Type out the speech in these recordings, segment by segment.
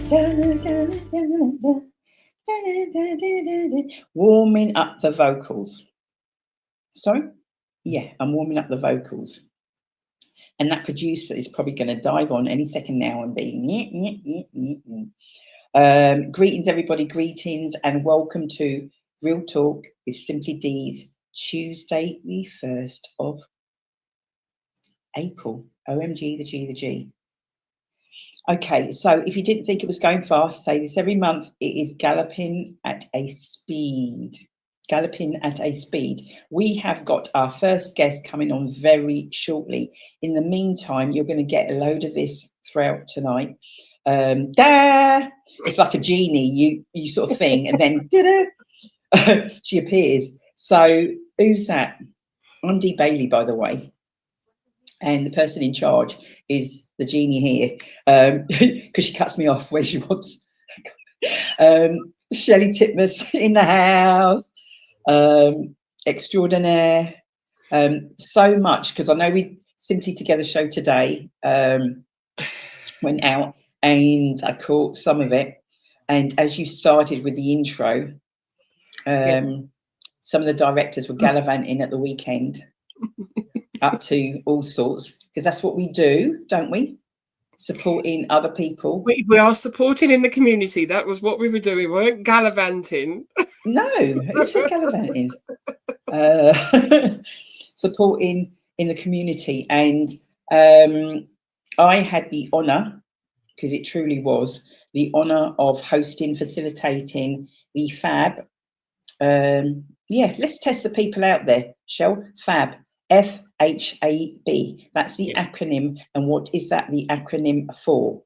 Warming up the vocals. Sorry? Yeah, I'm warming up the vocals. And that producer is probably going to dive on any second now and be. Greetings, everybody. Greetings and welcome to Real Talk with Simply Deez, Tuesday, the 1st of April. OMG, the G. Okay, so if you didn't think it was going fast, say this every month, it is galloping at a speed. Galloping at a speed. We have got our first guest coming on very shortly. In the meantime, you're going to get a load of this throughout tonight. It's like a genie, you sort of thing, and then she appears. So who's that? I'm Dee Bailey, by the way, and the person in charge is the genie here, because she cuts me off when she wants. Shelley Titmus in the house, extraordinaire, so much, because I know we Simply Together show today went out and I caught some of it, and as you started with the intro, some of the directors were gallivanting at the weekend up to all sorts, because that's what we do, don't we? Supporting other people. We are supporting in the community. That was what we were doing. We weren't gallivanting. No, who said gallivanting? Supporting in the community. And I had the honour, because it truly was, the honour of hosting, facilitating the FAB. Let's test the people out there, shall FAB. FHAB. That's the acronym. And what is that the acronym for?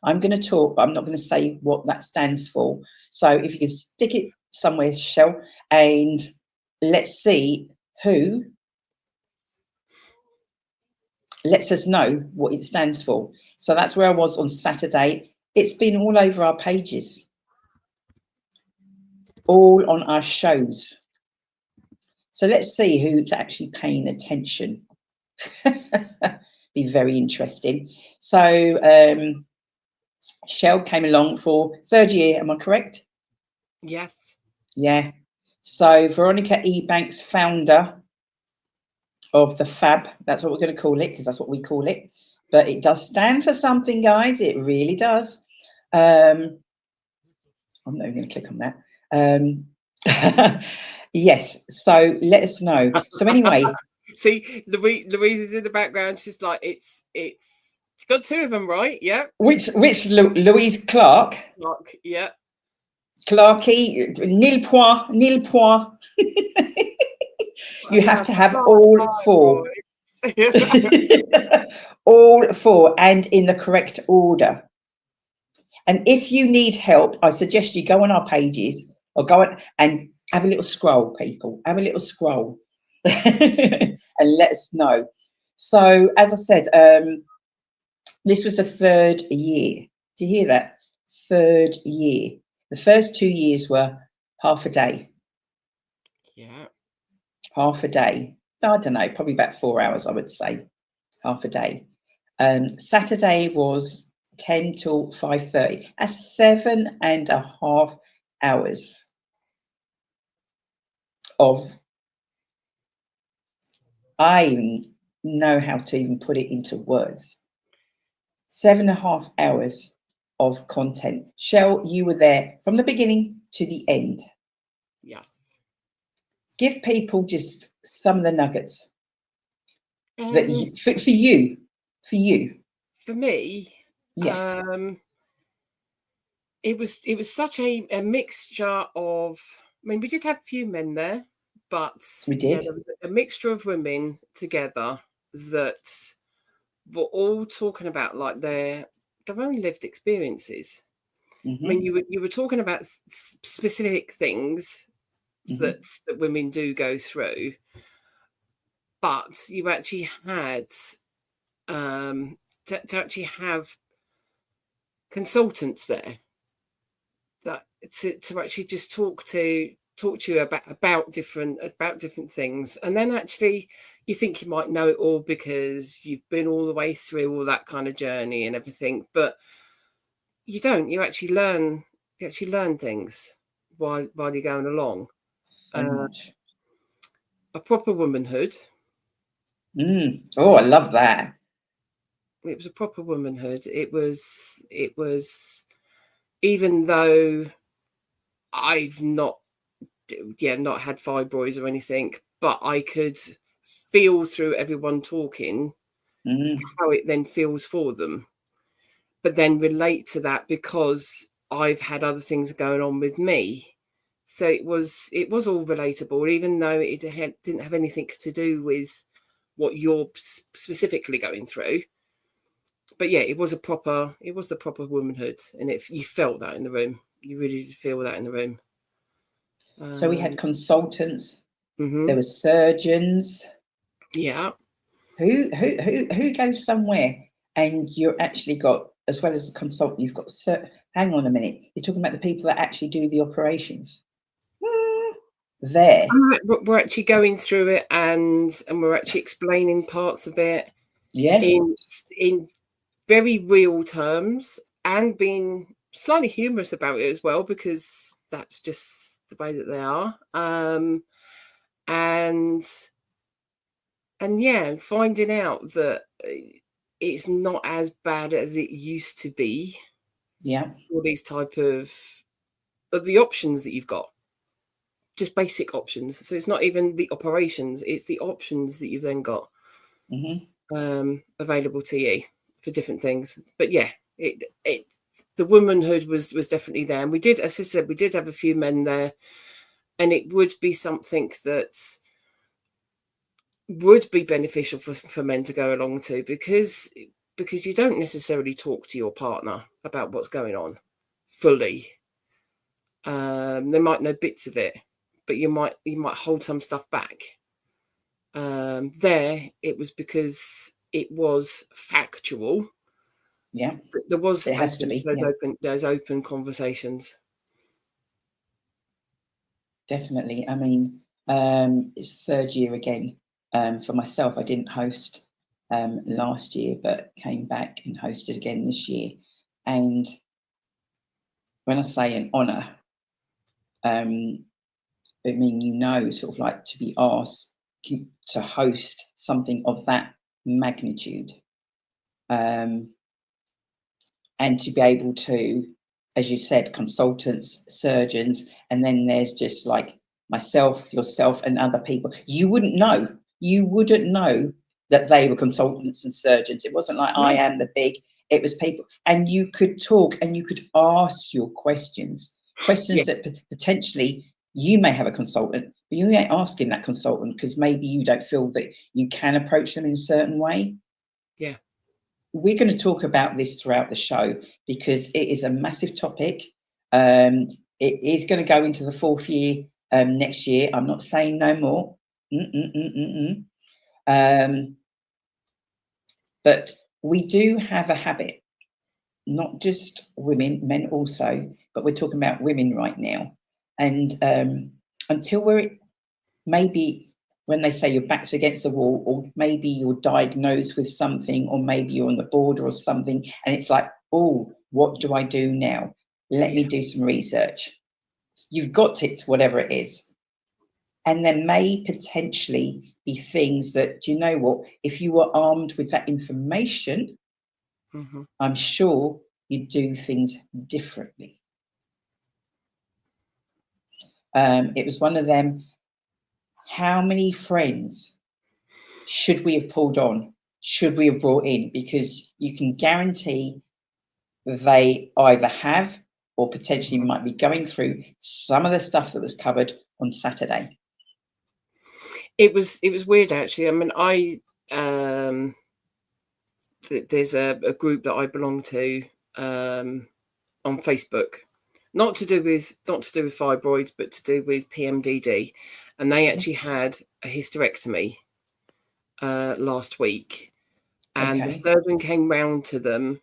I'm going to talk, but I'm not going to say what that stands for. So if you can stick it somewhere, Shell, and let's see who lets us know what it stands for. So that's where I was on Saturday. It's been all over our pages, all on our shows. So let's see who's actually paying attention. Be very interesting. So Shell came along for 3rd year, am I correct? Yes. Yeah. So Veronica E. Banks, founder of the FAB, that's what we're going to call it, because that's what we call it. But it does stand for something, guys. It really does. I'm not even going to click on that. Yes, so let us know. So anyway, see, Louise is in the background. She's like, it's she's got 2 of them, right? Yeah. Which Louise Clark? Clark, yeah. Clarky, nil point. You have to have all 4. All 4 and in the correct order. And if you need help, I suggest you go on our pages or go on and have a little scroll, people. Have a little scroll and let us know. So, as I said, this was the 3rd year. Do you hear that? 3rd year. The first 2 years were half a day. Yeah. Half a day. I don't know, probably about 4 hours, I would say. Half a day. Saturday was 10 till 5:30. That's 7.5 hours of, I know how to even put it into words. 7.5 hours of content. Shell, you were there from the beginning to the end. Yes. Give people just some of the nuggets that you, for you. For me, yeah. It was such a mixture of. I mean, we did have a few men there, but we did. There was a mixture of women together that were all talking about like their own lived experiences. Mm-hmm. I mean, you were talking about specific things that women do go through, but you actually had to actually have consultants there that to actually just talk to you about different things, and then actually you think you might know it all because you've been all the way through all that kind of journey and everything, but you don't. You actually learn. You actually learn things while you're going along. So much. A proper womanhood. Oh, I love that. It was a proper womanhood. It was. Even though I've not had fibroids or anything, but I could feel through everyone talking how it then feels for them, but then relate to that because I've had other things going on with me. So it was all relatable, even though it didn't have anything to do with what you're specifically going through. But yeah, it was the proper womanhood, and you felt that in the room. You really did feel that in the room. So we had consultants. Mm-hmm. There were surgeons. Yeah. Who goes somewhere and you're actually got, as well as a consultant, you've got hang on a minute, you're talking about the people that actually do the operations. There. We're actually going through it, and we're actually explaining parts of it in very real terms, and being slightly humorous about it as well, because that's just the way that they are. And yeah, finding out that it's not as bad as it used to be. Yeah. For these type of the options that you've got, just basic options. So it's not even the operations; it's the options that you've then got available to you for different things. But yeah, the womanhood was definitely there, and we did, as I said, we did have a few men there, and it would be something that would be beneficial for men to go along to, because you don't necessarily talk to your partner about what's going on fully. They might know bits of it, but you might hold some stuff back. There, it was because it was factual. Yeah, but there was it has to be. There's open conversations. Definitely. I mean, it's third year again. For myself, I didn't host last year, but came back and hosted again this year. And when I say an honour, I mean, sort of like to be asked to host something of that magnitude, and to be able to, as you said, consultants, surgeons, and then there's just like myself, yourself, and other people. You wouldn't know that they were consultants and surgeons. It wasn't like I am the big. It was people, and you could talk and you could ask your questions that potentially you may have a consultant, but you ain't asking that consultant because maybe you don't feel that you can approach them in a certain way. Yeah. We're going to talk about this throughout the show because it is a massive topic. It is going to go into the fourth year next year. I'm not saying no more. But we do have a habit, not just women, men also, but we're talking about women right now. And until we're maybe, when they say your back's against the wall, or maybe you're diagnosed with something, or maybe you're on the border or something, and it's like, oh, what do I do now? Let me do some research. You've got it, whatever it is. And there may potentially be things that, do you know what, if you were armed with that information, I'm sure you'd do things differently. It was one of them, how many friends should we have pulled on? Should we have brought in? Because you can guarantee they either have or potentially might be going through some of the stuff that was covered on Saturday. It was weird, actually. I mean, there's a group that I belong to on Facebook, not to do with fibroids, but to do with PMDD, and they actually had a hysterectomy last week, and the surgeon came round to them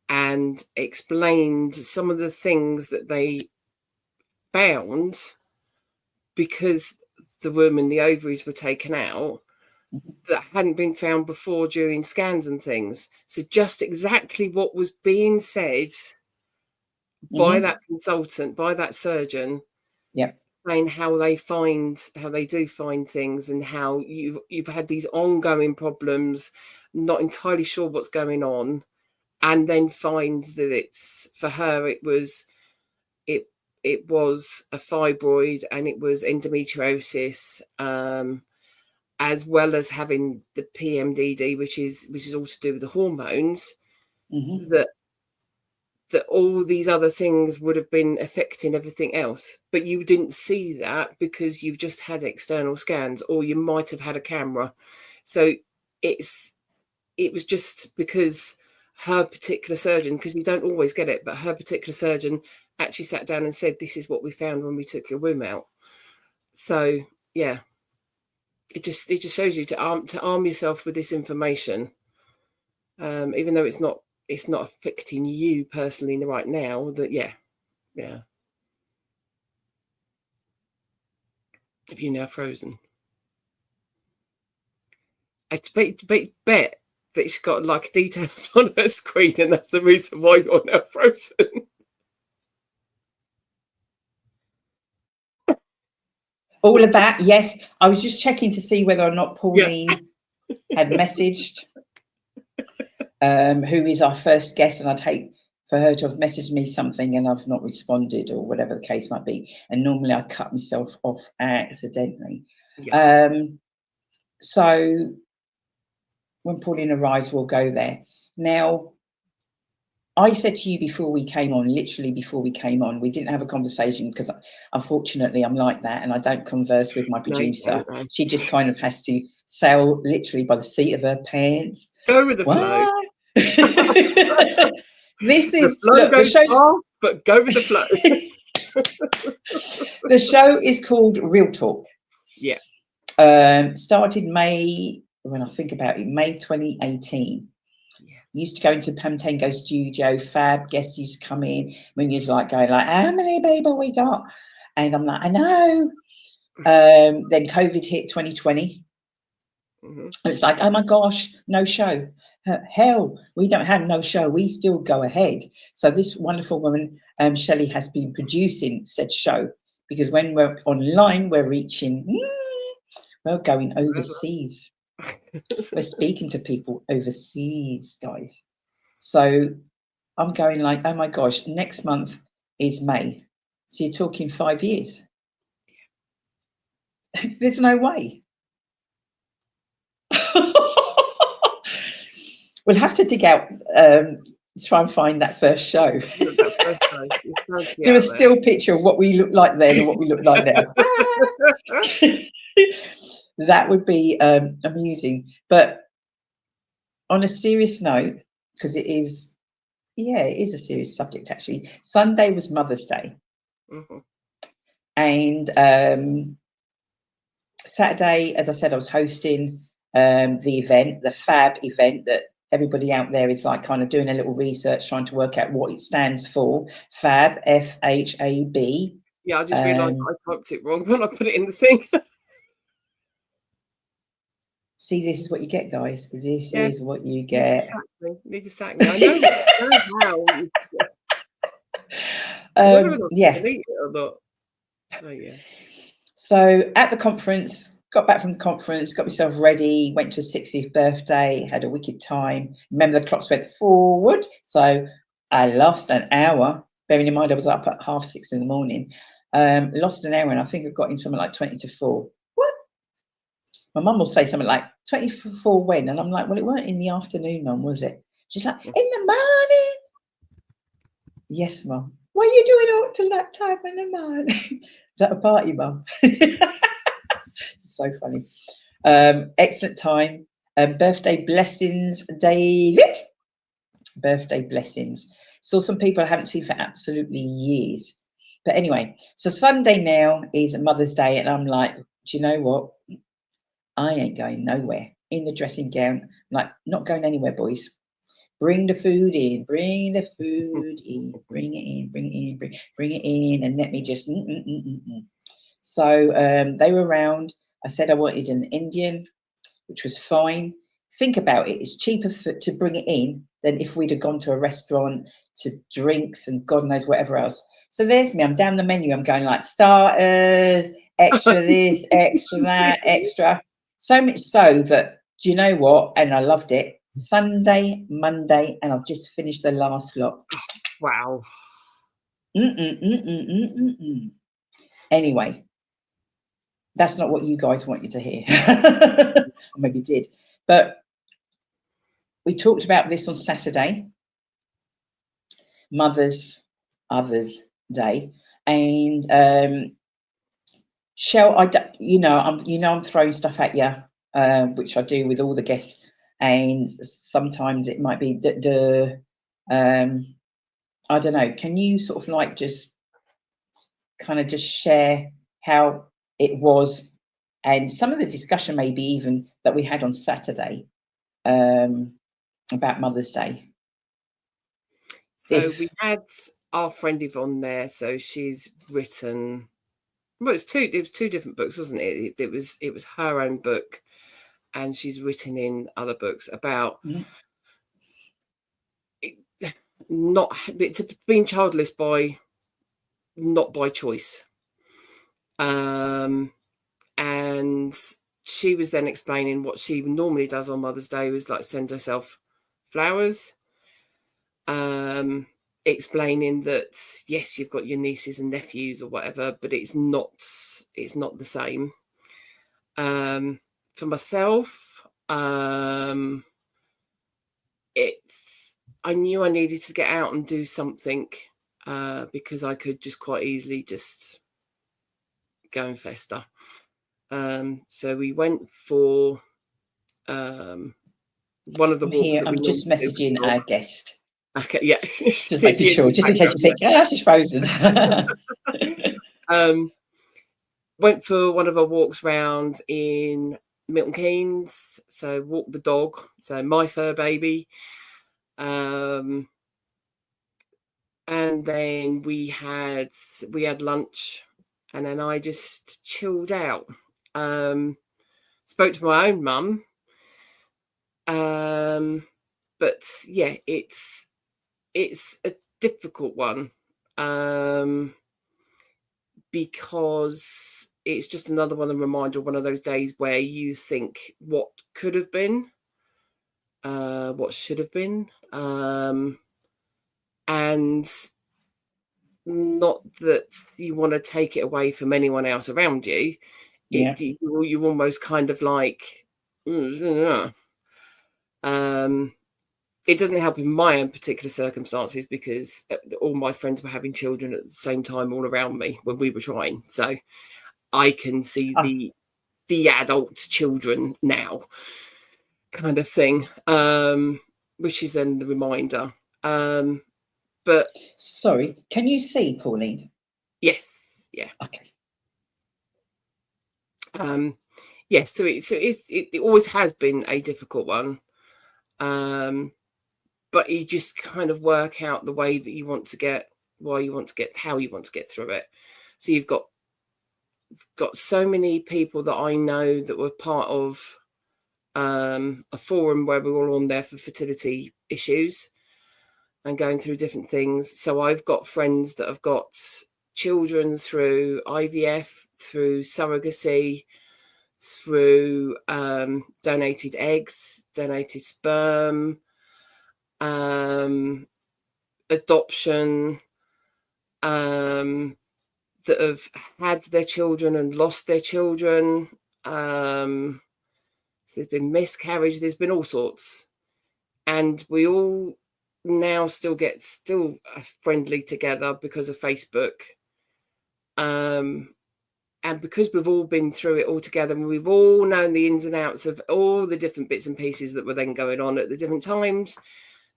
and explained some of the things that they found because the ovaries were taken out that hadn't been found before during scans and things. So just exactly what was being said by that consultant, by that surgeon, saying how they do find things, and how you've had these ongoing problems, not entirely sure what's going on, and then finds that it's, for her, it was a fibroid, and it was endometriosis, as well as having the PMDD, which is all to do with the hormones, that all these other things would have been affecting everything else, but you didn't see that because you've just had external scans, or you might have had a camera. So it was just because her particular surgeon, because you don't always get it, but her particular surgeon actually sat down and said, this is what we found when we took your womb out. So yeah, it just shows you to arm yourself with this information, even though it's not affecting you personally right now. That yeah. Have you now frozen? I bet that she's got like details on her screen, and that's the reason why you're now frozen. All of that, yes. I was just checking to see whether or not Pauline had messaged, who is our first guest, and I'd hate for her to have messaged me something and I've not responded, or whatever the case might be. And normally I cut myself off accidentally. Yes. So when Pauline arrives, we'll go there. Now, I said to you before we came on, literally before we came on, we didn't have a conversation because unfortunately I'm like that, and I don't converse with my producer. No. She just kind of has to sail literally by the seat of her pants. Go with the flow. This is the show, but go with the flow. The show is called Real Talk. Yeah. Started May, when I think about it, May 2018. Used to go into Pamtango studio, fab guests used to come in when you was like going like, how many people we got? And I'm like, I know. Then COVID hit 2020. It's like, oh my gosh, no show. Hell, we don't have no show. We still go ahead. So this wonderful woman, Shelley, has been producing said show, because when we're online, we're reaching, we're going overseas. We're speaking to people overseas, guys. So I'm going like, oh my gosh, next month is May. So you're talking 5 years. There's no way. We'll have to dig out, try and find that first show. Do a still picture of what we look like then and what we look like now. That would be amusing. But on a serious note, because it is a serious subject actually. Sunday was Mother's Day. And Saturday, as I said, I was hosting the event, the FAB event, that everybody out there is like kind of doing a little research, trying to work out what it stands for. FAB, F-H-A-B. Yeah, I just realised I typed it wrong when I put it in the thing. See, this is what you get, guys. This is what you get. Need to sack me. I know how. Yeah. Or not. Oh, yeah. So at the conference, got back from the conference, got myself ready, went to a 60th birthday, had a wicked time. Remember, the clocks went forward, so I lost an hour. Bearing in mind, I was up at 6:30 in the morning. Lost an hour, and I think I got in something like 20 to 4. What? My mum will say something like 24 when, and I'm like, well, it weren't in the afternoon, Mum, was it? She's like, in the morning. Yes, Mum. What are you doing up till that time in the morning? Is that a party, Mum? So funny. Excellent time. Birthday blessings, David. Birthday blessings. Saw some people I haven't seen for absolutely years. But anyway, so Sunday now is Mother's Day, and I'm like, do you know what? I ain't going nowhere. In the dressing gown, like, not going anywhere, boys. Bring the food in, bring the food in, bring it in, bring it in, bring it in, and let me just. So they were around. I said I wanted an Indian, which was fine. Think about it. It's cheaper to bring it in than if we'd have gone to a restaurant, to drinks and God knows whatever else. So there's me, I'm down the menu, I'm going like starters, extra this, extra that, extra. So much so that, do you know what? And I loved it. Sunday, Monday, and I've just finished the last lot. Wow. Anyway, that's not what you guys want you to hear. Or maybe did. But we talked about this on Saturday, Mother's Day, and I'm throwing stuff at you, which I do with all the guests, and sometimes it might be I don't know. Can you sort of like just kind of just share how it was and some of the discussion maybe even that we had on Saturday about Mother's Day? So we had our friend Yvonne there. So she's written, well, it was two different books, wasn't it? It was her own book, and she's written in other books about being childless not by choice. And she was then explaining what she normally does on Mother's Day was like send herself flowers, explaining that yes, you've got your nieces and nephews or whatever, but it's not the same. For myself, I knew I needed to get out and do something, because I could just quite easily just go and fester. So we went for one of the walks. Here, I'm just messaging our guest. Okay, yeah. Just making sure, just in case you think, oh, she's frozen. Went for one of our walks round in Milton Keynes. So walked the dog, so my fur baby. And then we had lunch, and then I just chilled out. Spoke to my own mum. But yeah, it's a difficult one, because it's just another reminder, one of those days where you think what could have been, what should have been, and not that you want to take it away from anyone else around you. Yeah. You're almost kind of like, it doesn't help in my own particular circumstances because all my friends were having children at the same time all around me when we were trying. So I can see the adult children now kind of thing, which is then the reminder. But sorry, can you see, Pauline? Yes. Yeah. Okay. Yeah. So it always has been a difficult one. But you just kind of work out the way that you want to get, how you want to get through it. So you've got so many people that I know that were part of a forum where we were all on there for fertility issues and going through different things. So I've got friends that have got children through IVF, through surrogacy, through donated eggs, donated sperm, adoption, that have had their children and lost their children. So there's been miscarriage, there's been all sorts. And we all now still friendly together because of Facebook. And because we've all been through it all together, and we've all known the ins and outs of all the different bits and pieces that were then going on at the different times,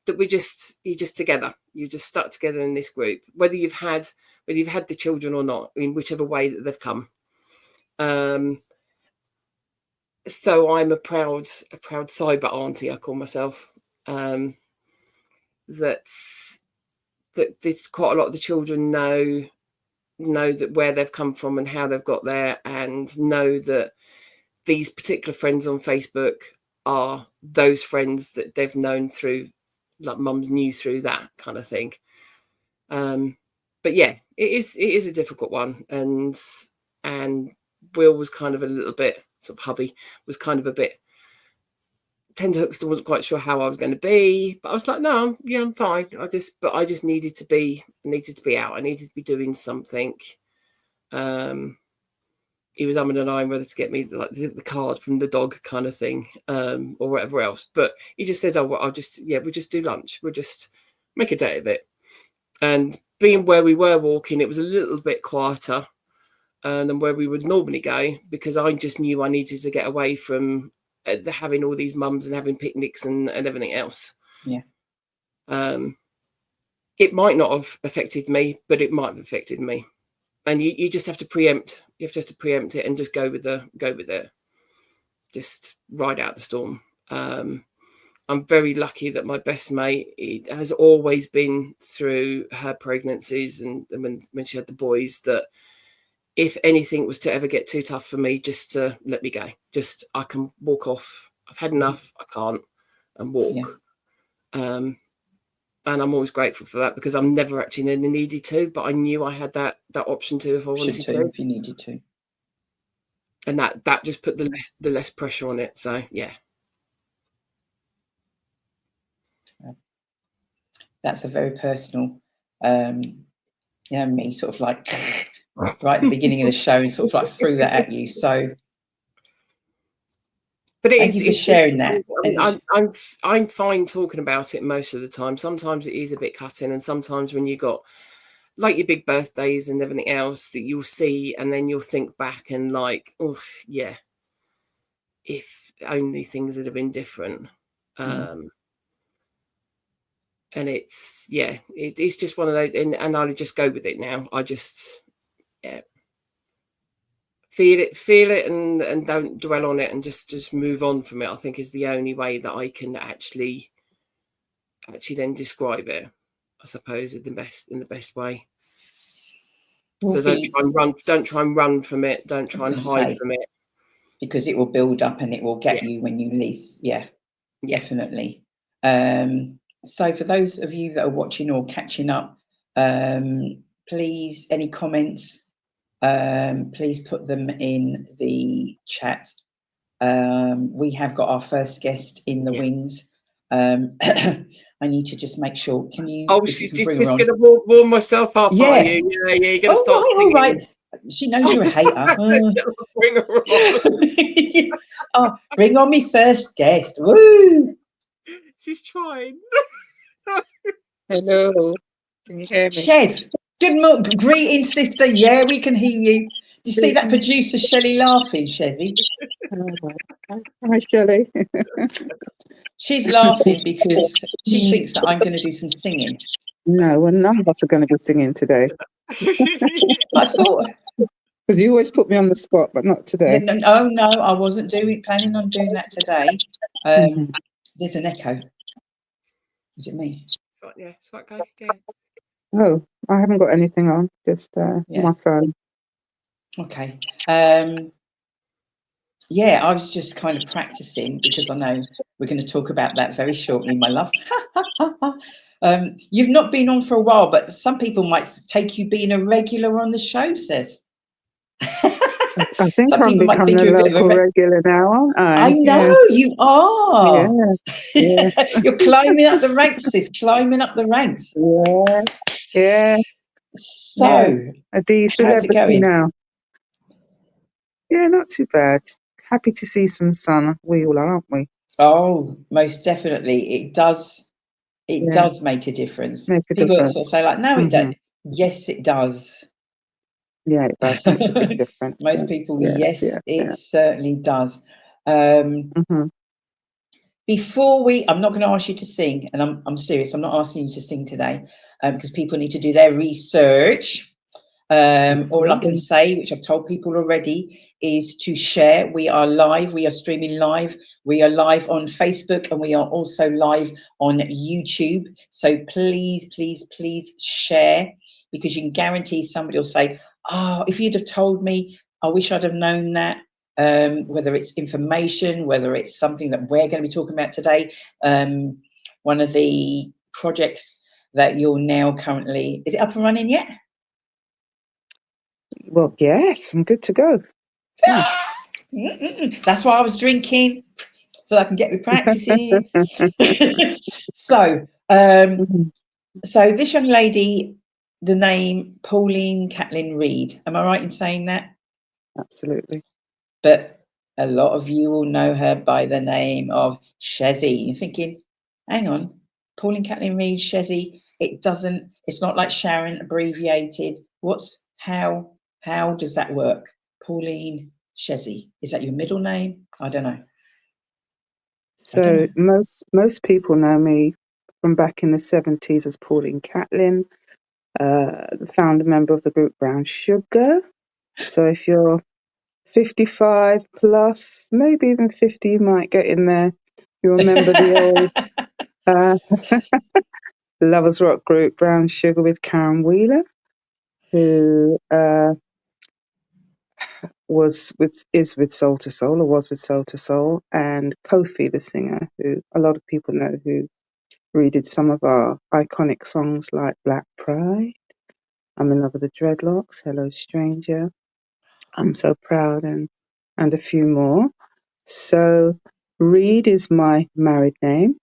that you're just together. You're just stuck together in this group, whether you've had the children or not, in whichever way that they've come. So I'm a proud cyber auntie, I call myself. That there's quite a lot of the children know that where they've come from and how they've got there, and know that these particular friends on Facebook are those friends that they've known through like mums knew through that kind of thing. But yeah, it is a difficult one, and Will was kind of a little bit, sort of hubby was kind of a bit tenterhooks, wasn't quite sure how I was going to be, but I was like, no, I'm fine. I just needed to be out. I needed to be doing something. He was umming and ahhing whether to get me like the card from the dog kind of thing, or whatever else. But he just said, "Oh, well, we'll just do lunch. We'll just make a day of it." And being where we were walking, it was a little bit quieter than where we would normally go, because I just knew I needed to get away from having all these mums and having picnics and everything else. Yeah. It might not have affected me, but it might have affected me. And you just have to preempt. You have to preempt it and just go with it. Just ride out the storm. I'm very lucky that my best mate has always been through her pregnancies and when she had the boys, that if anything was to ever get too tough for me, just to let me go. Just, I can walk off. I've had enough. I can't, and walk. Yeah. And I'm always grateful for that, because I'm never actually needed to, but I knew I had that option to if I wanted to. If you needed to. And that just put the less pressure on it. So yeah. That's a very personal, me sort of like right at the beginning of the show and sort of like threw that at you. So but thank you for sharing that. I'm fine talking about it most of the time. Sometimes it is a bit cutting, and sometimes when you got like your big birthdays and everything else that you'll see, and then you'll think back and like, oh yeah, if only things had been different. And it's just one of those, and I'll just go with it now. I just feel it and don't dwell on it, and just move on from it, I think is the only way that I can actually then describe it, I suppose, in the best way. So don't try and run from it, don't try and hide from it, because it will build up and it will get you when you least. Definitely. So for those of you that are watching or catching up, please, any comments, please put them in the chat. We have got our first guest in the wings. I need to just make sure. Can you? Oh, she's just going to warm myself up, are you? Yeah, you're going to start singing. All right. She knows you're a hater. Bring her on. Oh, bring on me first guest. Woo! She's trying. Hello. Can you hear me? Shez, good morning. Greetings, sister. Yeah, we can hear you. Do you see that producer Shelley laughing, Shezzy? Hi, Shelley. She's laughing because she thinks that I'm going to do some singing. No, well, none of us are going to be singing today. I thought, because you always put me on the spot, but not today. No, I wasn't planning on doing that today. There's an echo. Is it me? It's okay. Yeah. Oh, I haven't got anything on. Just my phone. Okay. I was just kind of practicing, because I know we're going to talk about that very shortly, my love. You've not been on for a while, but some people might take you being a regular on the show, sis. I think I'm becoming a local regular now, aren't I? I know, you are. Yeah. You're climbing up the ranks, sis, climbing up the ranks. Yeah. So, a Deez celebrity now. Yeah, not too bad. Happy to see some sun. We all are, aren't we? Oh, most definitely. It does. It does make a difference. People sort of say like, no, it does. Yes, it does. Yeah, it does make a big difference. Most people, it certainly does. Before I'm not going to ask you to sing, and I'm serious. I'm not asking you to sing today, because people need to do their research. All I can say, which I've told people already, is to share. We are live. We are streaming live. We are live on Facebook, and we are also live on YouTube. So please, please, please share, because you can guarantee somebody will say, oh, if you'd have told me, I wish I'd have known that. Whether it's information, whether it's something that we're going to be talking about today, one of the projects that you're now currently, is it up and running yet? Well, yes, I'm good to go. Yeah. That's why I was drinking, so I can get me practicing. So, so this young lady, the name Pauline Catlin Reid. Am I right in saying that? Absolutely. But a lot of you will know her by the name of Shezzy. You're thinking, hang on, Pauline Catlin Reid, Shezzy. It's not like Sharon abbreviated. How does that work? Pauline Shezzy. Is that your middle name? I don't know. So most people know me from back in the 70s as Pauline Catlin, the founder member of the group Brown Sugar. So if you're 55 plus, maybe even 50, you might get in there. You remember the old lovers rock group Brown Sugar with Karen Wheeler, who is with Soul to Soul, or was with Soul to Soul, and Kofi, the singer, who a lot of people know, who redid some of our iconic songs like Black Pride, I'm in Love with the Dreadlocks, Hello Stranger, I'm So Proud, and a few more. So Reid is my married name.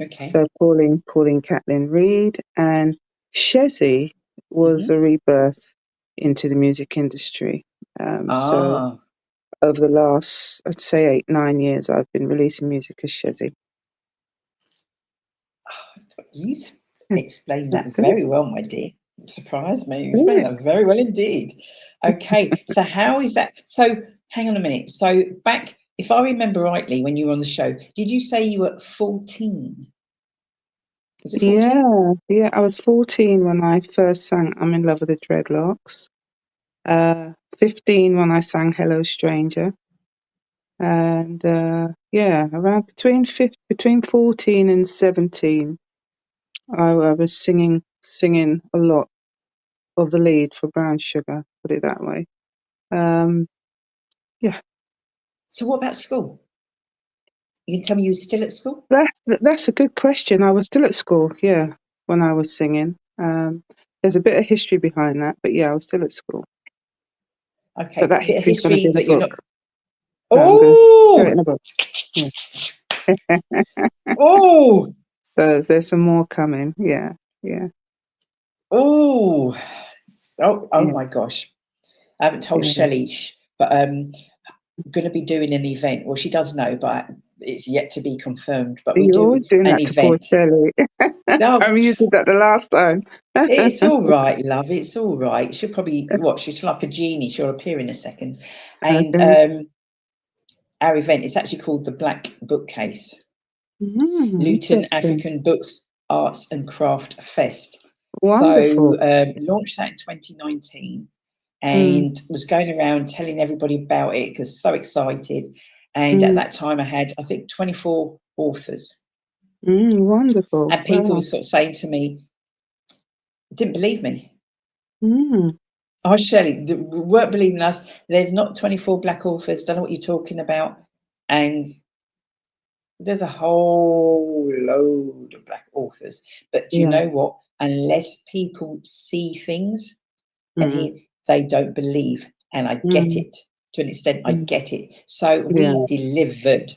Okay. So Pauline Catlin Reid, and Shezzy was a rebirth into the music industry. So over the last, I'd say 8-9 years, I've been releasing music as Shezzy. You explained that very well, my dear. Surprised me. You explained that very well indeed. Okay, so how is that? So hang on a minute. So back, if I remember rightly, when you were on the show, did you say you were 14? Was it 14? Yeah. I was 14 when I first sang I'm in Love with the Dreadlocks. 15 when I sang Hello Stranger. And around between 14 and 17, I was singing a lot of the lead for Brown Sugar, put it that way. Yeah. So what about school? You can tell me you were still at school? That's a good question. I was still at school, yeah, when I was singing. There's a bit of history behind that, but yeah, I was still at school. Okay, But that bit of history's going to history be in that the you're book. not. So I'm going to share it Oh! in a book. Yeah. Oh! So there's some more coming. Yeah. Oh! Oh Yeah. my gosh. I haven't told Yeah. Shelley, but I'm going to be doing an event. Well, she does know, but it's yet to be confirmed. But we You're do always doing an that to poor event. Shelley. No, I mean, you did that the last time. it's all right, love. It's all right. She'll probably watch. She's like a genie. She'll appear in a second. And Okay. our event is actually called the Black Bookcase. Luton Interesting. African Books, Arts and Craft Fest. Wonderful. So launched that in 2019 and was going around telling everybody about it because so excited. And at that time I had, I think, 24 authors. Wonderful. And people were sort of saying to me, didn't believe me. Oh, Shelley, weren't believing us. There's not 24 black authors. Don't know what you're talking about. And there's a whole load of black authors. But do you know what? Unless people see things and hear, they don't believe. And I get it. To an extent, I get it. So we delivered.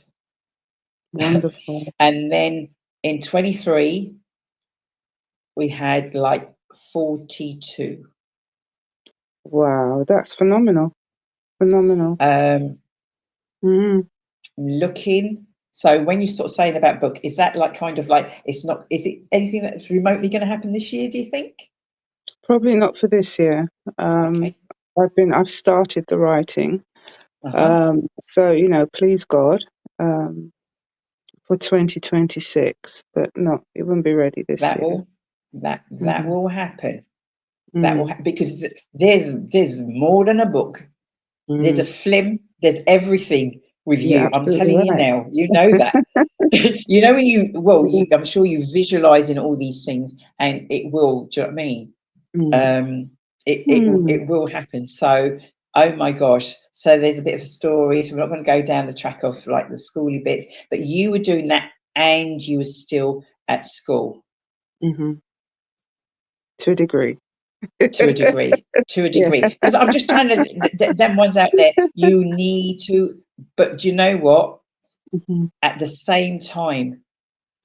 Wonderful. And then in 23, we had like 42. Wow, that's phenomenal. Phenomenal. Looking. So when you're sort of saying about book, is that like kind of like, is it anything that's remotely going to happen this year, do you think? Probably not for this year. Okay. I've started the writing. So, please God, for 2026, but no, it won't be ready this year. That will happen. That will happen because there's more than a book. There's a film. There's everything with you. I'm telling you now. You know that. You know when I'm sure you visualizing all these things, and it will. Do you know what I mean? It will happen. So, oh my gosh. So there's a bit of a story. So we're not going to go down the track of like the schooly bits, but you were doing that, and you were still at school. Mm-hmm. To a degree. To a degree. To a Yeah. degree. Because I'm just trying to, them ones out there, you need to, but do you know what? Mm-hmm. At the same time,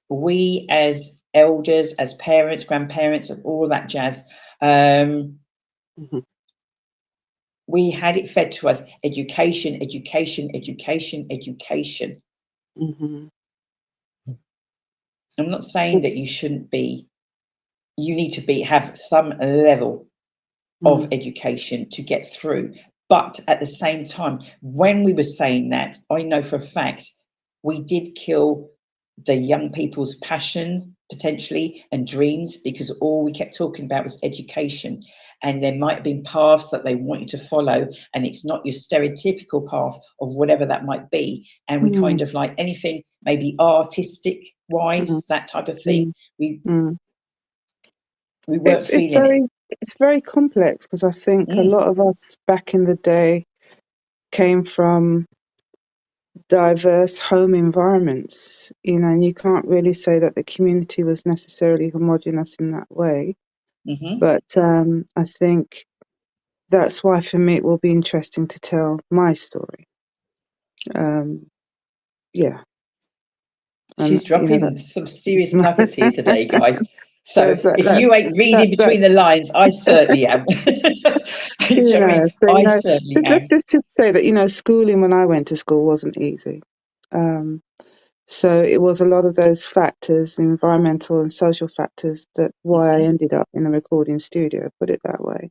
we as elders, as parents, grandparents, and all that jazz, Mm-hmm. we had it fed to us: education, education, education, education. Mm-hmm. I'm not saying that you shouldn't be. You need to have some level of education to get through. But at the same time, when we were saying that, I know for a fact we did kill the young people's passion potentially and dreams, because all we kept talking about was education, and there might have been paths that they want you to follow, and it's not your stereotypical path of whatever that might be. And we kind of like anything maybe artistic wise, that type of thing, we weren't It's feeling it. it's very complex, because I think a lot of us back in the day came from diverse home environments, and you can't really say that the community was necessarily homogenous in that way. But I think that's why for me it will be interesting to tell my story. Yeah. She's And dropping some serious nuggets here today, guys. So that's that, if you ain't reading that between the lines, I certainly am. Do you know what I mean? so I certainly let's am. just say that schooling when I went to school wasn't easy. So it was a lot of those factors, environmental and social factors, that why I ended up in a recording studio, put it that way.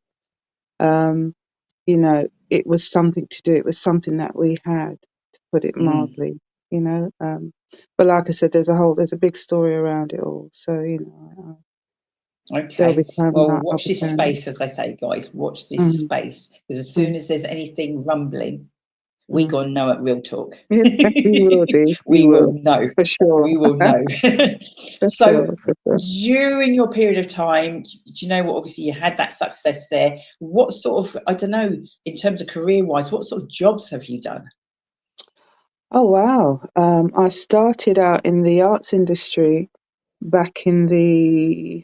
It was something to do. It was something that we had, to put it mildly, but like I said, there's a big story around it all. So, there'll Okay. be time when Well, I'll watch be this sharing it. space, as I say, guys. Watch this space. Because as soon as there's anything rumbling, we gonna know at Real Talk. Yeah, we will do. We We will will, know. for sure. We will know. For So sure, for sure. during your period of time, do you know what? Obviously, you had that success there. What sort of, I don't know, in terms of career-wise, what sort of jobs have you done? Oh, wow. I started out in the arts industry back in the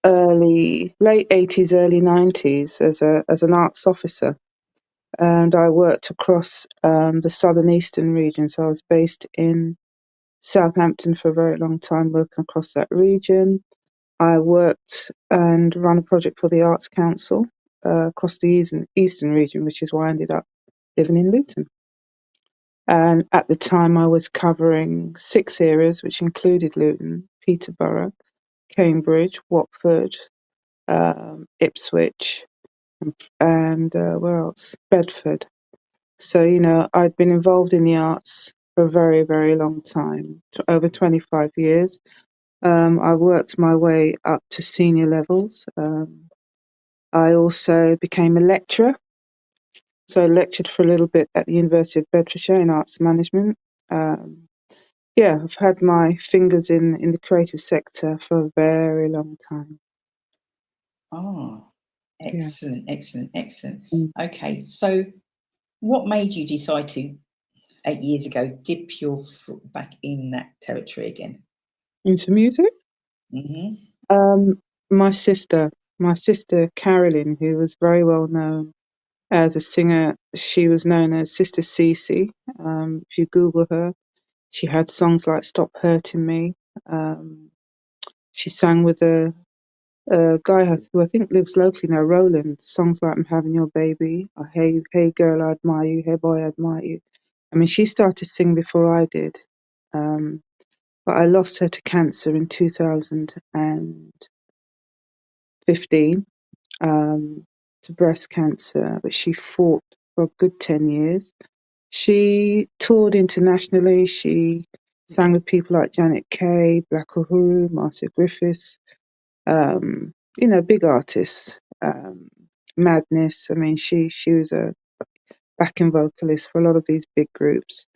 late 80s, early 90s as an arts officer. And I worked across the southern eastern region. So I was based in Southampton for a very long time, working across that region. I worked and ran a project for the Arts Council across the eastern region, which is why I ended up living in Luton. And at the time, I was covering 6 areas, which included Luton, Peterborough, Cambridge, Watford, Ipswich, and where else? Bedford. So, I'd been involved in the arts for a very, very long time, over 25 years. I worked my way up to senior levels. I also became a lecturer. So I lectured for a little bit at the University of Bedfordshire in arts management. I've had my fingers in the creative sector for a very long time. Oh, Yeah. excellent, excellent, excellent. Mm. Okay, so what made you decide to, 8 years ago, dip your foot back in that territory again? Into music? My sister Carolyn, who was very well known as a singer, she was known as Sister Cece. If you Google her, she had songs like "Stop Hurting Me." She sang with a guy who I think lives locally now, Roland. Songs like "I'm Having Your Baby," or "Hey Hey Girl, I Admire You," "Hey Boy, I Admire You." I mean, she started singing before I did, but I lost her to cancer in 2015, to breast cancer. But she fought for a good 10 years. She toured internationally. She sang with people like Janet Kay, Black Uhuru, Marcia Griffiths, big artists. Madness. I mean, she was a backing vocalist for a lot of these big groups.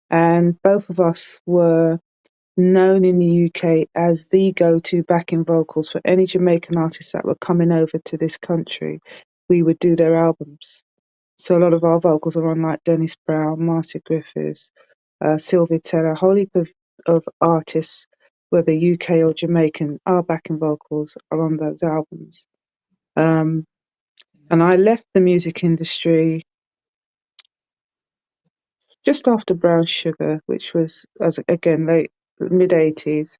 And both of us were known in the UK as the go-to backing vocals for any Jamaican artists that were coming over to this country. We would do their albums. So a lot of our vocals are on like Dennis Brown, Marcia Griffiths, Sylvia Tella, a whole heap of artists whether UK or Jamaican, our backing vocals are on those albums. And I left the music industry just after Brown Sugar, which was, as again, late mid-80s.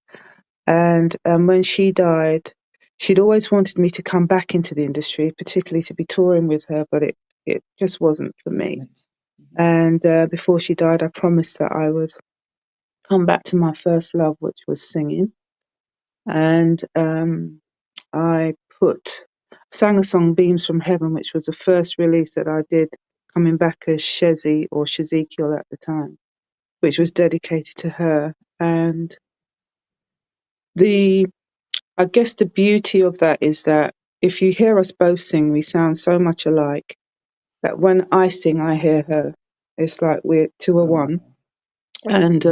And when she died, she'd always wanted me to come back into the industry, particularly to be touring with her, but it just wasn't for me. And before she died, I promised that I would come back to my first love, which was singing. And I sang a song, Beams from Heaven, which was the first release that I did, coming back as Shezi or Shazikiel at the time, which was dedicated to her. And I guess the beauty of that is that if you hear us both sing, we sound so much alike that when I sing, I hear her. It's like we're two or one. And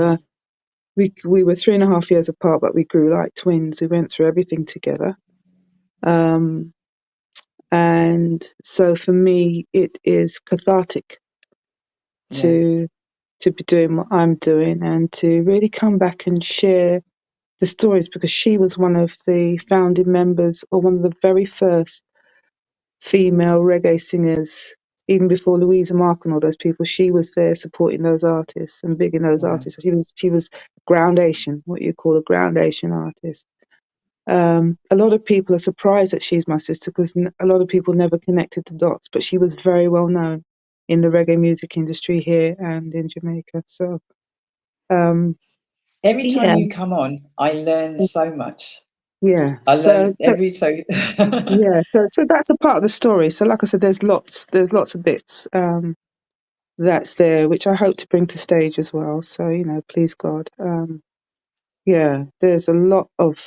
we were 3.5 years apart, but we grew like twins. We went through everything together. And so for me, it is cathartic to be doing what I'm doing and to really come back and share the stories, because she was one of the founding members, or one of the very first female reggae singers, even before Louisa Mark and all those people. She was there supporting those artists and bigging those artists. She was groundation, what you call a groundation artist. A lot of people are surprised that she's my sister, because a lot of people never connected the dots, but she was very well known in the reggae music industry here and in Jamaica. So every time you come on, I learn so much. Yeah. I So that's a part of the story. So like I said, there's lots of bits that's there, which I hope to bring to stage as well. So, please God. There's a lot of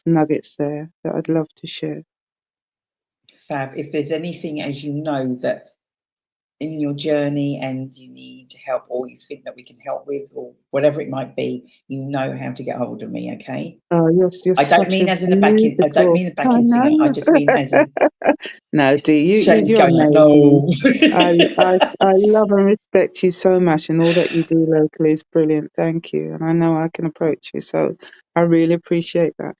nuggets there that I'd love to share. Fab. If there's anything, as you know, that in your journey and you need help, or you think that we can help with, or whatever it might be, you know how to get hold of me. Okay. Oh, you're I don't mean as in a backing. I don't mean a backing singer. I just mean as in. No, Dee, Shelley's you're going like, amazing. no. I love and respect you so much, and all that you do locally is brilliant. Thank you, and I know I can approach you, so I really appreciate that.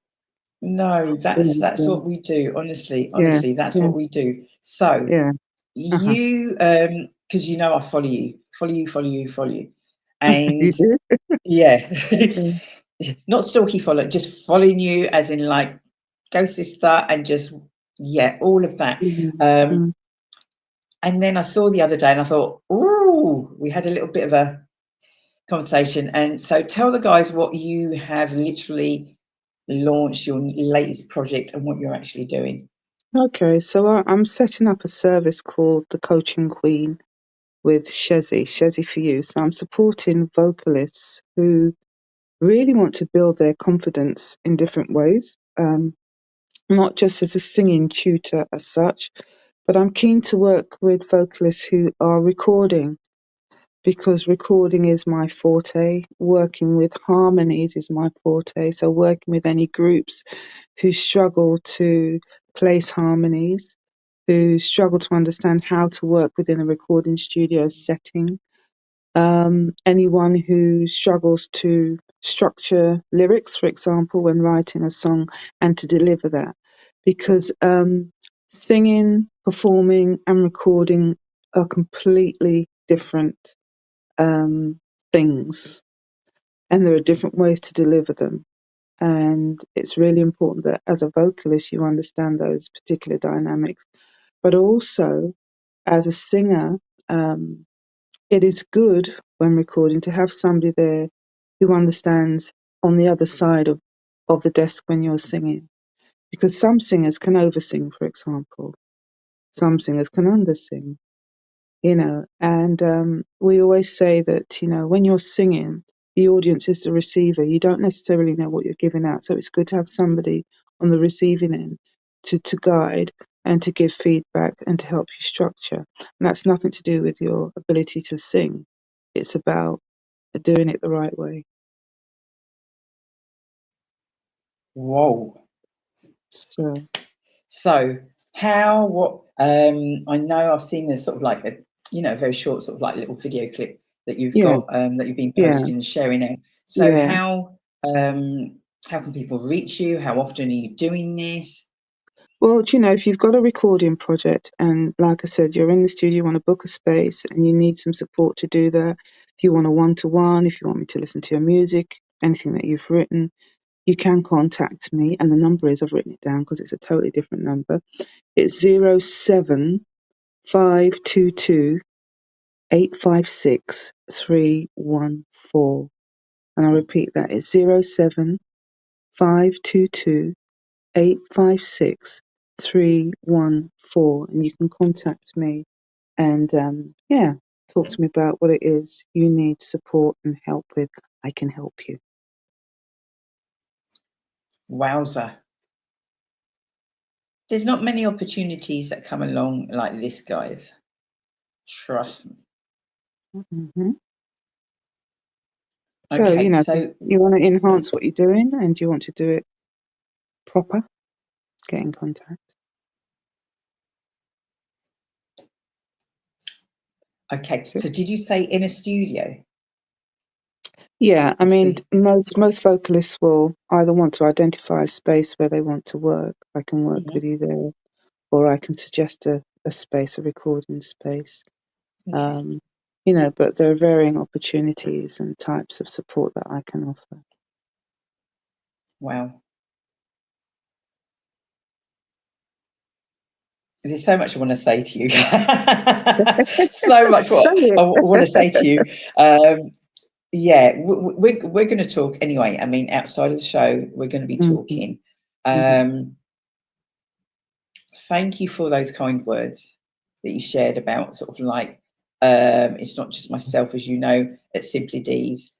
No, that's what we do. Honestly, that's what we do. So you, because I follow you, and You do? Okay. not stalky follow, just following you, as in like, go sister, and just all of that. Mm-hmm. And then I saw the other day, and I thought, oh, we had a little bit of a conversation. And so tell the guys what you have literally launched, your latest project, and what you're actually doing. Okay, so I'm setting up a service called the Coaching Queen with Shezi for You. So I'm supporting vocalists who really want to build their confidence in different ways, not just as a singing tutor as such, but I'm keen to work with vocalists who are recording, because recording is my forte. Working with harmonies is my forte. So working with any groups who struggle to place harmonies, who struggle to understand how to work within a recording studio setting, anyone who struggles to structure lyrics, for example, when writing a song, and to deliver that. Because singing, performing, and recording are completely different things, and there are different ways to deliver them. And it's really important that as a vocalist you understand those particular dynamics, but also as a singer, it is good when recording to have somebody there who understands on the other side of the desk when you're singing, because some singers can oversing, for example, some singers can undersing, and we always say that, when you're singing, the audience is the receiver. You don't necessarily know what you're giving out, so it's good to have somebody on the receiving end to guide and to give feedback and to help you structure. And that's nothing to do with your ability to sing. It's about doing it the right way. Whoa. So what I know I've seen this sort of like a very short sort of like little video clip that you've got that you've been posting and sharing out. So how how can people reach you? How often are you doing this? Well, you know, if you've got a recording project and, like I said, you're in the studio, you want to book a space and you need some support to do that, if you want a one-to-one, if you want me to listen to your music, anything that you've written, you can contact me. And the number is, I've written it down because it's a totally different number. It's 07522 856 314. And I'll repeat that. It's 07522 856 314. And you can contact me and, talk to me about what it is you need support and help with. I can help you. Wowza. There's not many opportunities that come along like this, guys. Trust me. Mm-hmm. So, Okay, you know, so you want to enhance what you're doing and you want to do it proper, get in contact. okay, so did you say in a studio? Yeah, I mean, most vocalists will either want to identify a space where they want to work. I can work with you there, or I can suggest a space, a recording space. Okay. You know, but there are varying opportunities and types of support that I can offer. Wow. There's so much I want to say to you. So much what I want to say to you. Yeah, we're going to talk anyway. I mean, outside of the show, we're going to be talking. Thank you for those kind words that you shared about sort of like, it's not just myself, as you know, at Simply Deez.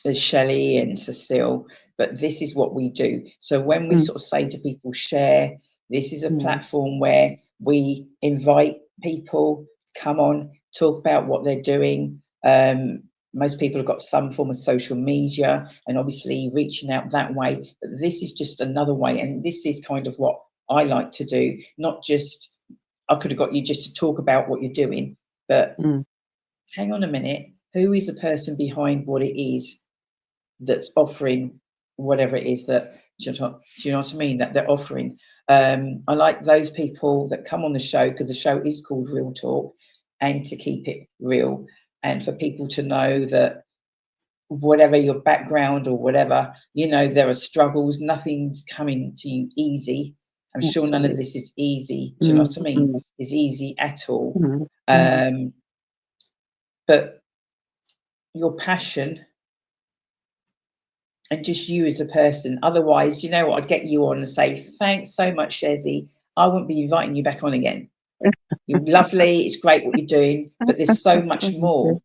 There's Shelley and Cecile, but this is what we do. So when we sort of say to people, share, this is a platform where we invite people, come on, talk about what they're doing. Most people have got some form of social media and obviously reaching out that way. But this is just another way. And this is kind of what I like to do. Not just, I could have got you just to talk about what you're doing, but hang on a minute. Who is the person behind what it is that's offering whatever it is that, do you know what I mean, that they're offering? I like those people that come on the show, because the show is called Real Talk, and to keep it real, and for people to know that whatever your background or whatever, you know, there are struggles, nothing's coming to you easy. I'm sure none of this is easy, do you know what I mean? Is easy at all. But your passion and just you as a person. Otherwise, you know what, I'd get you on and say, thanks so much, Shezi. I wouldn't be inviting you back on again. You're lovely, it's great what you're doing, but there's so much more.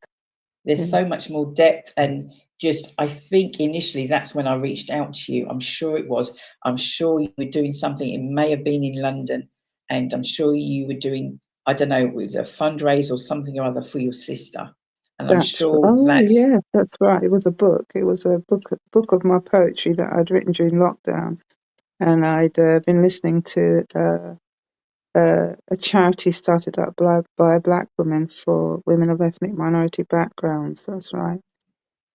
There's so much more depth. And just, I think initially that's when I reached out to you. I'm sure it was. I'm sure you were doing something. It may have been in London. And I'm sure you were doing, I don't know, it was a fundraiser or something or other for your sister. And I'm sure that's right. It was a book. It was a book of my poetry that I'd written during lockdown, and I'd been listening to a charity started up by Black women for women of ethnic minority backgrounds. That's right,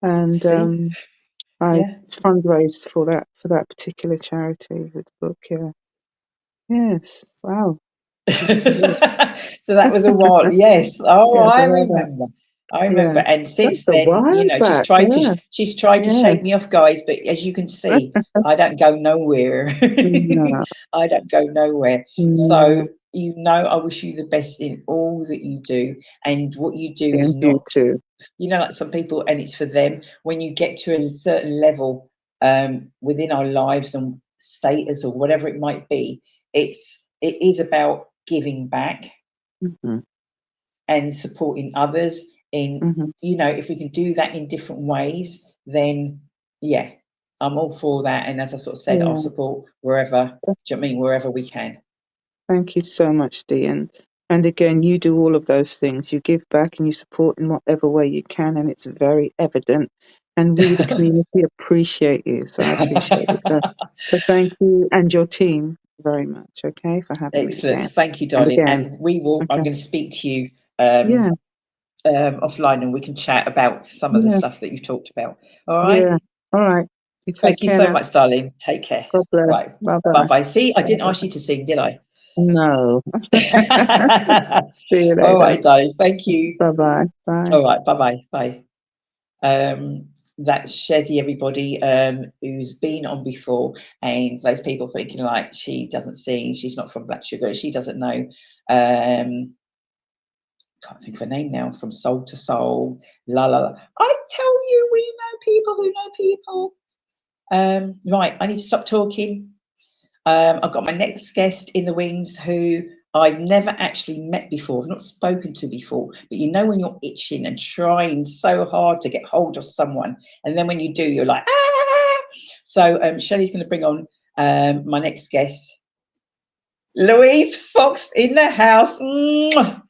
and I fundraised for that particular charity with the book. Yeah. Yes. Wow. So that was a while. Yes. Oh, I remember. I remember. And since then, you know, she's tried to shake me off, guys, but as you can see, I don't go nowhere. I don't go nowhere. So, you know, I wish you the best in all that you do. And what you do is not, you know, like some people, and it's for them. When you get to a certain level within our lives and status or whatever it might be, it is about giving back and supporting others in, you know, if we can do that in different ways, then yeah, I'm all for that. And as I sort of said, I'll support wherever, do you know what I mean, wherever we can. Thank you so much, Dee. And again, you do all of those things. You give back and you support in whatever way you can, and it's very evident. And we, the community, appreciate you. So I appreciate it. So thank you and your team very much, okay, for having me again. Thank you, darling. And we will, I'm going to speak to you offline, and we can chat about some of the stuff that you've talked about. All right? Yeah. All right. You take Thank you care so now. much, darling. Take care. God bless. Right. Bye-bye. Bye-bye. See, I didn't ask you to sing, did I? No. See you All later. right, darling. Thank you. Bye-bye. Bye. All right. Bye-bye. Bye. That's Shezzy, everybody, who's been on before, and those people thinking like she doesn't sing, she's not from Black Sugar, she doesn't know. Can't think of her name now. From Soul to Soul, la la la. I tell you, we know people who know people. Right, I need to stop talking. I've got my next guest in the wings who I've never actually met before, I've not spoken to before, but you know when you're itching and trying so hard to get hold of someone, and then when you do, you're like, ah! So Shelley's going to bring on my next guest, Louise Fox in the house. Mwah!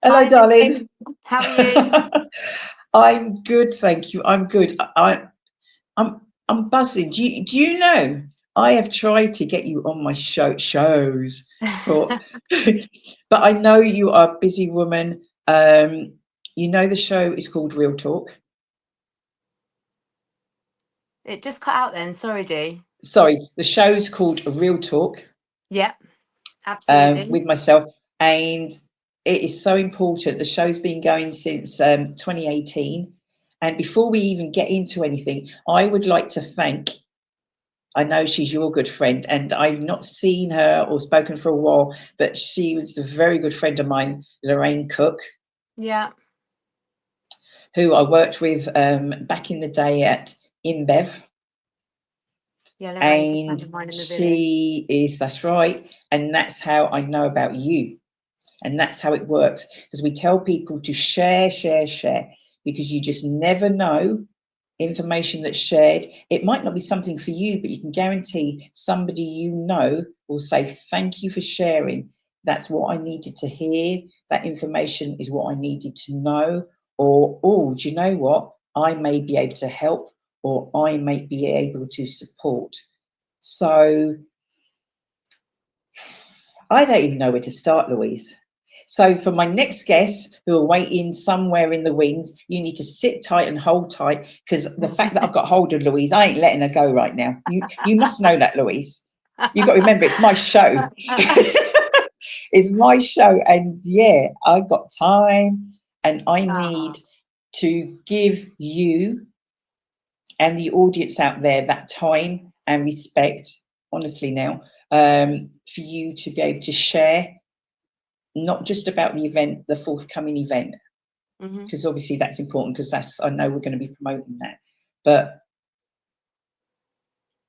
Hello, Hi, darling. Lily. How are you? I'm good, thank you. I'm good. I'm buzzing. Do you know? I have tried to get you on my shows for, but I know you are a busy woman. You know the show is called Real Talk. It just cut out then. Sorry, Dee. Sorry, the show's called Real Talk. Yep, absolutely. With myself, and it is so important. The show's been going since 2018, and before we even get into anything, I would like to thank. I know she's your good friend, and I've not seen her or spoken for a while, but she was a very good friend of mine, Lorraine Cook. Yeah. Who I worked with back in the day at InBev. Yeah, Lorraine's a friend And of mine in the village. she is, that's right. And that's how I know about you. And that's how it works. Because we tell people to share, because you just never know information that's shared. It might not be something for you, but you can guarantee somebody you know will say, thank you for sharing. That's what I needed to hear. That information is what I needed to know. Or, oh, do you know what? I may be able to help, or I may be able to support. So I don't even know where to start, Louise. So for my next guests who are waiting somewhere in the wings, you need to sit tight and hold tight, because the fact that I've got hold of Louise, I ain't letting her go right now. You must know that, Louise. You've got to remember, it's my show. It's my show, and yeah, I've got time, and I need to give you and the audience out there that time and respect, honestly now, for you to be able to share, not just about the event, the forthcoming event, because obviously that's important, because that's, I know we're going to be promoting that, but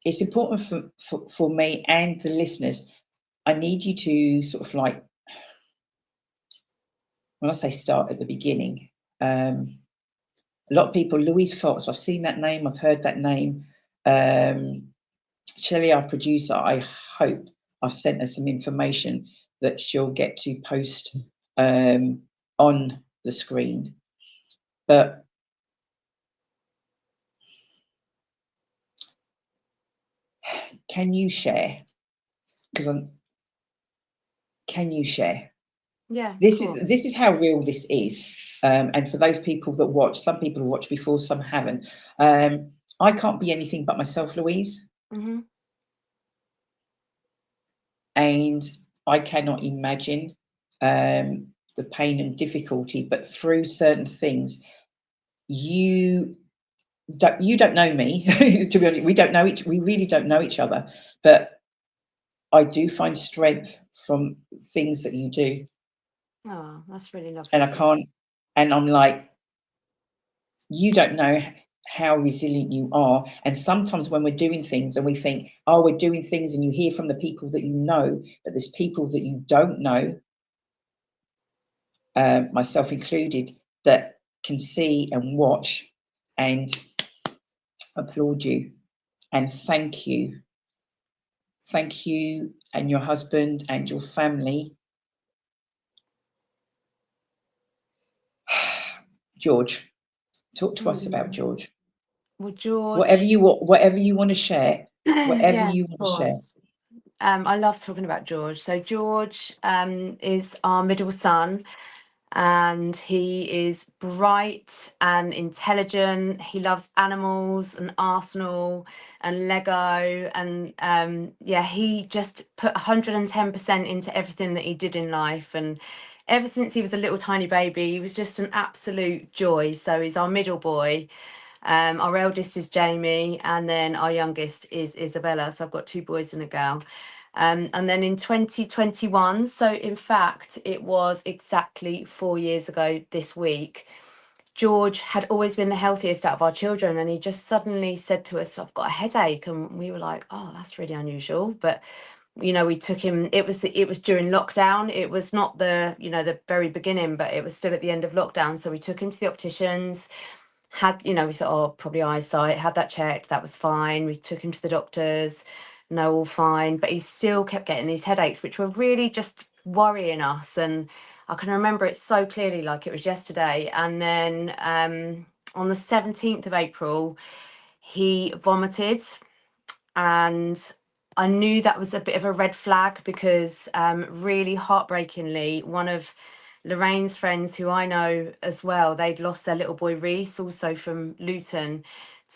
it's important for me and the listeners. I need you to sort of like, when I say start at the beginning, a lot of people, Louise Fox, I've seen that name, I've heard that name. Shelley, our producer, I hope I've sent her some information that she'll get to post on the screen. But can you share? Can you share? Yeah. This is how real this is. And for those people that watch, some people have watched before, some haven't. I can't be anything but myself, Louise. And I cannot imagine the pain and difficulty, but through certain things, you don't know me. To be honest, we really don't know each other, but I do find strength from things that you do. Oh, that's really lovely. And I can't, and I'm like, you don't know how resilient you are. And sometimes when we're doing things and we think, oh, we're doing things, and you hear from the people that you know, but there's people that you don't know, myself included, that can see and watch and applaud you and thank you. Thank you and your husband and your family. George, talk to us about George. Well, George, whatever you want to share, whatever yeah, you of want to share. course. I love talking about George. So George is our middle son. and he is bright and intelligent. He loves animals and Arsenal and Lego, and yeah, he just put 110% into everything that he did in life. And ever since he was a little tiny baby, he was just an absolute joy. So he's our middle boy. Our eldest is Jamie, and then our youngest is Isabella. So I've got 2 boys and a girl. And then in 2021, so in fact, it was exactly 4 years ago this week, George had always been the healthiest out of our children, and he just suddenly said to us, I've got a headache. And we were like, oh, that's really unusual. But you know, we took him, it was during lockdown. It was not the, you know, the very beginning, but it was still at the end of lockdown. So we took him to the opticians, had, you know, we thought, oh, probably eyesight, had that checked, that was fine. We took him to the doctors, no, all fine, but he still kept getting these headaches, which were really just worrying us. And I can remember it so clearly, like it was yesterday. And then on the 17th of April, he vomited, and I knew that was a bit of a red flag, because really heartbreakingly, one of Lorraine's friends, who I know as well, they'd lost their little boy Reese, also from Luton,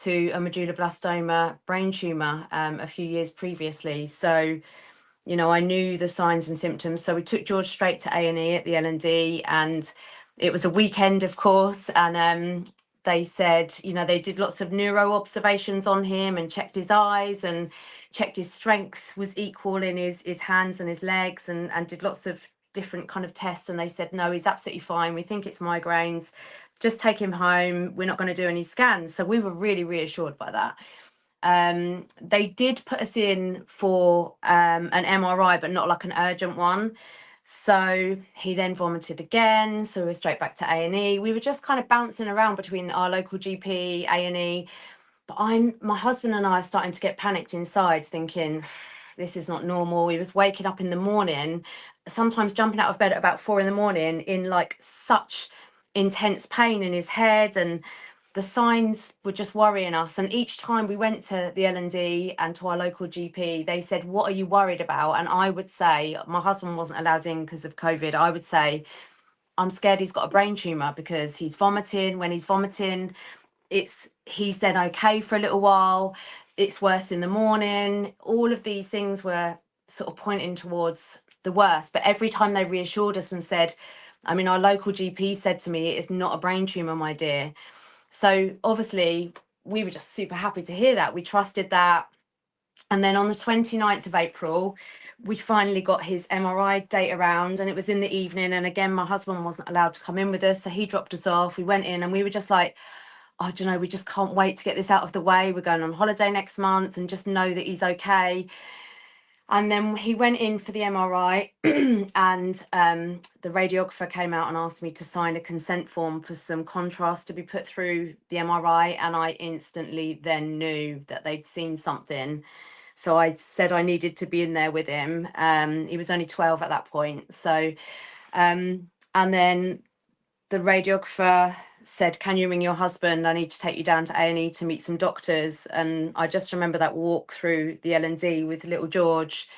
to a medulloblastoma brain tumour a few years previously. So, you know, I knew the signs and symptoms. So we took George straight to A&E at the L&D, and it was a weekend, of course. And they said, you know, they did lots of neuro observations on him and checked his eyes and checked his strength was equal in his hands and his legs, and did lots of different kind of tests. And they said, no, he's absolutely fine. We think it's migraines. Just take him home. We're not going to do any scans. So we were really reassured by that. They did put us in for an MRI, but not like an urgent one. So he then vomited again. So we were straight back to A&E. We were just kind of bouncing around between our local GP, A&E. But my husband and I are starting to get panicked inside, thinking, this is not normal. He was waking up in the morning, sometimes jumping out of bed at about 4 a.m. in like such intense pain in his head, and the signs were just worrying us. And each time we went to the L&D and to our local GP, they said, what are you worried about? And I would say, my husband wasn't allowed in because of COVID. I would say, I'm scared he's got a brain tumour, because he's vomiting. When he's vomiting, he's then okay for a little while, it's worse in the morning. All of these things were sort of pointing towards the worst. But every time they reassured us and said, I mean, our local GP said to me, it's not a brain tumour, my dear. So obviously we were just super happy to hear that. We trusted that. And then on the 29th of April, we finally got his MRI date around, and it was in the evening. And again, my husband wasn't allowed to come in with us, so he dropped us off. We went in and we were just like, I don't know, we just can't wait to get this out of the way. We're going on holiday next month, and just know that he's okay. And then he went in for the MRI and the radiographer came out and asked me to sign a consent form for some contrast to be put through the MRI. And I instantly then knew that they'd seen something. So I said I needed to be in there with him. He was only 12 at that point. So, and then the radiographer said, can you ring your husband? I need to take you down to A&E to meet some doctors. And I just remember that walk through the L&D with little George.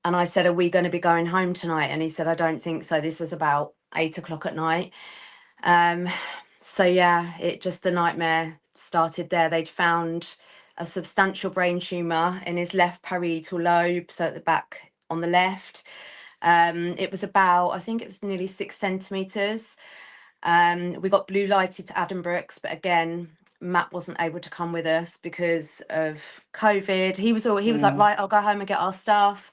And I said, are we going to be going home tonight? And he said, I don't think so. This was about 8 o'clock at night. So yeah, the nightmare started there. They'd found a substantial brain tumour in his left parietal lobe, so at the back on the left. It was about, I think it was nearly 6 centimetres. We got blue lighted to Addenbrooke's, but again, Matt wasn't able to come with us because of COVID. He was like, right, I'll go home and get our stuff.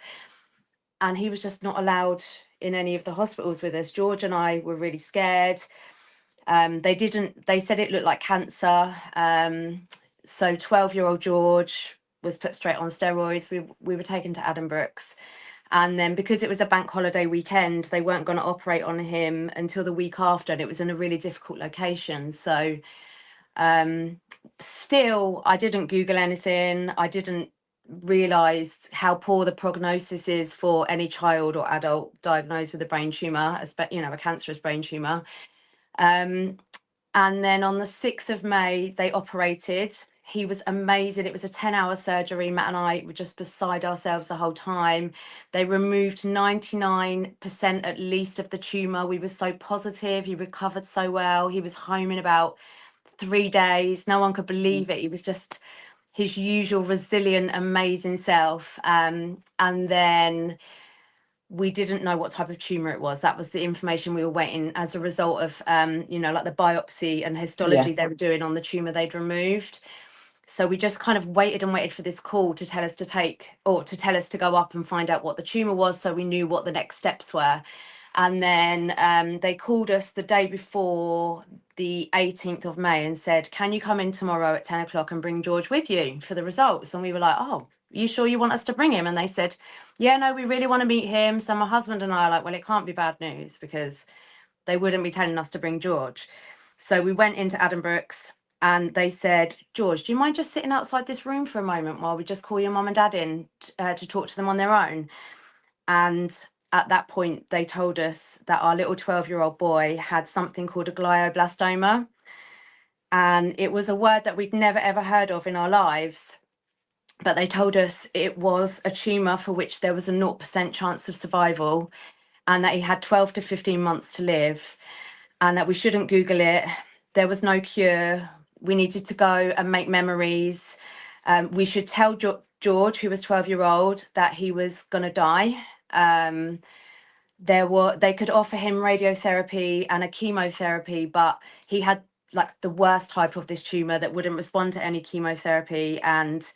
And he was just not allowed in any of the hospitals with us. George and I were really scared. They said it looked like cancer. So 12-year-old George was put straight on steroids. We were taken to Addenbrooke's. And then because it was a bank holiday weekend, they weren't going to operate on him until the week after. And it was in a really difficult location. So still, I didn't Google anything. I didn't realise how poor the prognosis is for any child or adult diagnosed with a brain tumour, a cancerous brain tumour. And then on the 6th of May, they operated. He was amazing. It was a 10-hour surgery. Matt and I were just beside ourselves the whole time. They removed 99% at least of the tumour. We were so positive. He recovered so well. He was home in about 3 days. No one could believe it. He was just his usual resilient, amazing self. And then we didn't know what type of tumour it was. That was the information we were waiting as a result of, you know, like the biopsy and histology they were doing on the tumour they'd removed. So we just kind of waited and waited for this call to tell us to take, or to tell us to go up and find out what the tumour was, so we knew what the next steps were. And then they called us the day before, the 18th of May, and said, can you come in tomorrow at 10 o'clock and bring George with you for the results? And we were like, oh, you sure you want us to bring him? And they said, yeah, no, we really want to meet him. So my husband and I are like, well, it can't be bad news, because they wouldn't be telling us to bring George. So we went into Adam Brooks and they said, George, do you mind just sitting outside this room for a moment while we just call your mum and dad in to talk to them on their own? And at that point, they told us that our little 12-year-old boy had something called a glioblastoma. And it was a word that we'd never, ever heard of in our lives. But they told us it was a tumour for which there was a 0% chance of survival, and that he had 12 to 15 months to live, and that we shouldn't Google it. There was no cure. We needed to go and make memories. We should tell George, who was 12-year-old, that he was going to die. They could offer him radiotherapy and a chemotherapy, but he had like the worst type of this tumour that wouldn't respond to any chemotherapy, and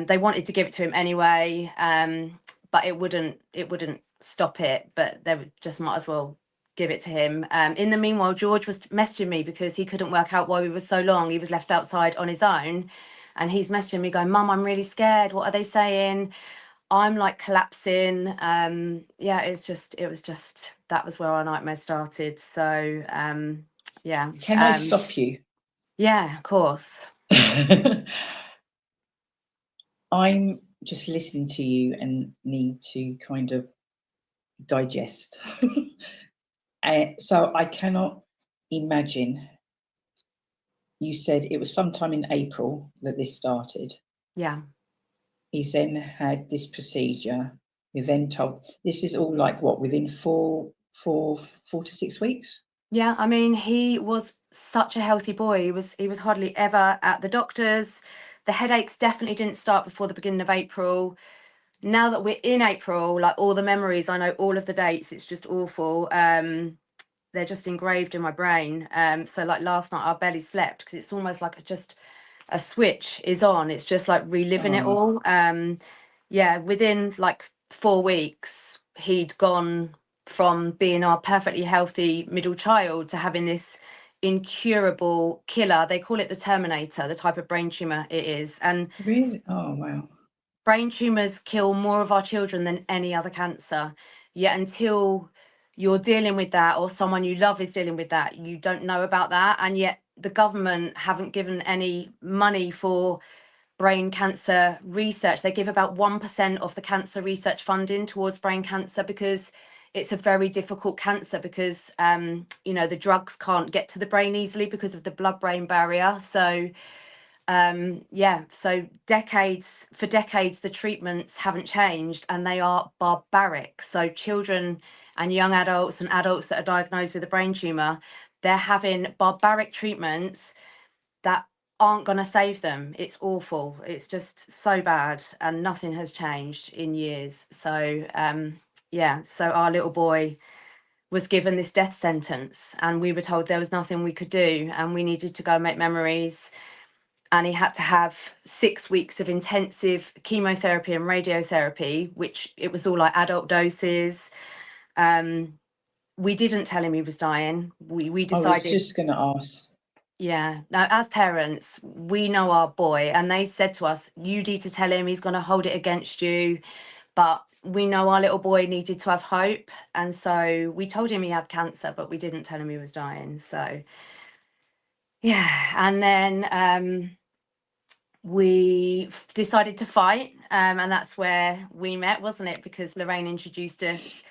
they wanted to give it to him anyway, but it wouldn't stop it. But they would just might as well give it to him. In the meanwhile, George was messaging me because he couldn't work out why we were so long. He was left outside on his own, and he's messaging me going, Mum, I'm really scared. What are they saying? I'm like collapsing. Yeah, it was just that was where our nightmare started. So yeah. Can I stop you? Yeah, of course. I'm just listening to you and need to kind of digest. So I cannot imagine. You said it was sometime in April that this started. Yeah. He then had this procedure. You're then told this is all like what, within four to 6 weeks? Yeah, I mean, he was such a healthy boy. He was hardly ever at the doctor's. The headaches definitely didn't start before the beginning of April. Now that we're in April, like all the memories, I know all of the dates. It's just awful. They're just engraved in my brain. So like last night, I barely slept because it's almost like just a switch is on. It's just like reliving it all. Yeah, within like 4 weeks, he'd gone from being our perfectly healthy middle child to having this incurable killer. They call it the Terminator, the type of brain tumor it is. And really? Oh wow. Brain tumors kill more of our children than any other cancer. Yet until you're dealing with that, or someone you love is dealing with that, you don't know about that. And yet the government haven't given any money for brain cancer research. They give about 1% of the cancer research funding towards brain cancer, because it's a very difficult cancer, because you know, the drugs can't get to the brain easily because of the blood-brain barrier. So yeah, so for decades the treatments haven't changed, and they are barbaric. So children and young adults and adults that are diagnosed with a brain tumor, they're having barbaric treatments that aren't going to save them. It's awful. It's just so bad, and nothing has changed in years. So yeah, so our little boy was given this death sentence, and we were told there was nothing we could do, and we needed to go and make memories. And he had to have 6 weeks of intensive chemotherapy and radiotherapy, which it was all like adult doses. We didn't tell him he was dying. We decided. I was just going to ask. Yeah. Now, as parents, we know our boy, and they said to us, you need to tell him, he's going to hold it against you. But we know our little boy needed to have hope. And so we told him he had cancer, but we didn't tell him he was dying. So, yeah. And then we decided to fight, and that's where we met, wasn't it? Because Lorraine introduced us,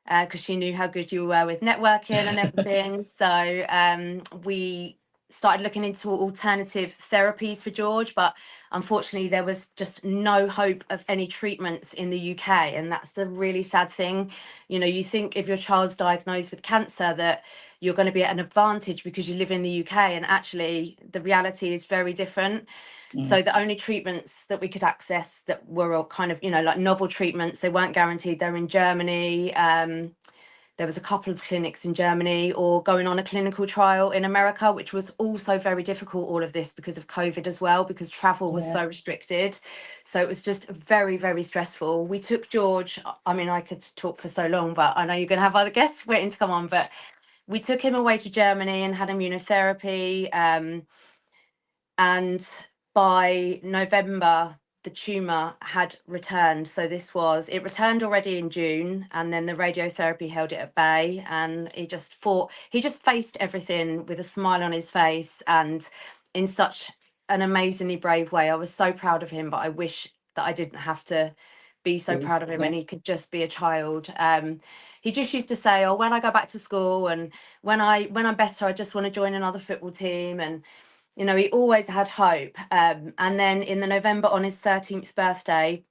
because she knew how good you were with networking and everything. So we started looking into alternative therapies for George, but unfortunately there was just no hope of any treatments in the UK, and that's the really sad thing. You know, you think if your child's diagnosed with cancer that you're going to be at an advantage because you live in the UK, and actually the reality is very different. So the only treatments that we could access that were all kind of, you know, like novel treatments, they weren't guaranteed. They're in Germany. There was a couple of clinics in Germany, or going on a clinical trial in America, which was also very difficult, all of this because of COVID as well, because travel was so restricted. So it was just very, very stressful. We took George, I mean, I could talk for so long, but I know you're going to have other guests waiting to come on, but we took him away to Germany and had immunotherapy. And by November, the tumour had returned. So it returned already in June, and then the radiotherapy held it at bay, and he just faced everything with a smile on his face and in such an amazingly brave way. I was so proud of him, but I wish that I didn't have to be so proud of him and he could just be a child. He just used to say, oh, when I go back to school and when I'm better, I just want to join another football team. And you know, he always had hope. And then in the November, on his 13th birthday,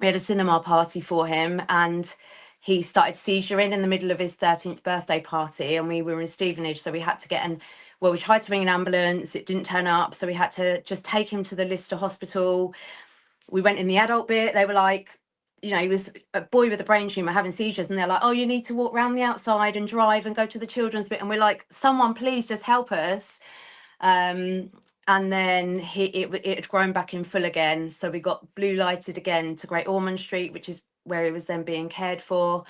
we had a cinema party for him, and he started seizuring in the middle of his 13th birthday party, and we were in Stevenage, so we had to we tried to ring an ambulance, it didn't turn up, so we had to just take him to the Lister hospital. We went in the adult bit, they were like, you know, he was a boy with a brain tumour having seizures, and they're like, oh, you need to walk around the outside and drive and go to the children's bit, and we're like, someone please just help us. And then it had grown back in full again, so we got blue lighted again to Great Ormond Street, which is where he was then being cared for,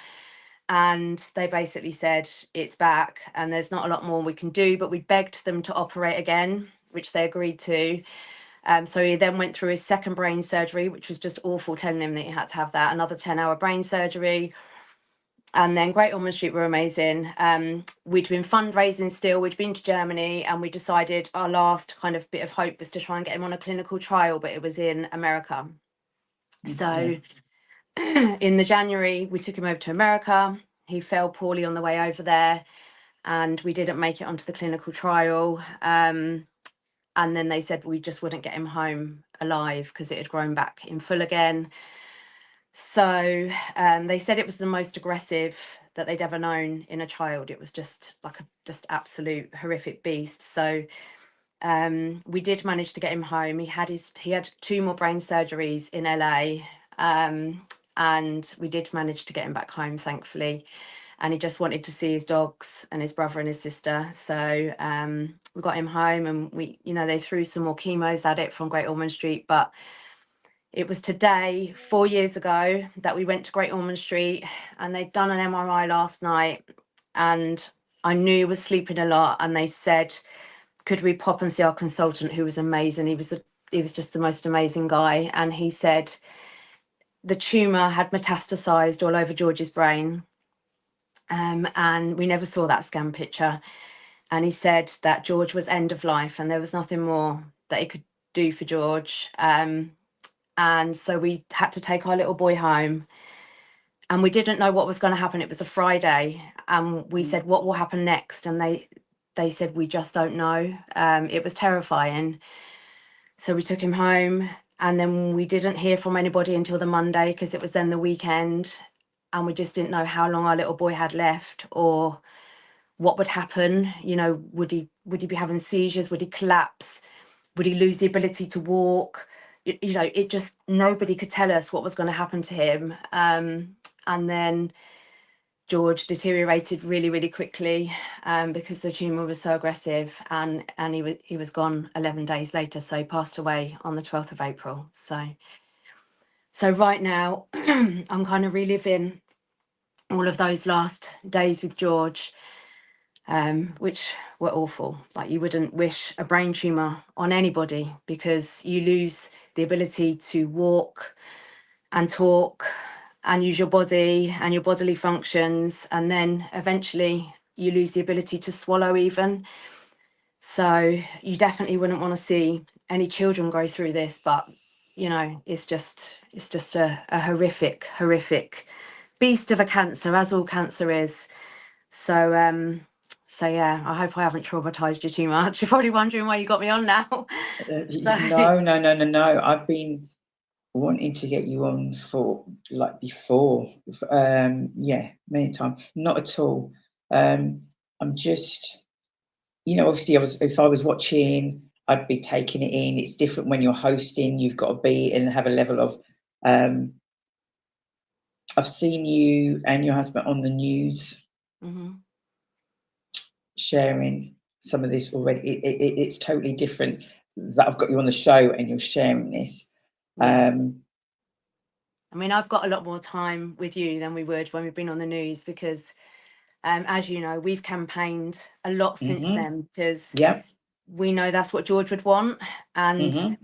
and they basically said it's back and there's not a lot more we can do, but we begged them to operate again, which they agreed to. So he then went through his second brain surgery, which was just awful, telling him that he had to have that, another 10-hour brain surgery. And then Great Ormond Street were amazing. We'd been fundraising still, we'd been to Germany, and we decided our last kind of bit of hope was to try and get him on a clinical trial, but it was in America. So in the January, we took him over to America. He fell poorly on the way over there, and we didn't make it onto the clinical trial. And then they said we just wouldn't get him home alive because it had grown back in full again. So they said it was the most aggressive that they'd ever known in a child. It was just like a absolute horrific beast. So we did manage to get him home. He had 2 more brain surgeries in LA, and we did manage to get him back home, thankfully. And he just wanted to see his dogs and his brother and his sister. So we got him home, and they threw some more chemos at it from Great Ormond Street, but it was today, 4 years ago, that we went to Great Ormond Street, and they'd done an MRI last night, and I knew he was sleeping a lot, and they said, could we pop and see our consultant, who was amazing. He was just the most amazing guy. And he said the tumour had metastasized all over George's brain, and we never saw that scan picture. And he said that George was end of life and there was nothing more that he could do for George. And so we had to take our little boy home, and we didn't know what was going to happen. It was a Friday, and we said, what will happen next? And they said, we just don't know. It was terrifying. So we took him home, and then we didn't hear from anybody until the Monday, because it was then the weekend, and we just didn't know how long our little boy had left or what would happen. Would he be having seizures? Would he collapse? Would he lose the ability to walk? It just, nobody could tell us what was going to happen to him. And then George deteriorated really, really quickly because the tumour was so aggressive, and he was gone 11 days later. So he passed away on the 12th of April. So right now I'm kind of reliving all of those last days with George, which were awful. Like, you wouldn't wish a brain tumour on anybody, because you lose the ability to walk and talk and use your body and your bodily functions, and then eventually you lose the ability to swallow even. So you definitely wouldn't want to see any children go through this, but it's just a horrific beast of a cancer, as all cancer is. So So yeah, I hope I haven't traumatized you too much. You're probably wondering why you got me on now. So No. I've been wanting to get you on for like before, yeah, many times. Not at all. I'm just, you know, obviously if I was watching, I'd be taking it in. It's different when you're hosting. You've got to be and have a level of. I've seen you and your husband on the news. Mm-hmm. Sharing some of this already. It's totally different that I've got you on the show and you're sharing this. Yeah. I mean, I've got a lot more time with you than we would when we've been on the news because, as you know, we've campaigned a lot since then because we know that's what George would want. And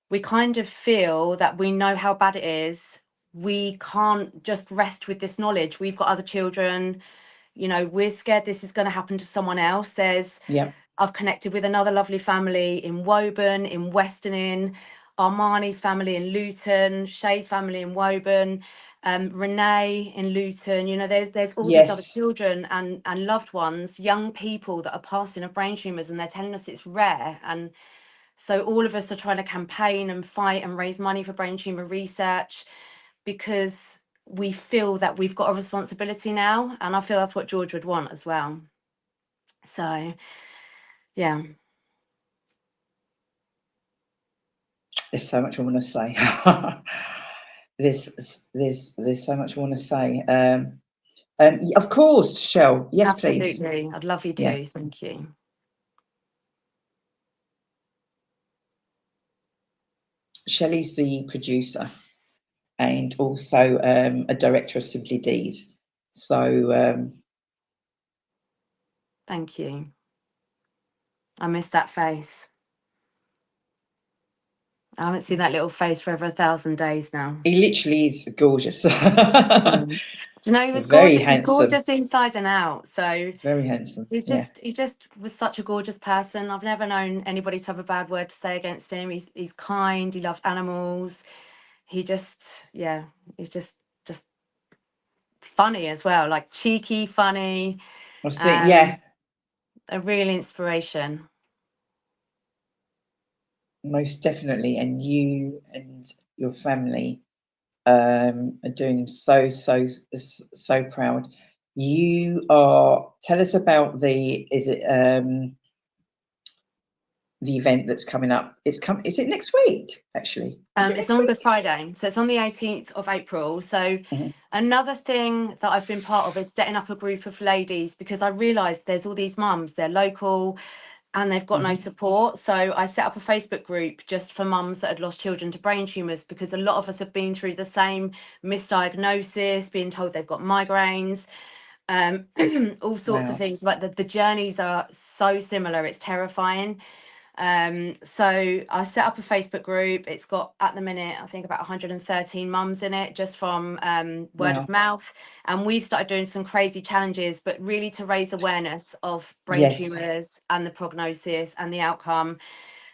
we kind of feel that we know how bad it is. We can't just rest with this knowledge. We've got other children. You know, we're scared this is going to happen to someone else. I've connected with another lovely family in Woburn, in Western Inn, Armani's family in Luton, Shay's family in Woburn, Renee in Luton. You know, there's all these other children and loved ones, young people that are passing of brain tumours, and they're telling us it's rare. And so all of us are trying to campaign and fight and raise money for brain tumour research because we feel that we've got a responsibility now, and I feel that's what George would want as well. So yeah, there's so much I want to say. there's so much I want to say. Of course, Shell. Yes, absolutely. please. I'd love you to. Thank you. Shelley's the producer and also a director of Simply Deez. So thank you. I miss that face. I haven't seen that little face for over 1,000 days now. He literally is gorgeous. Do you know, he was very gorgeous. handsome. He was gorgeous inside and out. So very handsome. he just was such a gorgeous person. I've never known anybody to have a bad word to say against him. He's kind. He loved animals. He just, he's just funny as well, like cheeky, funny. I see. A real inspiration. Most definitely, and you and your family are doing so proud. You are. Tell us about the event that's coming up. Is it next week? Actually, it's on Good Friday, so it's on the 18th of April. So another thing that I've been part of is setting up a group of ladies because I realised there's all these mums. They're local. And they've got no support. So I set up a Facebook group just for mums that had lost children to brain tumours because a lot of us have been through the same misdiagnosis, being told they've got migraines, all sorts of things. But the journeys are so similar, it's terrifying. So I set up a Facebook group. It's got at the minute I think about 113 mums in it just from word of mouth, and we've started doing some crazy challenges but really to raise awareness of brain tumours and the prognosis and the outcome.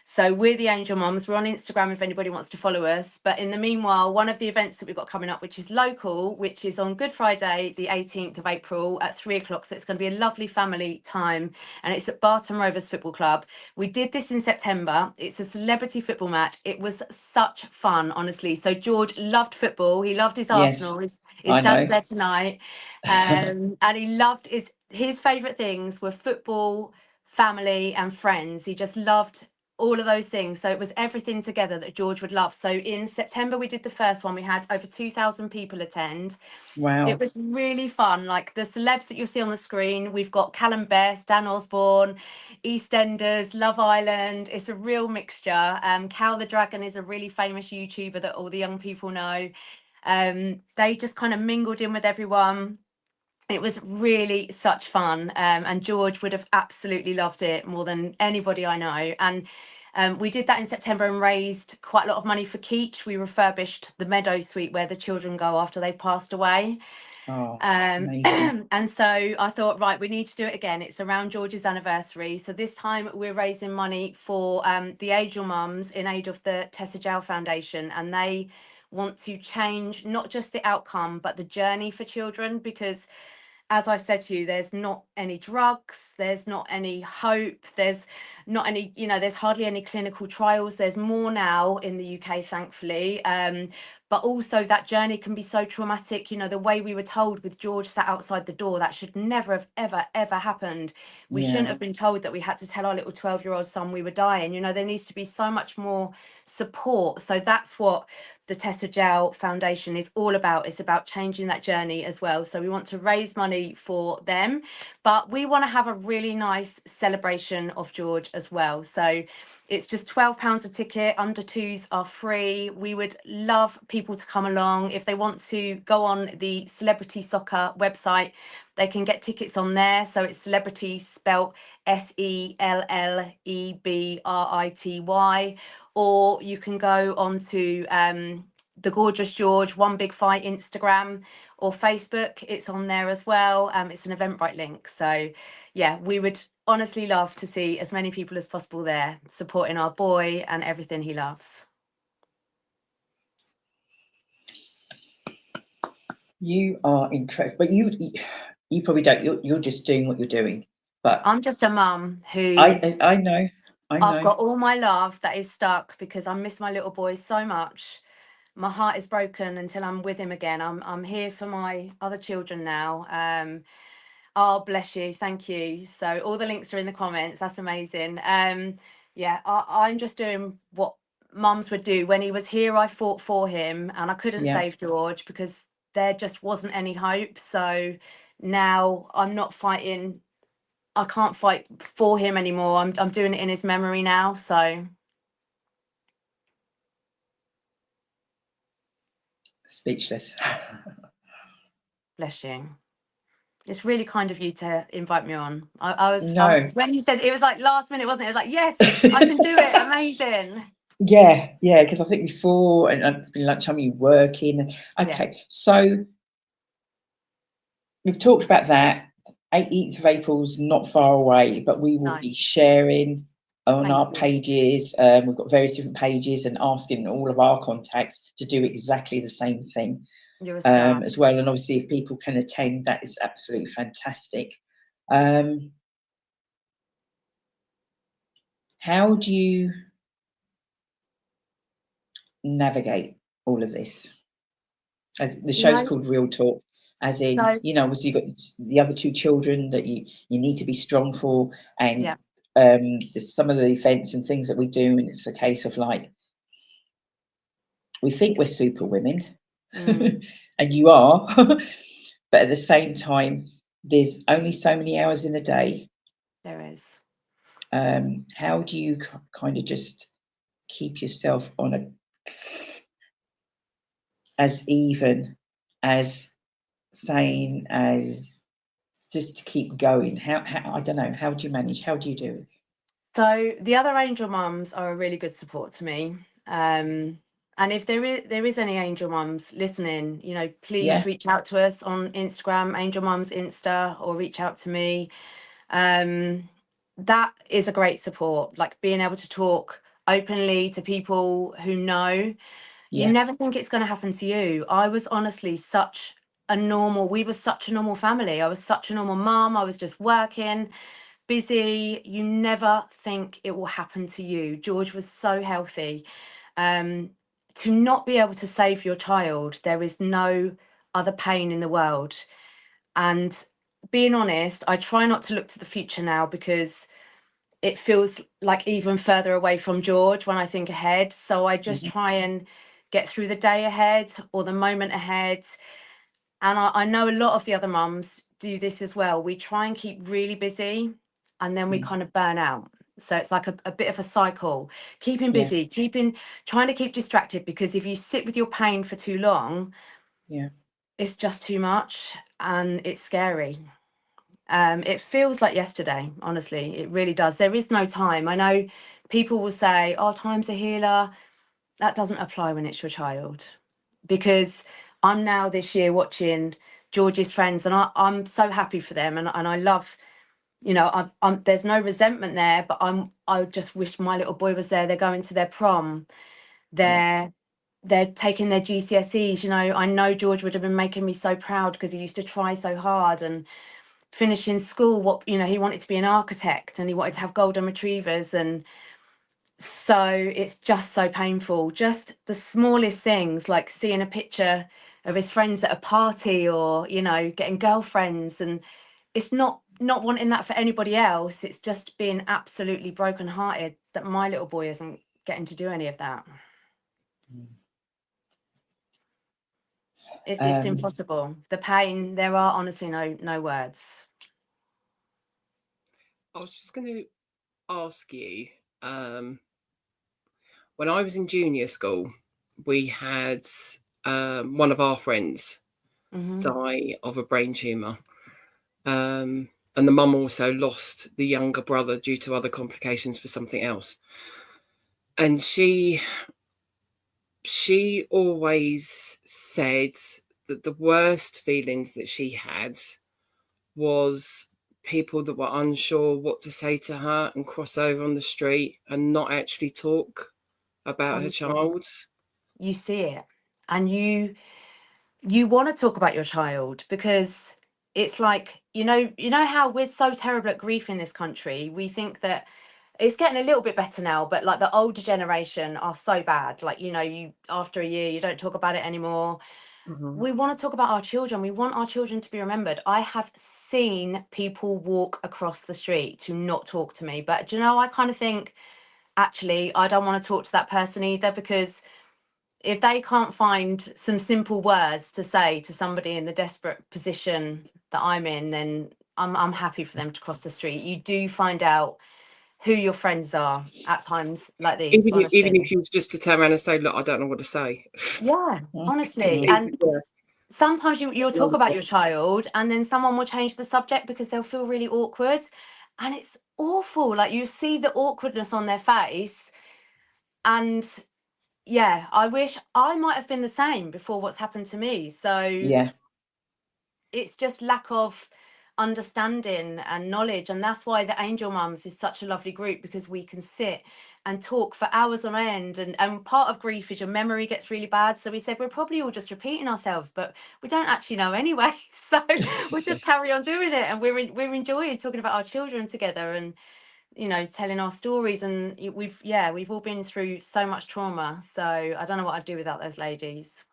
So we're the Angel Mums. We're on Instagram if anybody wants to follow us. But in the meanwhile, one of the events that we've got coming up, which is local, which is on Good Friday, the 18th of April at 3:00. So it's going to be a lovely family time. And it's at Barton Rovers Football Club. We did this in September. It's a celebrity football match. It was such fun, honestly. So George loved football. He loved his Arsenal. His dad's there tonight. And he loved his favourite things were football, family and friends. He just loved all of those things. So it was everything together that George would love. So in September we did the first one. We had over 2,000 people attend. Wow. It was really fun. Like the celebs that you'll see on the screen, we've got Callum Best, Dan Osborne, EastEnders, Love Island. It's a real mixture. Cal the Dragon is a really famous YouTuber that all the young people know. They just kind of mingled in with everyone. It was really such fun, and George would have absolutely loved it more than anybody I know. And we did that in September and raised quite a lot of money for Keach. We refurbished the Meadow Suite where the children go after they've passed away. And so I thought, right, we need to do it again. It's around George's anniversary. So this time we're raising money for the Angel Mums in aid of the Tessa Jowell Foundation. And they want to change not just the outcome, but the journey for children, because as I said to you, there's not any drugs, there's not any hope, there's not any, you know, there's hardly any clinical trials. There's more now in the UK, thankfully. But also that journey can be so traumatic. You know, the way we were told with George sat outside the door, that should never have ever happened. We shouldn't have been told that we had to tell our little 12-year-old son we were dying. You know, there needs to be so much more support. So that's what the Tessa Gel Foundation is all about. It's about changing that journey as well. So we want to raise money for them, but we want to have a really nice celebration of George as well. So it's just £12 a ticket. Under twos are free. We would love people to come along. If they want to go on the Celebrity Soccer website, they can get tickets on there. So it's Celebrity, spelt SELLEBRITY, or you can go on to the Gorgeous George One Big Fight Instagram or Facebook. It's on there as well. It's an Eventbrite link. So yeah, we would honestly love to see as many people as possible there supporting our boy and everything he loves. You are incredible, but you probably don't. You're just doing what you're doing. But I'm just a mum who I know. I've got all my love that is stuck because I miss my little boy so much. My heart is broken until I'm with him again. I'm here for my other children now. Oh, bless you. Thank you. So all the links are in the comments. That's amazing. Yeah, I'm just doing what mums would do. When he was here, I fought for him and I couldn't save George because there just wasn't any hope. So now I'm not fighting. I can't fight for him anymore. I'm doing it in his memory now. So speechless. bless you. It's really kind of you to invite me on. I was No. when you said it was like last minute, wasn't it? It was like, yes, I can do it. Amazing. Yeah, because I think before and lunchtime you working. Okay, Yes. so we've talked about that. 18th of April's not far away, but we will be sharing on our pages. We've got various different pages and asking all of our contacts to do exactly the same thing. You're a star. As well. And obviously if people can attend, that is absolutely fantastic. How do you navigate all of this? As the show's called RealTalk, as in, obviously you've got the other two children that you need to be strong for, and there's some of the events and things that we do, and it's a case of like, we think we're super women, and you are, but at the same time, there's only so many hours in a day. There is. How do you kind of just keep yourself on as even, as sane, as just to keep going? How I don't know, how do you manage? How do you do it? So the other angel mums are a really good support to me. And if there is any angel mums listening, please reach out to us on Instagram, Angel Mums Insta, or reach out to me. That is a great support, like being able to talk openly to people who know. You never think it's going to happen to you. I was honestly we were such a normal family. I was such a normal mum. I was just working, busy. You never think it will happen to you. George was so healthy. To not be able to save your child, there is no other pain in the world. And being honest, I try not to look to the future now because it feels like even further away from George when I think ahead. So I just try and get through the day ahead or the moment ahead. And I know a lot of the other mums do this as well. We try and keep really busy and then we kind of burn out. So it's like a bit of a cycle, keeping busy, trying to keep distracted, because if you sit with your pain for too long, it's just too much and it's scary. It feels like yesterday, honestly, it really does. There is no time. I know people will say, oh, time's a healer. That doesn't apply when it's your child, because I'm now this year watching George's friends and I'm so happy for them. And I love, there's no resentment there, but I just wish my little boy was there. They're going to their prom. They're they're taking their GCSEs. You know, I know George would have been making me so proud because he used to try so hard, and finishing school, what, you know, he wanted to be an architect and he wanted to have golden retrievers. And so it's just so painful, just the smallest things, like seeing a picture of his friends at a party, or, you know, getting girlfriends, and it's not wanting that for anybody else, it's just being absolutely brokenhearted that my little boy isn't getting to do any of that. It's impossible, the pain. There are honestly no words. I was just going to ask you, when I was in junior school, we had one of our friends die of a brain tumour. And the mum also lost the younger brother due to other complications for something else. And she always said that the worst feelings that she had was people that were unsure what to say to her and cross over on the street and not actually talk about her child. You see it, and you want to talk about your child, because it's like, you know how we're so terrible at grief in this country. We think that it's getting a little bit better now, but like the older generation are so bad. Like, you know, you after a year you don't talk about it anymore. We want to talk about our children. We want our children to be remembered. I have seen people walk across the street to not talk to me, but do you know, I kind of think, actually, I don't want to talk to that person either, because if they can't find some simple words to say to somebody in the desperate position that I'm in, then I'm happy for them to cross the street. You do find out who your friends are at times like these, even honestly. if you was just to turn around and say, look, I don't know what to say. Yeah, honestly. And sometimes you'll talk about your child and then someone will change the subject because they'll feel really awkward, and it's awful. Like, you see the awkwardness on their face, and yeah, I wish I might have been the same before what's happened to me. So Yeah. it's just lack of understanding and knowledge, and that's why the Angel Mums is such a lovely group, because we can sit and talk for hours on end, and part of grief is your memory gets really bad. So we said we're probably all just repeating ourselves, but we don't actually know anyway, so we'll just carry on doing it, and we're enjoying talking about our children together, and, you know, telling our stories. And we've all been through so much trauma, so I don't know what I'd do without those ladies.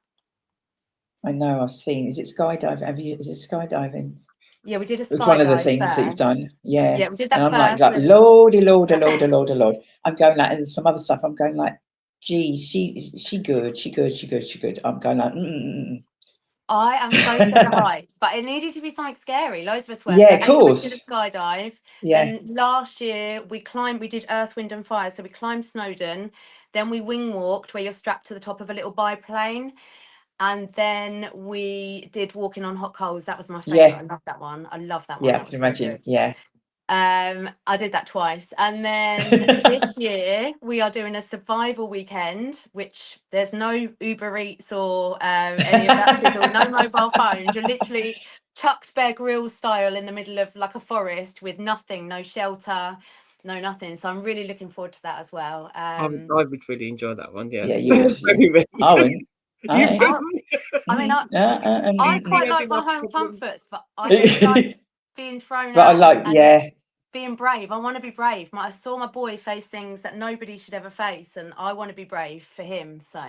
I know, I've seen. Is it skydiving? Is it skydiving? Yeah, we did a skydive. It's one of the things that you've done. Yeah. Yeah, we did that and I'm first. like, lordy, lord, lord. I'm going like, and some other stuff, I'm going like, gee, she good. I'm going like, I am so scared of heights, but it needed to be something scary. Loads of us were. Yeah, So of course. did a skydive. Yeah. Then last year we did Earth, Wind and Fire. So we climbed Snowdon. Then we wing walked, where you're strapped to the top of a little biplane. And then we did Walking on Hot Coals. That was my favourite. Yeah. I love that one. Yeah, That I was can so imagine. good. Yeah. I did that twice. And then this year we are doing a survival weekend, which there's no Uber Eats or any of that shizzle, no mobile phones. You're literally chucked Bear Grylls style in the middle of like a forest with nothing, no shelter, no nothing. So I'm really looking forward to that as well. I would really enjoy that one. Yeah. Yeah, you would. Yeah. I wouldn't. I quite like my home comforts, but I don't like being thrown but out. I like, being brave. I want to be brave. I saw my boy face things that nobody should ever face, and I want to be brave for him. So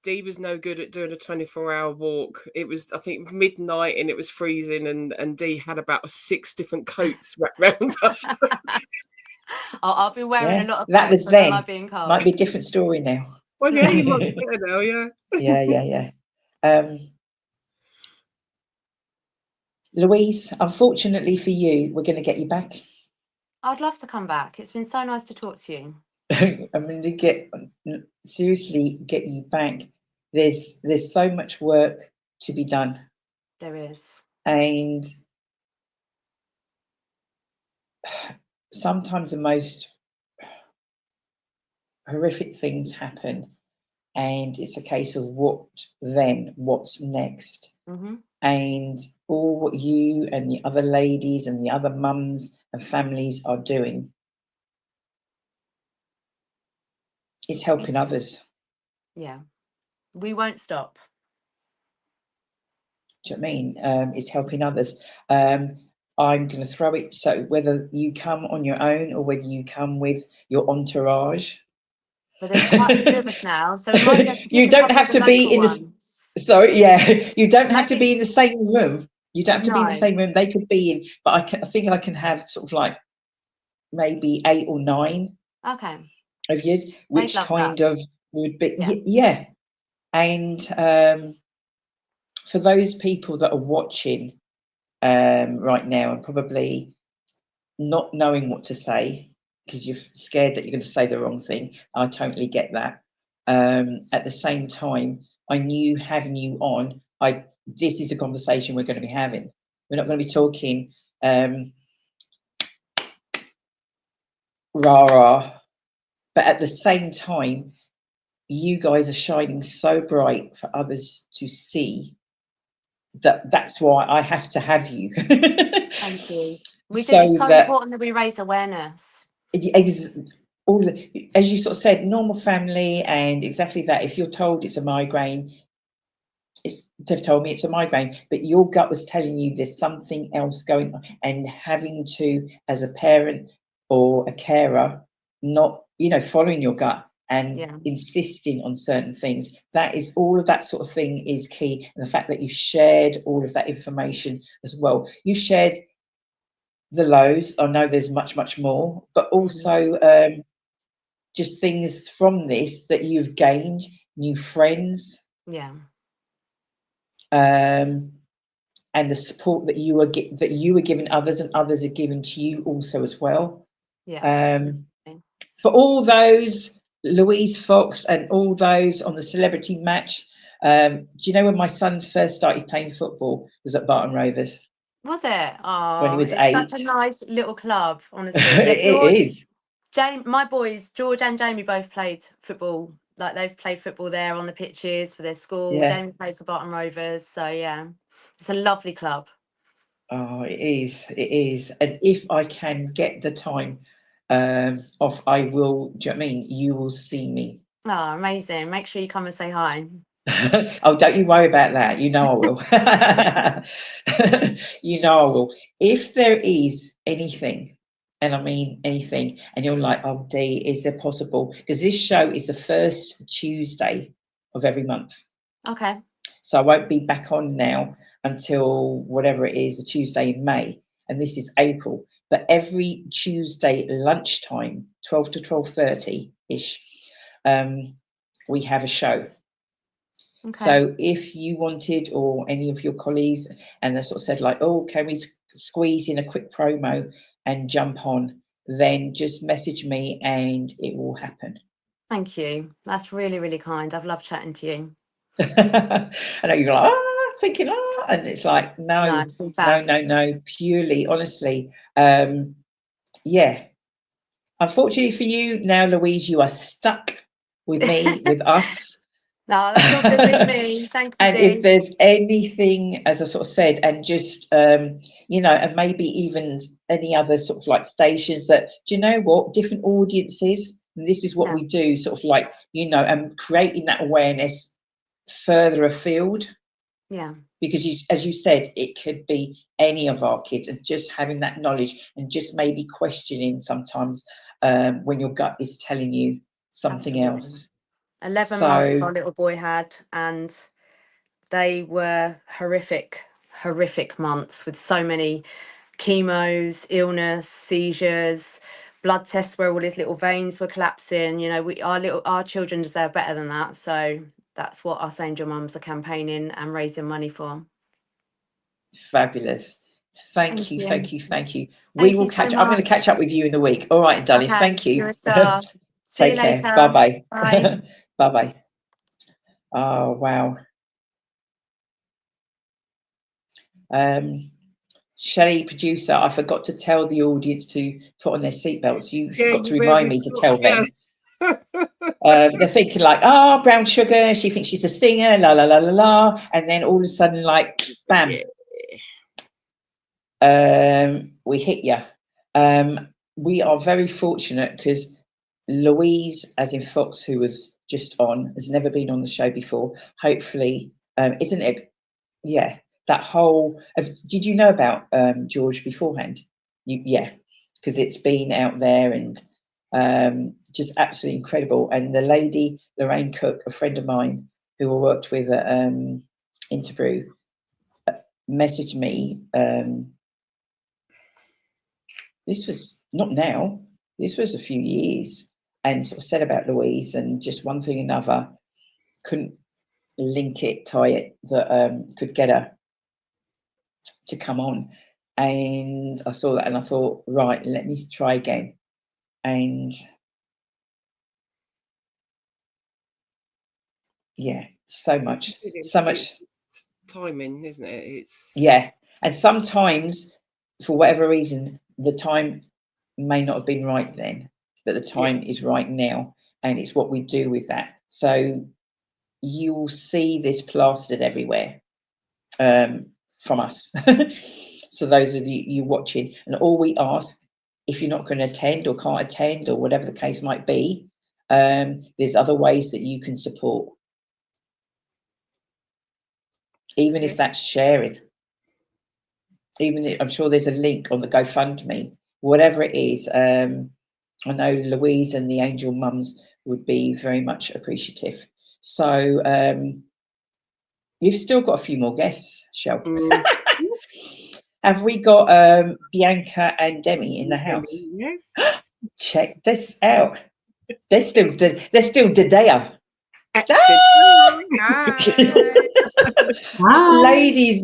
Dee was no good at doing a 24-hour walk. It was, I think, midnight and it was freezing, and Dee had about 6 different coats wrapped around her. I'll be wearing a lot of that coats. was then. I like being cold. Might be a different story now. Well, yeah, you might be better now, yeah. Yeah. Louise, unfortunately for you, we're going to get you back. I'd love to come back. It's been so nice to talk to you. I'm going to seriously get you back. There's so much work to be done. There is. And sometimes the most horrific things happen, and it's a case of what's next. And all what you and the other ladies and the other mums and families are doing, it's helping others. Yeah. We won't stop. Do you know what I mean? It's helping others. I'm going to throw it, so whether you come on your own or whether you come with your entourage. But there's quite a few of us now, so we might be able to You pick a don't couple have of the to be local in the, ones. sorry, yeah, you don't have to Maybe- be in the same room. You don't have to be in the No. same room. They could be in, but I think I can have sort of like maybe 8 or 9 Okay. of you, which love kind of would be, Yeah. yeah. And for those people that are watching right now and probably not knowing what to say because you're scared that you're going to say the wrong thing, I totally get that. At the same time, I knew having you on, this is a conversation we're going to be having. We're not going to be talking rah, but at the same time, you guys are shining so bright for others to see that's why I have to have you. Thank you. So It's so that important that we raise awareness. all the, as you sort of said, normal family, and exactly that. If you're told it's a migraine, they've told me it's a migraine, but your gut was telling you there's something else going on, and having to, as a parent or a carer, not, you know, following your gut and insisting on certain things, that is, all of that sort of thing is key. And the fact that you shared all of that information as well, you shared the lows, I know there's much more, but also just things from this that you've gained, new friends, and the support that you were giving others, and others are given to you also as well. For all those, Louise Fox and all those on the celebrity match, do you know when my son first started playing football was at Barton Rovers? Was it? Oh, when he was it's 8. such a nice little club, honestly. It is. My boys, George and Jamie, both played football. Like, they've played football there on the pitches for their school. Yeah. Jamie played for Barton Rovers. So, yeah, it's a lovely club. Oh, it is. It is. And if I can get the time off, I will. Do you know what I mean? You will see me. Oh, amazing. Make sure you come and say hi. Oh, don't you worry about that. You know I will. You know I will. If there is anything, and I mean anything, and you're like, oh, Dee, is it possible? Because this show is the first Tuesday of every month. Okay. So I won't be back on now until whatever it is, a Tuesday in May. And this is April. But every Tuesday lunchtime, 12 to 12:30-ish, we have a show. Okay. So if you wanted, or any of your colleagues, and they sort of said like, oh, can we squeeze in a quick promo and jump on, then just message me and it will happen. Thank you. That's really, really kind. I've loved chatting to you. I know you're like, thinking, and it's like, no, purely, honestly, yeah. Unfortunately for you now, Louise, you are stuck with me, with us. No, that's all good with me. Thank you, And Dee. if there's anything, as I sort of said, and just, you know, and maybe even any other sort of like stations that, do you know what, different audiences, and this is what we do, sort of like, you know, and creating that awareness further afield. Yeah. Because as you said, it could be any of our kids, and just having that knowledge and just maybe questioning sometimes when your gut is telling you something else. 11 months our little boy had, and they were horrific months with so many chemos, illness, seizures, blood tests where all his little veins were collapsing. You know, our children deserve better than that. So that's what us angel mums are campaigning and raising money for. Fabulous. Thank you. We will catch up. I'm going to catch up with you in the week. All right, darling. Okay, thank you. You're a star. See you Take care. later. Bye-bye. Bye. Bye-bye. Oh, wow. Shelley, producer, I forgot to tell the audience to put on their seatbelts. You forgot to remind me to tell them. They're thinking like, brown sugar, she thinks she's a singer, la la la la la, and then all of a sudden, like, bam, we hit you. We are very fortunate because Louise, as in Fox, who was just on, has never been on the show before. Hopefully, isn't it? Yeah, that whole. Did you know about George beforehand? Yeah, because it's been out there and just absolutely incredible. And the lady Lorraine Cook, a friend of mine who I worked with at Interbrew, messaged me. This was not now. This was a few years, and sort of said about Louise, and just one thing another, couldn't link it, tie it, that could get her to come on. And I saw that and I thought, right, let me try again. And yeah, so much. It's just timing, isn't it? It's yeah. And sometimes, for whatever reason, the time may not have been right then, but the time is right now, and it's what we do with that. So you will see this plastered everywhere from us. So those of you watching, and all we ask, if you're not going to attend or can't attend or whatever the case might be, there's other ways that you can support, even if that's sharing. Even if, I'm sure there's a link on the GoFundMe, whatever it is. I know Louise and the Angel Mums would be very much appreciative. So you've still got a few more guests, Shell. Have we got Bianca and Demi in the house? Yes. Check this out. They're still there. Ladies,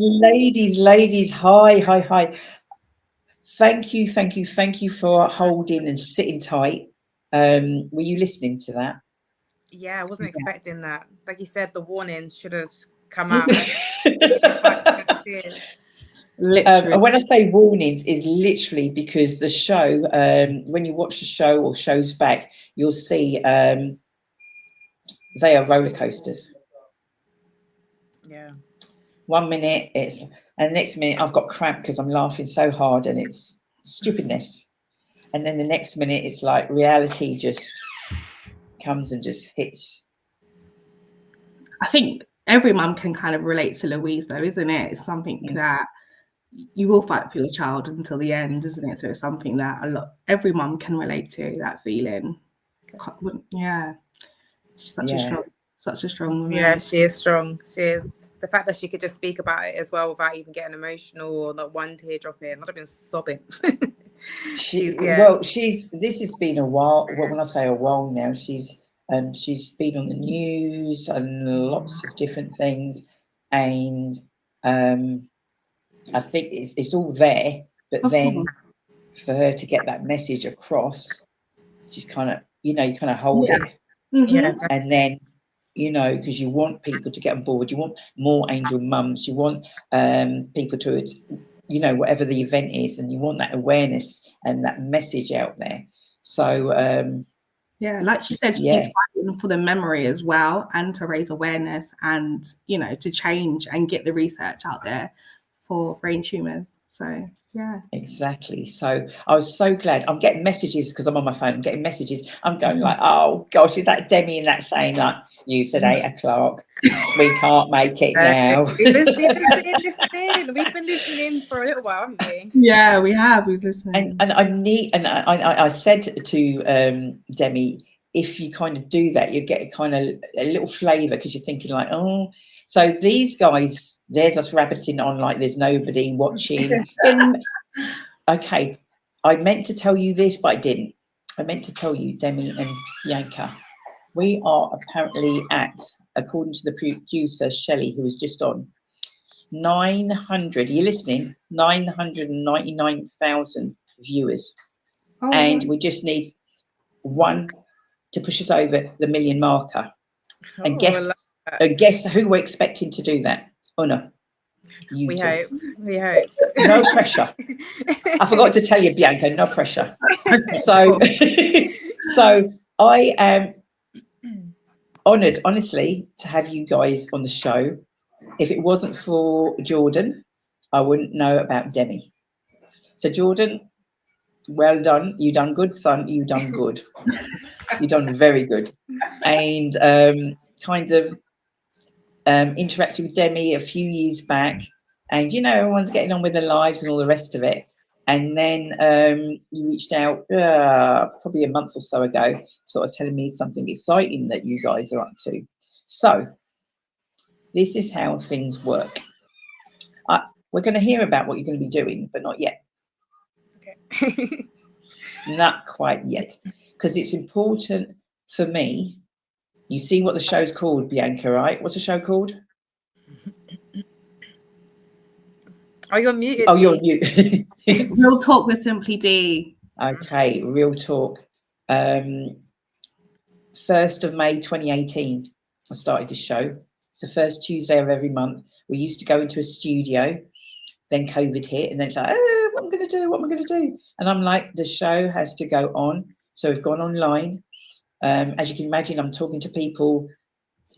hi. Thank you for holding and sitting tight. Were you listening to that? Yeah, I wasn't expecting that. Like you said, the warning should have come out. Literally. When I say warnings, is literally because the show, when you watch the show or shows back, you'll see they are roller coasters. Yeah. 1 minute it's, and the next minute I've got cramp because I'm laughing so hard and it's stupidness. And then the next minute it's like reality just comes and just hits. I think every mum can kind of relate to Louise though, isn't it? It's something that you will fight for your child until the end, isn't it? So it's something that every mum can relate to, that feeling. Yeah. She's such a strong woman. Yeah, she is strong. She is. The fact that she could just speak about it as well without even getting emotional or not one tear dropping. I'd have been sobbing. This has been a while. Well, when I say a while now, she's been on the news and lots of different things, and I think it's all there. But then for her to get that message across, she's kind of, you kind of hold it, and then, because you want people to get on board, you want more Angel Mums, you want people to, whatever the event is, and you want that awareness and that message out there. So like she said, she's fighting for the memory as well, and to raise awareness and to change and get the research out there for brain tumors. So exactly. So I was so glad. I'm getting messages because I'm on my phone. I'm getting messages. I'm going like, oh gosh, is that Demi and that saying like, you said 8 o'clock, we can't make it now. We've been listening. We've been listening for a little while, haven't we? Yeah, we have. We've listened. And I said to Demi, if you kind of do that, you get a kind of a little flavour, because you're thinking like, oh, so these guys, there's us rabbiting on like there's nobody watching. Okay, I meant to tell you this, but I didn't. I meant to tell you, Demi and Bianca, we are apparently at, according to the producer, Shelley, who was just on, 900, are you listening? 999,000 viewers. And we just need one to push us over the million marker. And guess who we're expecting to do that? Oh no, we hope. No pressure. I forgot to tell you, Bianca, no pressure. So I am honoured, honestly, to have you guys on the show. If it wasn't for Jordan, I wouldn't know about Demi. So Jordan, Well done. You done good, son. You done good. You done very good. And kind of interacted with Demi a few years back, and you know, everyone's getting on with their lives and all the rest of it. And then you reached out probably a month or so ago, sort of telling me something exciting that you guys are up to. So this is how things work. We're going to hear about what you're going to be doing, but not yet. Okay. Not quite yet, because it's important for me. You see what the show's called, Bianca, right? What's the show called? Oh, you're muted. Oh, you're mute. Real Talk with Simply D. Okay, Real Talk. 1st of May 2018, I started this show. It's the first Tuesday of every month. We used to go into a studio, then COVID hit, and then it's like, oh, what am I going to do? What am I going to do? And I'm like, the show has to go on. So we've gone online. As you can imagine, I'm talking to people,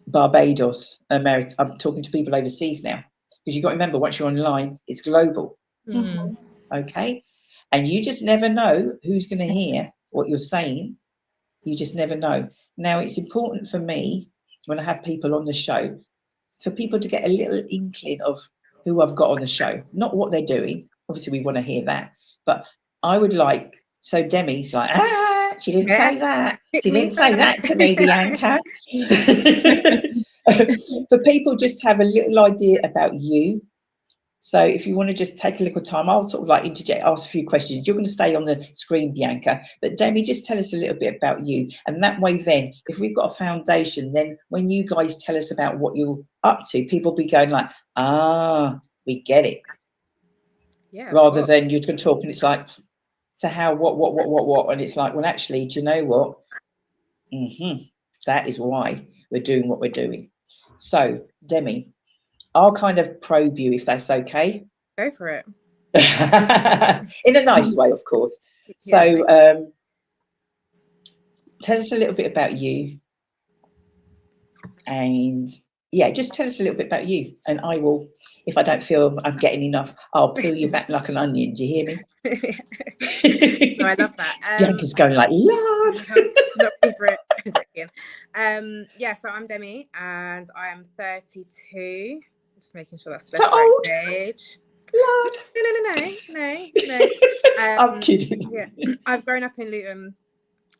Barbados, America. I'm talking to people overseas now. Because you've got to remember, once you're online, it's global. Mm. Okay? And you just never know who's going to hear what you're saying. You just never know. Now, it's important for me, when I have people on the show, for people to get a little inkling of who I've got on the show. Not what they're doing. Obviously, we want to hear that. But I would like, so Demi's like, she didn't say that. She didn't say that to me, Bianca. For people just have a little idea about you. So if you want to just take a little time, I'll sort of like interject, ask a few questions. You're going to stay on the screen, Bianca, but Demi, just tell us a little bit about you. And that way then, if we've got a foundation, then when you guys tell us about what you're up to, people will be going like, we get it. Yeah. Rather than you're going to talk and it's like, so how, what? And it's like, well, actually, do you know what? That is why we're doing what we're doing. So, Demi, I'll kind of probe you if that's okay. Go for it. In a nice way, of course. So tell us a little bit about you. And yeah, just tell us a little bit about you. And I will, if I don't feel I'm getting enough, I'll peel you back like an onion. Do you hear me? No, I love that. Bianca's going like, Lord. Not favorite. Yeah, so I'm Demi and I am 32. Just making sure that's the old age. Lord. No. I'm kidding. Yeah, I've grown up in Luton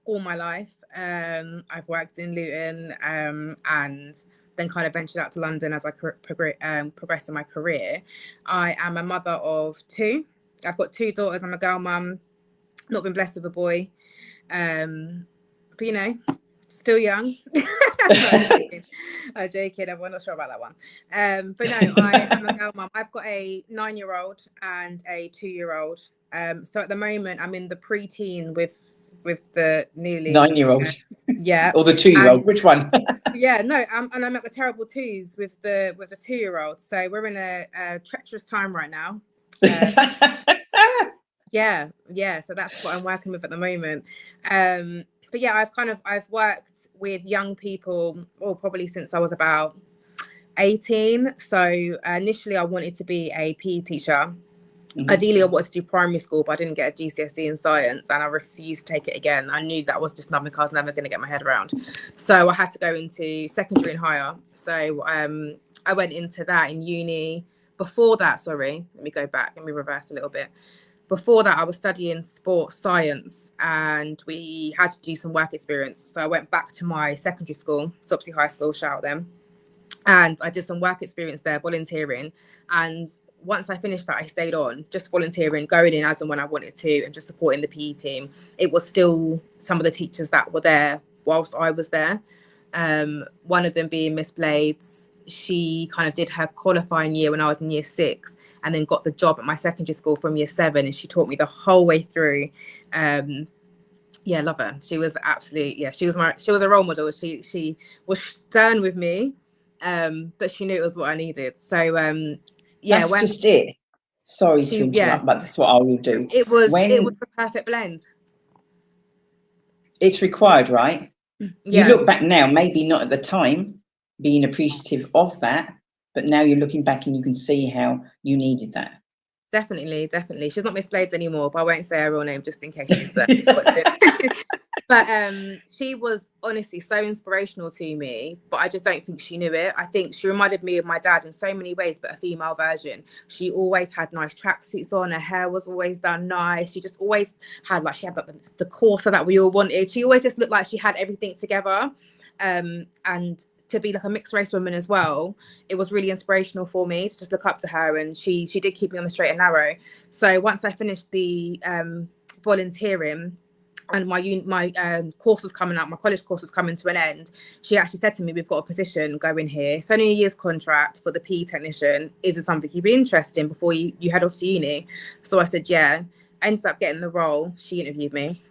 all my life. I've worked in Luton and then kind of ventured out to London as I progressed in my career. I am a mother of 2. I've got 2 daughters. I'm a girl mum, not been blessed with a boy. But you know, still young. I'm joking. I'm not sure about that one. But no, I am a girl mum. I've got a 9-year-old and a 2-year-old. So at the moment, I'm in the preteen with the nearly 9-year-old. Yeah. Or the 2-year-old. Which one? Yeah, no, and I'm at the terrible 2s with the 2-year-old. So we're in a treacherous time right now. Yeah. So that's what I'm working with at the moment. But yeah, I've worked with young people, probably since I was about 18. So initially I wanted to be a PE teacher. Ideally I wanted to do primary school, but I didn't get a GCSE in science and I refused to take it again. I knew that was just something I was never going to get my head around. So I had to go into secondary and higher. So I went into that in uni. Before that, sorry, let me go back, let me reverse a little bit. Before that, I was studying sports science and we had to do some work experience. So I went back to my secondary school, Stopsy High School, shout out them. And I did some work experience there, volunteering. And once I finished that, I stayed on, just volunteering, going in as and when I wanted to and just supporting the PE team. It was still some of the teachers that were there whilst I was there. One of them being Miss Blades. She kind of did her qualifying year when I was in year 6. And then got the job at my secondary school from year 7, and she taught me the whole way through. Yeah, love her. She was absolutely, she was a role model. She was stern with me, but she knew it was what I needed. So that's just it. Sorry to interrupt, but that's what I will do. It was the perfect blend. It's required, right? Yeah. You look back now, maybe not at the time, being appreciative of that. But now you're looking back and you can see how you needed that. definitely. She's not Miss Blades anymore, but I won't say her real name just in case she's but she was honestly so inspirational to me, but I just don't think she knew it. I think she reminded me of my dad in so many ways, but a female version. She always had nice tracksuits on, her hair was always done nice. She just always had like the corset that we all wanted. She always just looked like she had everything together. And to be like a mixed race woman as well, it was really inspirational for me to just look up to her, and she did keep me on the straight and narrow. So once I finished the volunteering and my course was coming up, my college course was coming to an end, she actually said to me, we've got a position going here, it's only a year's contract for the PE technician, is it something you'd be interested in before you head off to uni? So I said yeah. Ended up getting the role. She interviewed me,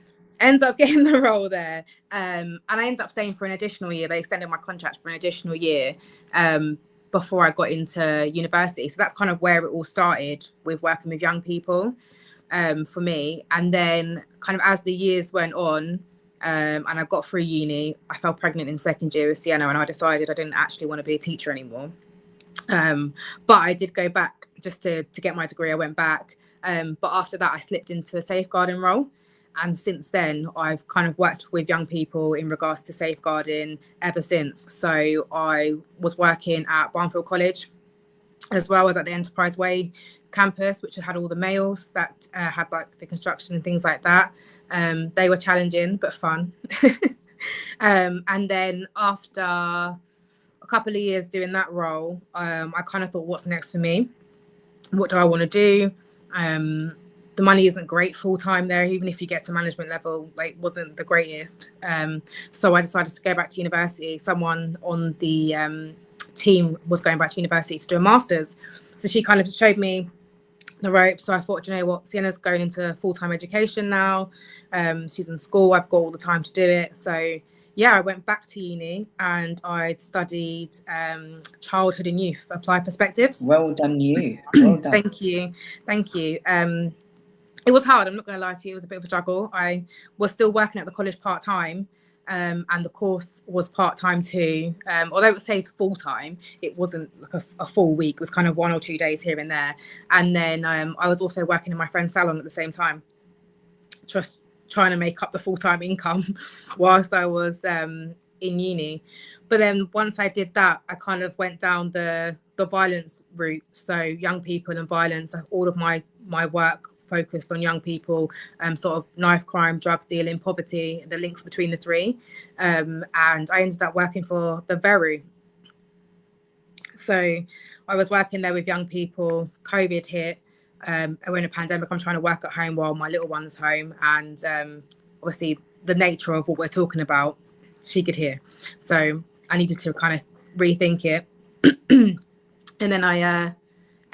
ended up getting the role there, and I ended up staying for an additional year. They extended my contract for an additional year before I got into university. So that's kind of where it all started, with working with young people for me. And then kind of as the years went on and I got through uni, I fell pregnant in second year with Sienna, and I decided I didn't actually want to be a teacher anymore. But I did go back just to get my degree. I went back, but after that I slipped into a safeguarding role. And since then, I've kind of worked with young people in regards to safeguarding ever since. So I was working at Barnfield College, as well as at the Enterprise Way campus, which had all the males that had like the construction and things like that. They were challenging, but fun. And then after a couple of years doing that role, I kind of thought, what's next for me? What do I want to do? The money isn't great full time there, even if you get to management level, like wasn't the greatest. So I decided to go back to university. Someone on the team was going back to university to do a master's. So she kind of showed me the ropes. So I thought, you know what, Sienna's going into full-time education now. She's in school. I've got all the time to do it. So yeah, I went back to uni and I studied childhood and youth applied perspectives. Well done, you. Well done. Thank you. It was hard, I'm not going to lie to you. It was a bit of a juggle. I was still working at the college part-time, and the course was part-time too. Although it was say full-time, it wasn't like a full week. It was kind of 1 or 2 days here and there. And then I was also working in my friend's salon at the same time, just trying to make up the full-time income whilst I was in uni. But then once I did that, I kind of went down the violence route. So young people and violence, all of my work focused on young people, sort of knife crime, drug dealing, poverty, the links between the three. And I ended up working for the Veru. So I was working there with young people. COVID hit. We're in a pandemic. I'm trying to work at home while my little one's home. And obviously the nature of what we're talking about, she could hear. So I needed to kind of rethink it. And then I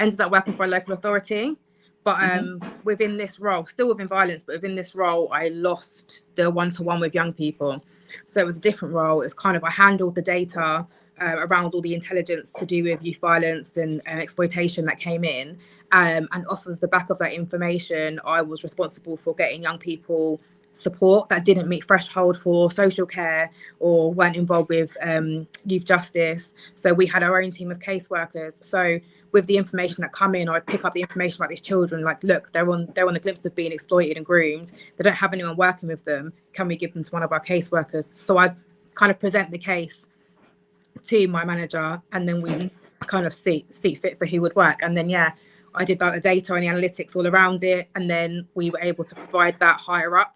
ended up working for a local authority. But within this role, still within violence, but within this role, I lost the one-to-one with young people. So it was a different role. It's kind of, I handled the data around all the intelligence to do with youth violence and exploitation that came in. And off of the back of that information, I was responsible for getting young people support that didn't meet threshold for social care or weren't involved with youth justice. So we had our own team of caseworkers. So with the information that come in, I'd pick up the information about these children, like, look, they're on the glimpse of being exploited and groomed. They don't have anyone working with them. Can we give them to one of our caseworkers? So I kind of present the case to my manager, and then we kind of see fit for who would work. And then, yeah, I did like the data and the analytics all around it. And then we were able to provide that higher up.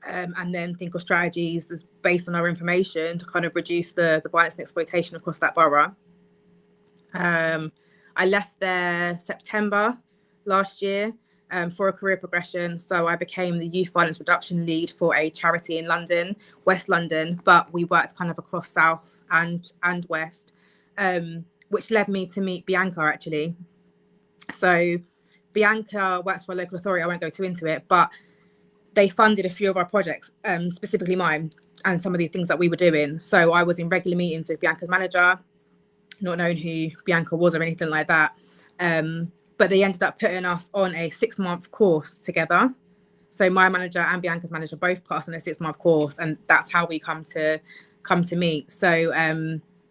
And then think of strategies based on our information to kind of reduce the violence and exploitation across that borough. I left there September last year for a career progression. So I became the youth violence reduction lead for a charity in London, West London, but we worked kind of across South and West, which led me to meet Bianca actually. So Bianca works for a local authority. I won't go too into it, but they funded a few of our projects, specifically mine, and some of the things that we were doing. So I was in regular meetings with Bianca's manager, not knowing who Bianca was or anything like that. But they ended up putting us on a 6-month course together. So my manager and Bianca's manager both passed on a 6-month course, and that's how we come to meet. So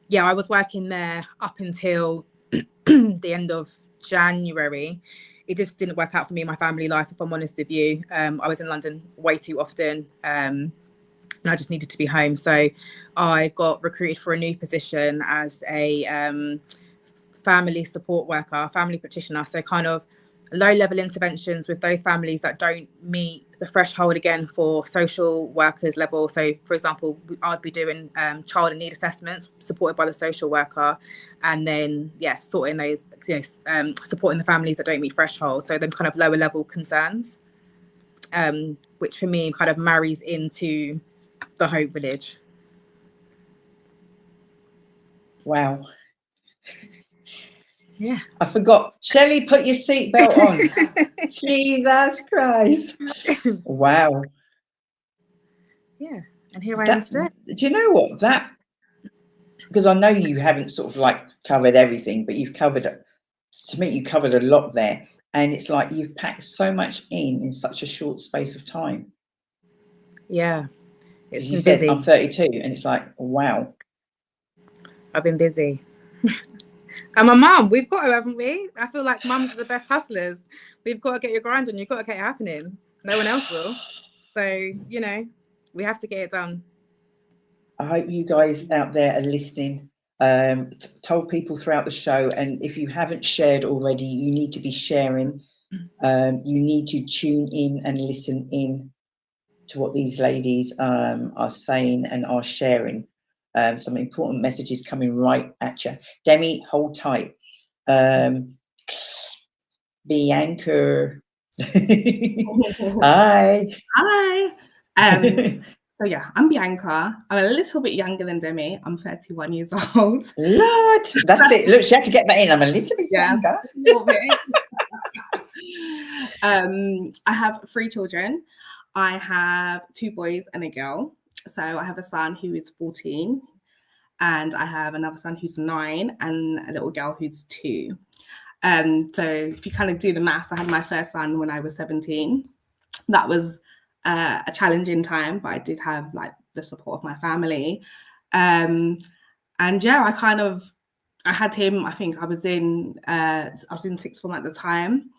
yeah, I was working there up until the end of January. it just didn't work out for me in my family life, if I'm honest with you. I was in London way too often, and I just needed to be home. So I got recruited for a new position as a family support worker, family practitioner. So kind of low-level interventions with those families that don't meet the threshold again for social workers level. So for example, I'd be doing child in need assessments supported by the social worker, and then sorting those, supporting the families that don't meet threshold. So them kind of lower level concerns, which for me kind of marries into the Hope Village. Wow. Yeah. I forgot. Shelley, put your seatbelt on. Jesus Christ. Wow. Yeah. And here I am today. Do you know what? Because I know you haven't sort of like covered everything, but you've covered, to me, you covered a lot there. And it's like you've packed so much in such a short space of time. Yeah. It's you been said busy. I'm 32, and it's like, wow. I've been busy. And my mum, we've got her, haven't we? I feel like mums are the best hustlers. We've got to get your grind on. You've got to get it happening. No one else will. So, we have to get it done. I hope you guys out there are listening. Told people throughout the show, and if you haven't shared already, you need to be sharing. You need to tune in and listen in to what these ladies are saying and are sharing. Some important messages coming right at you. Demi, hold tight. Bianca. Hi. Hi. So yeah, I'm Bianca. I'm a little bit younger than Demi. I'm 31 years old. Lord, that's it. Look, she had to get that in. I'm a little bit younger. A little bit. I have 3 children. I have 2 boys and a girl. So I have a son who is 14, and I have another son who's 9, and a little girl who's 2. So if you kind of do the maths, I had my first son when I was 17. That was a challenging time, but I did have like the support of my family. And yeah, I had him. I think I was in 6th form at the time.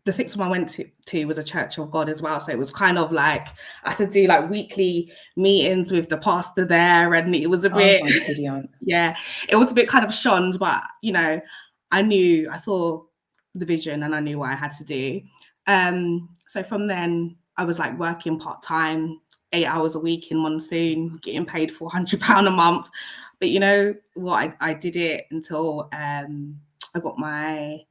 The 6th form I went to was a Church of God as well, so it was kind of like I had to do like weekly meetings with the pastor there, and it was a bit, yeah, it was a bit kind of shunned, but I saw the vision and I knew what I had to do. So from then I was like working part-time, 8 hours a week in Monsoon, getting paid £400 a month. But you know what, I did it until I got my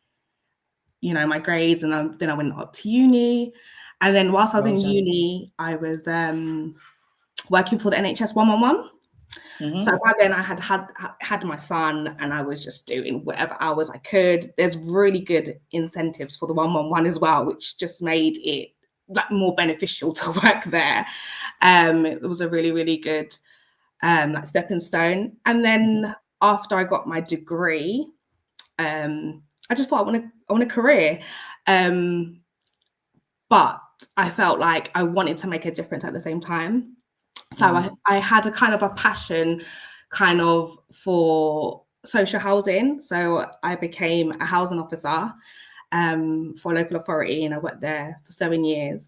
my grades, and then I went up to uni. And then whilst I was in uni, I was working for the NHS 111. So by then I had my son, and I was just doing whatever hours I could. There's really good incentives for the 111 as well, which just made it like more beneficial to work there. It was a really, really good like stepping stone. And then after I got my degree, I just thought I want a career. But I felt like I wanted to make a difference at the same time. So I had a kind of a passion kind of for social housing. So I became a housing officer for a local authority, and I worked there for 7 years.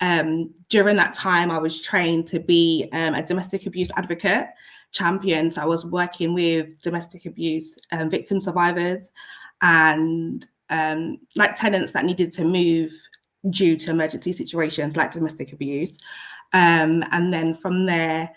During that time, I was trained to be a domestic abuse advocate champion. So I was working with domestic abuse victim survivors and like tenants that needed to move due to emergency situations like domestic abuse. And then from there,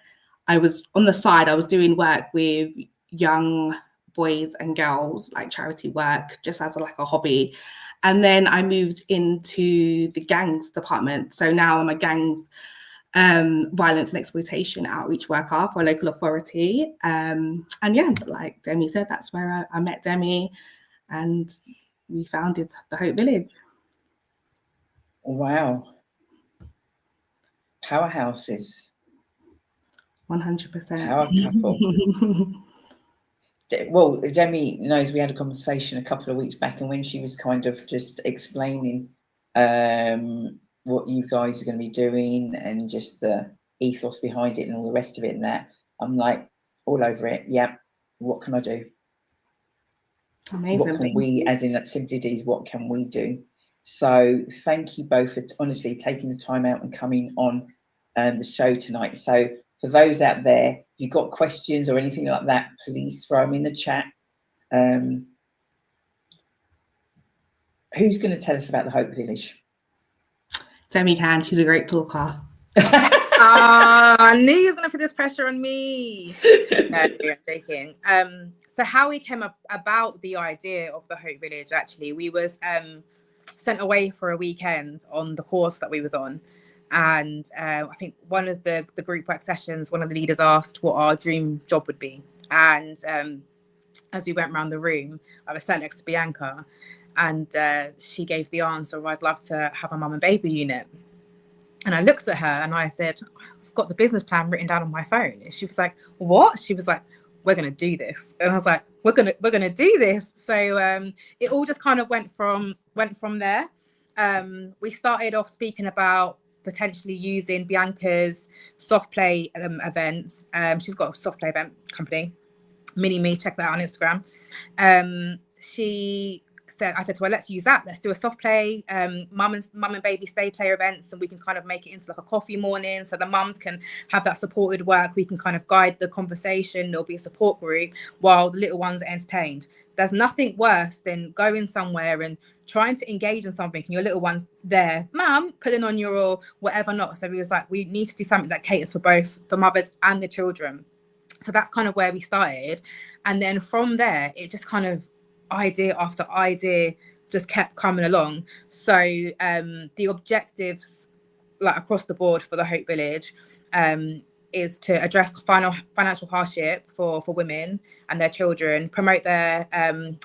I was on the side, I was doing work with young boys and girls, like charity work, just as like a hobby. And then I moved into the gangs department. So now I'm a gangs violence and exploitation outreach worker for a local authority. And yeah, like Demi said, that's where I met Demi, and we founded the Hope Village. Wow. Powerhouses. 100%. Power couple. Well, Demi knows we had a conversation a couple of weeks back, and when she was kind of just explaining what you guys are going to be doing and just the ethos behind it and all the rest of it and that, I'm like all over it. Yeah, what can I do? Amazing. What can we, as in that Simply Deez, what can we do? So thank you both for honestly taking the time out and coming on the show tonight. So for those out there, if you've got questions or anything like that, please throw them in the chat. Who's going to tell us about the Hope Village? Demi can. She's a great talker. I knew you was going to put this pressure on me. No, I'm joking. So how we came about the idea of the Hope Village, actually, we was sent away for a weekend on the course that we was on. And I think one of the group work sessions, one of the leaders asked what our dream job would be. And as we went around the room, I was sat next to Bianca, and she gave the answer, I'd love to have a mum and baby unit. And I looked at her and I said, I've got the business plan written down on my phone. And she was like, what? She was like, we're going to do this. And I was like, we're going to do this. So it all just kind of went from there. We started off speaking about potentially using Bianca's soft play events. She's got a soft play event company, Mini Me, check that out on Instagram. I said to her, let's use that. Let's do a soft play, mum and baby stay player events, and we can kind of make it into like a coffee morning, so the mums can have that supported work. We can kind of guide the conversation. There'll be a support group while the little ones are entertained. There's nothing worse than going somewhere and trying to engage in something and your little one's there, mum, putting on your whatever not. So we was like, we need to do something that caters for both the mothers and the children. So that's kind of where we started. And then from there, it just kind of idea after idea just kept coming along. So the objectives, like across the board for the Hope Village, is to address financial hardship for women and their children, promote their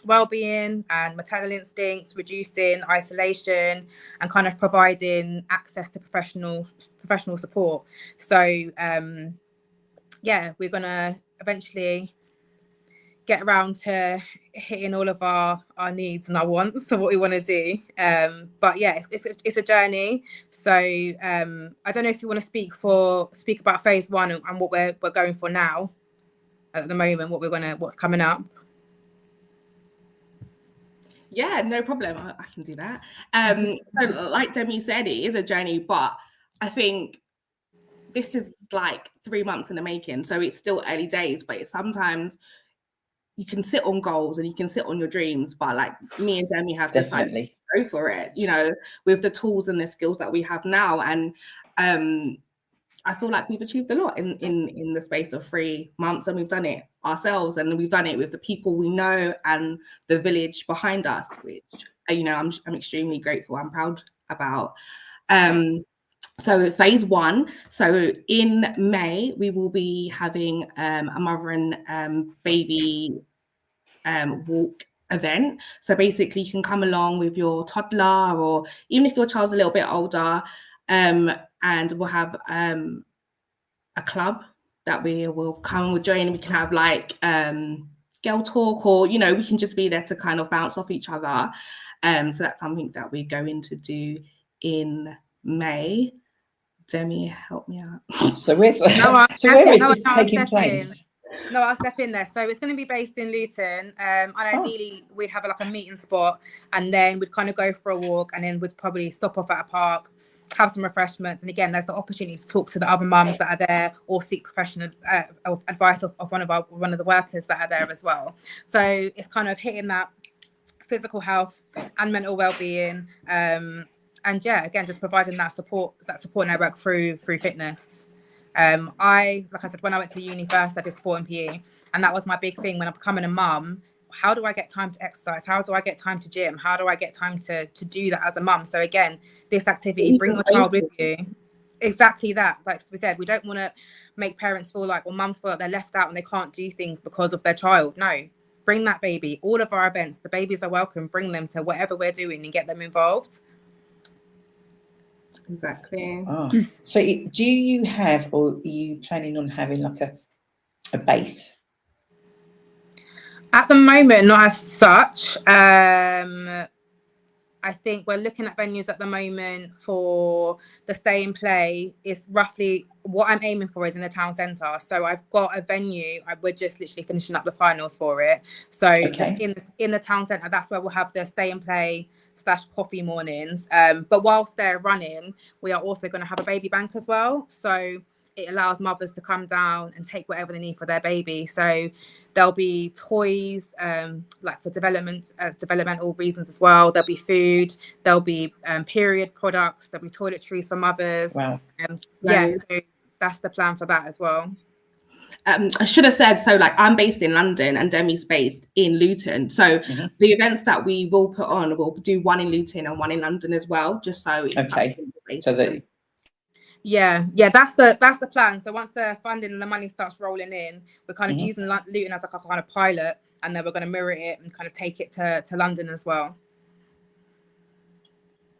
well-being and maternal instincts, reducing isolation, and kind of providing access to professional support. So yeah, we're gonna eventually get around to hitting all of our needs and our wants of what we want to do. But yeah, it's a journey. So I don't know if you want to speak about phase one and what we're going for now at the moment, what's coming up. Yeah, no problem. I can do that. So like Demi said, it is a journey, but I think this is like 3 months in the making. So it's still early days, but it's sometimes you can sit on goals and you can sit on your dreams, but like me and Demi have decided to go for it, you know, with the tools and the skills that we have now. And I feel like we've achieved a lot in the space of 3 months, and we've done it ourselves, and we've done it with the people we know and the village behind us, which, you know, I'm extremely grateful and proud about. So phase one, so in May, we will be having a mother and baby walk event. So basically you can come along with your toddler, or even if your child's a little bit older, and we'll have a club that we will come and we'll join. We can have like girl talk, or, you know, we can just be there to kind of bounce off each other. So that's something that we're going to do in May. Demi, help me out. So where is this taking place? No, I'll step in there. So it's going to be based in Luton, and ideally we'd have like a meeting spot, and then we'd kind of go for a walk, and then we'd probably stop off at a park, have some refreshments, and again, there's the opportunity to talk to the other mums that are there, or seek professional advice of one of the workers that are there as well. So it's kind of hitting that physical health and mental well-being. And yeah, again, just providing that support network through fitness. Like I said, when I went to uni first, I did sport and PE, and that was my big thing when I'm becoming a mum. How do I get time to exercise? How do I get time to gym? How do I get time to do that as a mum? So again, this activity, bring your child with you. Exactly that. Like we said, we don't want to make parents feel like, or mums feel like they're left out and they can't do things because of their child. No, bring that baby. All of our events, the babies are welcome. Bring them to whatever we're doing and get them involved. Exactly. Oh. So do you have, or are you planning on having like a base? At the moment, not as such. I I think we're looking at venues at the moment for the stay and play. Is roughly what I'm aiming for is in the town centre. So I've got a venue. We're just literally finishing up the finals for it. So Okay. in the town centre, that's where we'll have the stay and play / coffee mornings. But whilst they're running, we are also going to have a baby bank as well. So it allows mothers to come down and take whatever they need for their baby. So there'll be toys, like for developmental reasons as well. There'll be food. There'll be period products. There'll be toiletries for mothers. Wow. Yeah, so that's the plan for that as well. I should have said, so like I'm based in London and Demi's based in Luton. So the events that we will put on, we'll do one in Luton and one in London as well, just so it's okay. So that yeah, that's the plan. So once the funding and the money starts rolling in, we're kind of using Luton as like a kind of pilot, and then we're going to mirror it and kind of take it to London as well.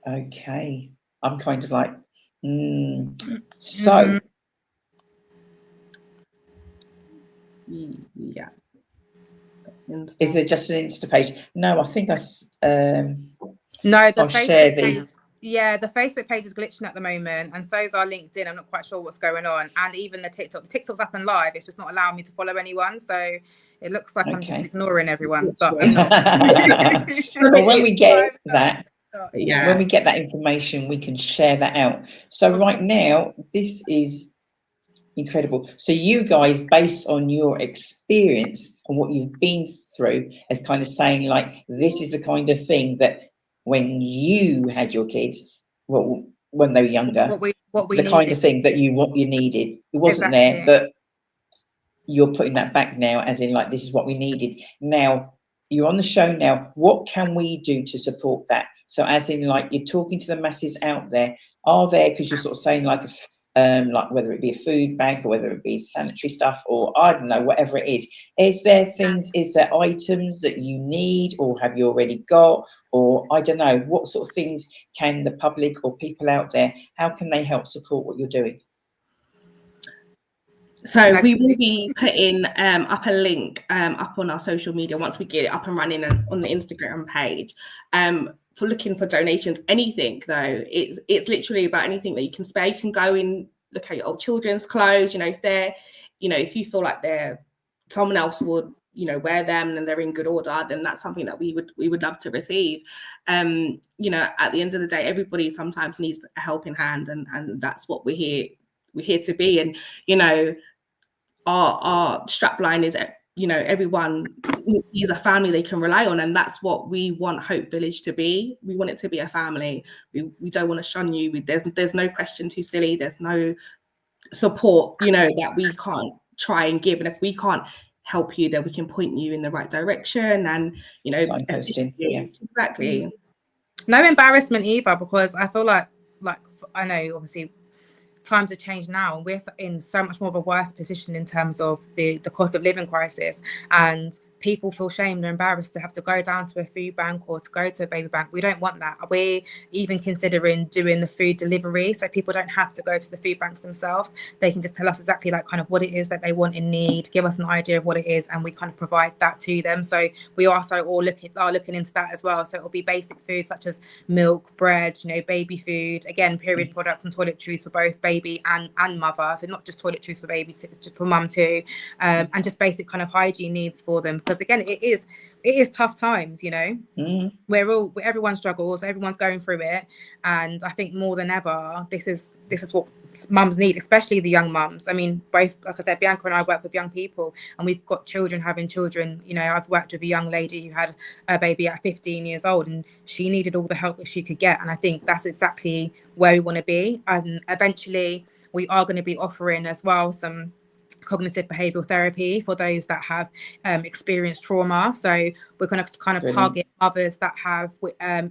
Okay, I'm kind of like, so. Yeah. Is there just an Insta page? No, I think no, the I'll Facebook page. Yeah, the Facebook page is glitching at the moment, and so is our LinkedIn. I'm not quite sure what's going on, and even the TikTok. The TikTok's up and live. It's just not allowing me to follow anyone, so it looks like I'm just ignoring everyone. But I'm not. Well, when we get that, yeah, when we get that information, we can share that out. So right now, this is incredible. So you guys, based on your experience and what you've been through, as kind of saying like, this is the kind of thing that when you had your kids, well, when they were younger, what we the needed. kind of thing that you needed, it wasn't there, but you're putting that back now, as in like, this is what we needed. Now you're on the show now. What can we do to support that? So as in like, you're talking to the masses out there. Are there, because you're sort of saying like whether it be a food bank or whether it be sanitary stuff or I don't know, whatever it is there things, is there items that you need or have you already got, or I don't know, what sort of things can the public or people out there, how can they help support what you're doing? So we will be putting up a link up on our social media once we get it up and running on the Instagram page. For looking for donations, anything though, it's literally about anything that you can spare. You can go in, look at your old children's clothes, if they're, if you feel like someone else would, wear them and they're in good order, then that's something that we would love to receive. At the end of the day, everybody sometimes needs a helping hand, and that's what we're here to be. And our strapline is, everyone is a family they can rely on, and that's what we want Hope Village to be. We want it to be a family. We don't want to shun you. There's no question too silly. There's no support, that we can't try and give. And if we can't help you, then we can point you in the right direction. And signposting. Yeah, exactly. No embarrassment either, because I feel like I know obviously times have changed now, and we're in so much more of a worse position in terms of the cost of living crisis, and people feel shamed or embarrassed to have to go down to a food bank or to go to a baby bank. We don't want that. We're even considering doing the food delivery, so people don't have to go to the food banks themselves. They can just tell us exactly like kind of what it is that they want and need, give us an idea of what it is, and we kind of provide that to them. So we also are looking into that as well. So it'll be basic food such as milk, bread, baby food, again, period products and toiletries for both baby and mother. So not just toiletries for baby, just for mum too, and just basic kind of hygiene needs for them. Because again, it is tough times, everyone struggles, everyone's going through it, and I think more than ever, this is what mums need, especially the young mums. I mean, both, like I said, Bianca and I work with young people, and we've got children having children. I've worked with a young lady who had a baby at 15 years old, and she needed all the help that she could get, and I think that's exactly where we want to be. And eventually we are going to be offering as well some cognitive behavioral therapy for those that have experienced trauma. So we're going to kind of target mothers that have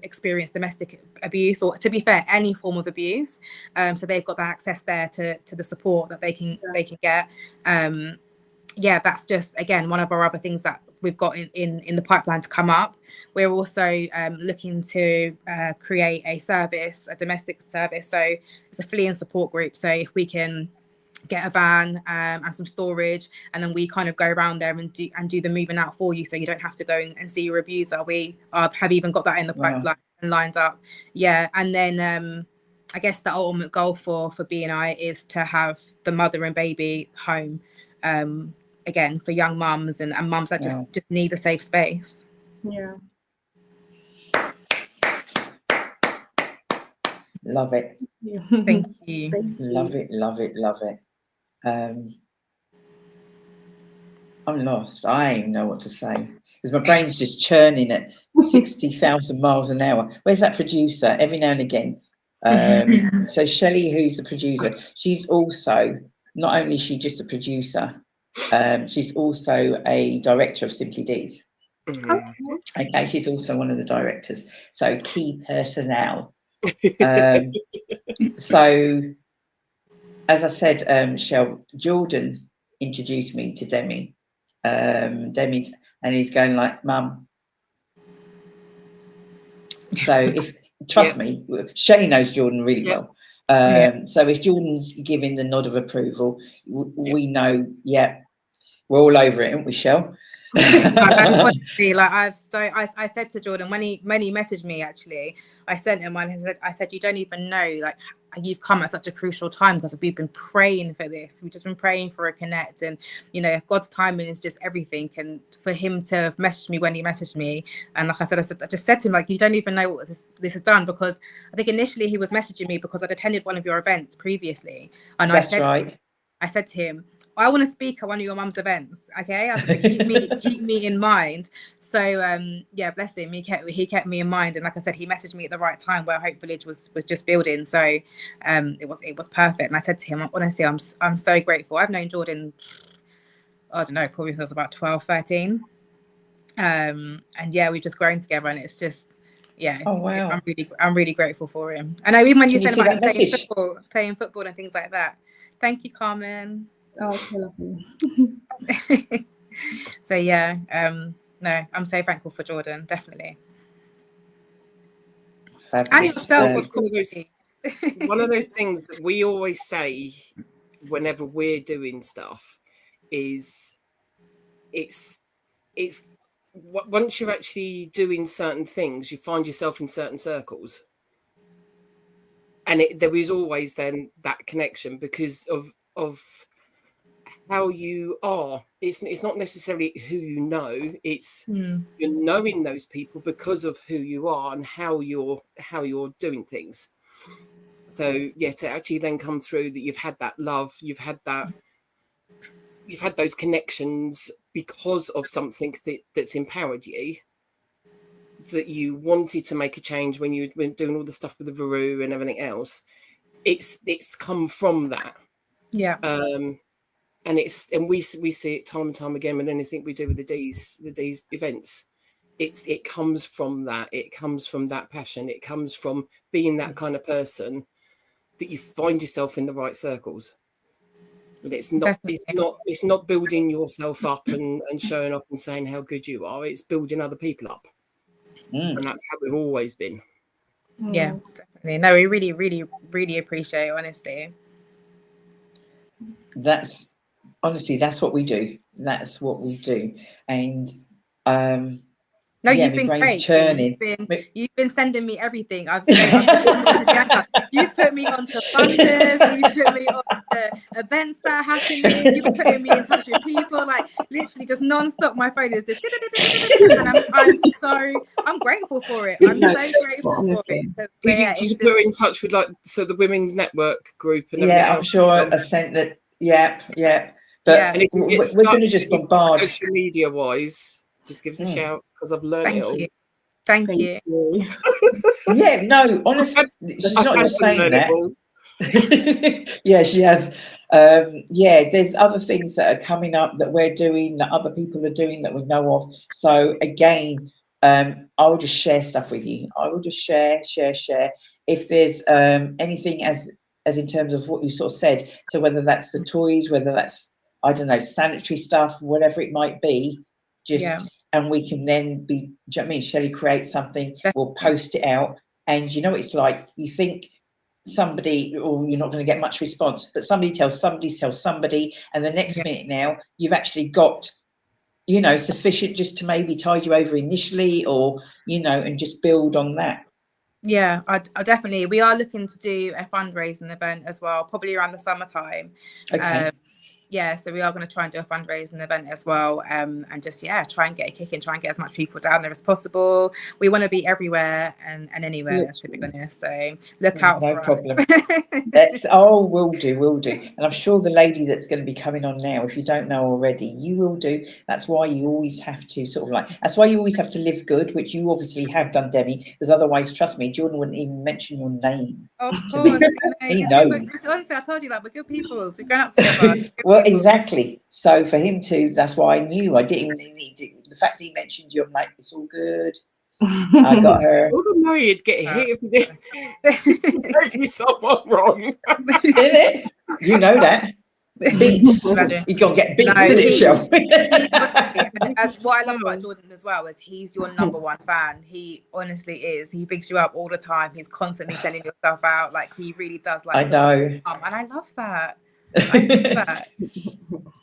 experienced domestic abuse, or to be fair, any form of abuse. So they've got that access there to the support that they can get. That's just, again, one of our other things that we've got in the pipeline to come up. We're also looking to create a service, a domestic service. So it's a flee and support group. So if we can get a van and some storage, and then we kind of go around there and do the moving out for you, so you don't have to go and see your abuser. We have even got that in the pipeline. lined up. Yeah, and then I guess the ultimate goal for BNI is to have the mother and baby home, again, for young mums and mums that just need a safe space. Yeah. Love it. Yeah. Thank you. Love it, love it, love it. I'm lost. I don't even know what to say because my brain's just churning at 60,000 miles an hour. Where's that producer? Every now and again. So Shelley, who's the producer, she's also, not only is she just a producer, she's also a director of Simply Deez. Okay, she's also one of the directors. So key personnel. So, as I said, Shell, Jordan introduced me to Demi. Demi's, and he's going like, Mum. So if trust me, Shelley knows Jordan really well. So if Jordan's giving the nod of approval, we know, we're all over it, aren't we, Shell? Honestly, like I said to Jordan when he messaged me, actually, I sent him one. I said, you don't even know, like, you've come at such a crucial time because we've been praying for this. We've just been praying for a connect, and you know, God's timing is just everything. And for him to message me when he messaged me, and like I just said to him, like, you don't even know what this has done, because I think initially he was messaging me because I'd attended one of your events previously, and I said to him, I want to speak at one of your mum's events. Okay, I said, keep me in mind. So bless him. He kept me in mind, and like I said, he messaged me at the right time where Hope Village was just building. So it was perfect. And I said to him, honestly, I'm so grateful. I've known Jordan, I don't know, probably since I was about 12, 13. And we've just grown together, and it's just oh wow, I'm really grateful for him. I know even when you said about him playing football and things like that. Thank you, Carmen. Oh, so lovely. So no, I'm so thankful for Jordan, definitely. Fabulous. And yourself, of course. One of those things that we always say whenever we're doing stuff is it's once you're actually doing certain things, you find yourself in certain circles, and there is always then that connection because of how you are. It's not necessarily who you know, it's you're knowing those people because of who you are and how you're doing things. So to actually then come through that you've had that love, you've had those connections because of something that's empowered you, that you wanted to make a change when you were doing all the stuff with the Veru and everything else. It's come from that. And we see it time and time again with anything we do with the Deez events. It comes from that. It comes from that passion. It comes from being that kind of person that you find yourself in the right circles. And it's not building yourself up and showing off and saying how good you are. It's building other people up. And that's how we've always been. Yeah, definitely. No, we really, really, really appreciate it, honestly. That's what we do. That's what we do. And no, you've been great. Churning. You've been sending me everything. You've put me onto funders. You've put me onto events that are happening. You've been putting me in touch with people. Like literally, just non-stop. My phone is just. And I'm grateful for it. I'm so grateful for it. Did you put in touch with the Women's Network group and everything else? I'm sure I sent that. Yeah. But and if we're going to just bombard social media wise. Just give us a shout because I've learned it all. Thank you. Yeah, no, honestly, she's not just saying that. Yeah, she has. There's other things that are coming up that we're doing, that other people are doing that we know of. So again, I will just share stuff with you. I will just share. If there's anything as in terms of what you sort of said, so whether that's the toys, whether that's, I don't know, sanitary stuff, whatever it might be, and we can then be, do you know what I mean? Shelley creates something, we'll post it out, and you know, it's like you think somebody, or you're not going to get much response, but somebody tells somebody, and the next minute now you've actually got, sufficient just to maybe tide you over initially, or and just build on that. Yeah, I definitely. We are looking to do a fundraising event as well, probably around the summertime. Okay. Yeah, so we are going to try and do a fundraising event as well, and just try and get a kick in, try and get as much people down there as possible. We want to be everywhere and anywhere, to be honest. So look out no for problem. us. Will do. And I'm sure the lady that's going to be coming on now, if you don't know already, you will do. That's why you always have to that's why you always have to live good, which you obviously have done, Demi, because otherwise, trust me, Jordan wouldn't even mention your name. Of to me. course, He knows. honestly, I told you, like, we're good people. So we're going up together. Well, exactly. So for him to, that's why I knew. I didn't even need to, the fact that he mentioned you, I'm like, it's all good. I got her. I wouldn't know you'd get hit if you someone wrong. Did it? You know that. Beats. You're going to get beats in it, Shell. As what I love about Jordan as well is he's your number one fan. He honestly is. He bigs you up all the time. He's constantly sending your stuff out. Like, he really does. Like, I know. And I love that. I love that.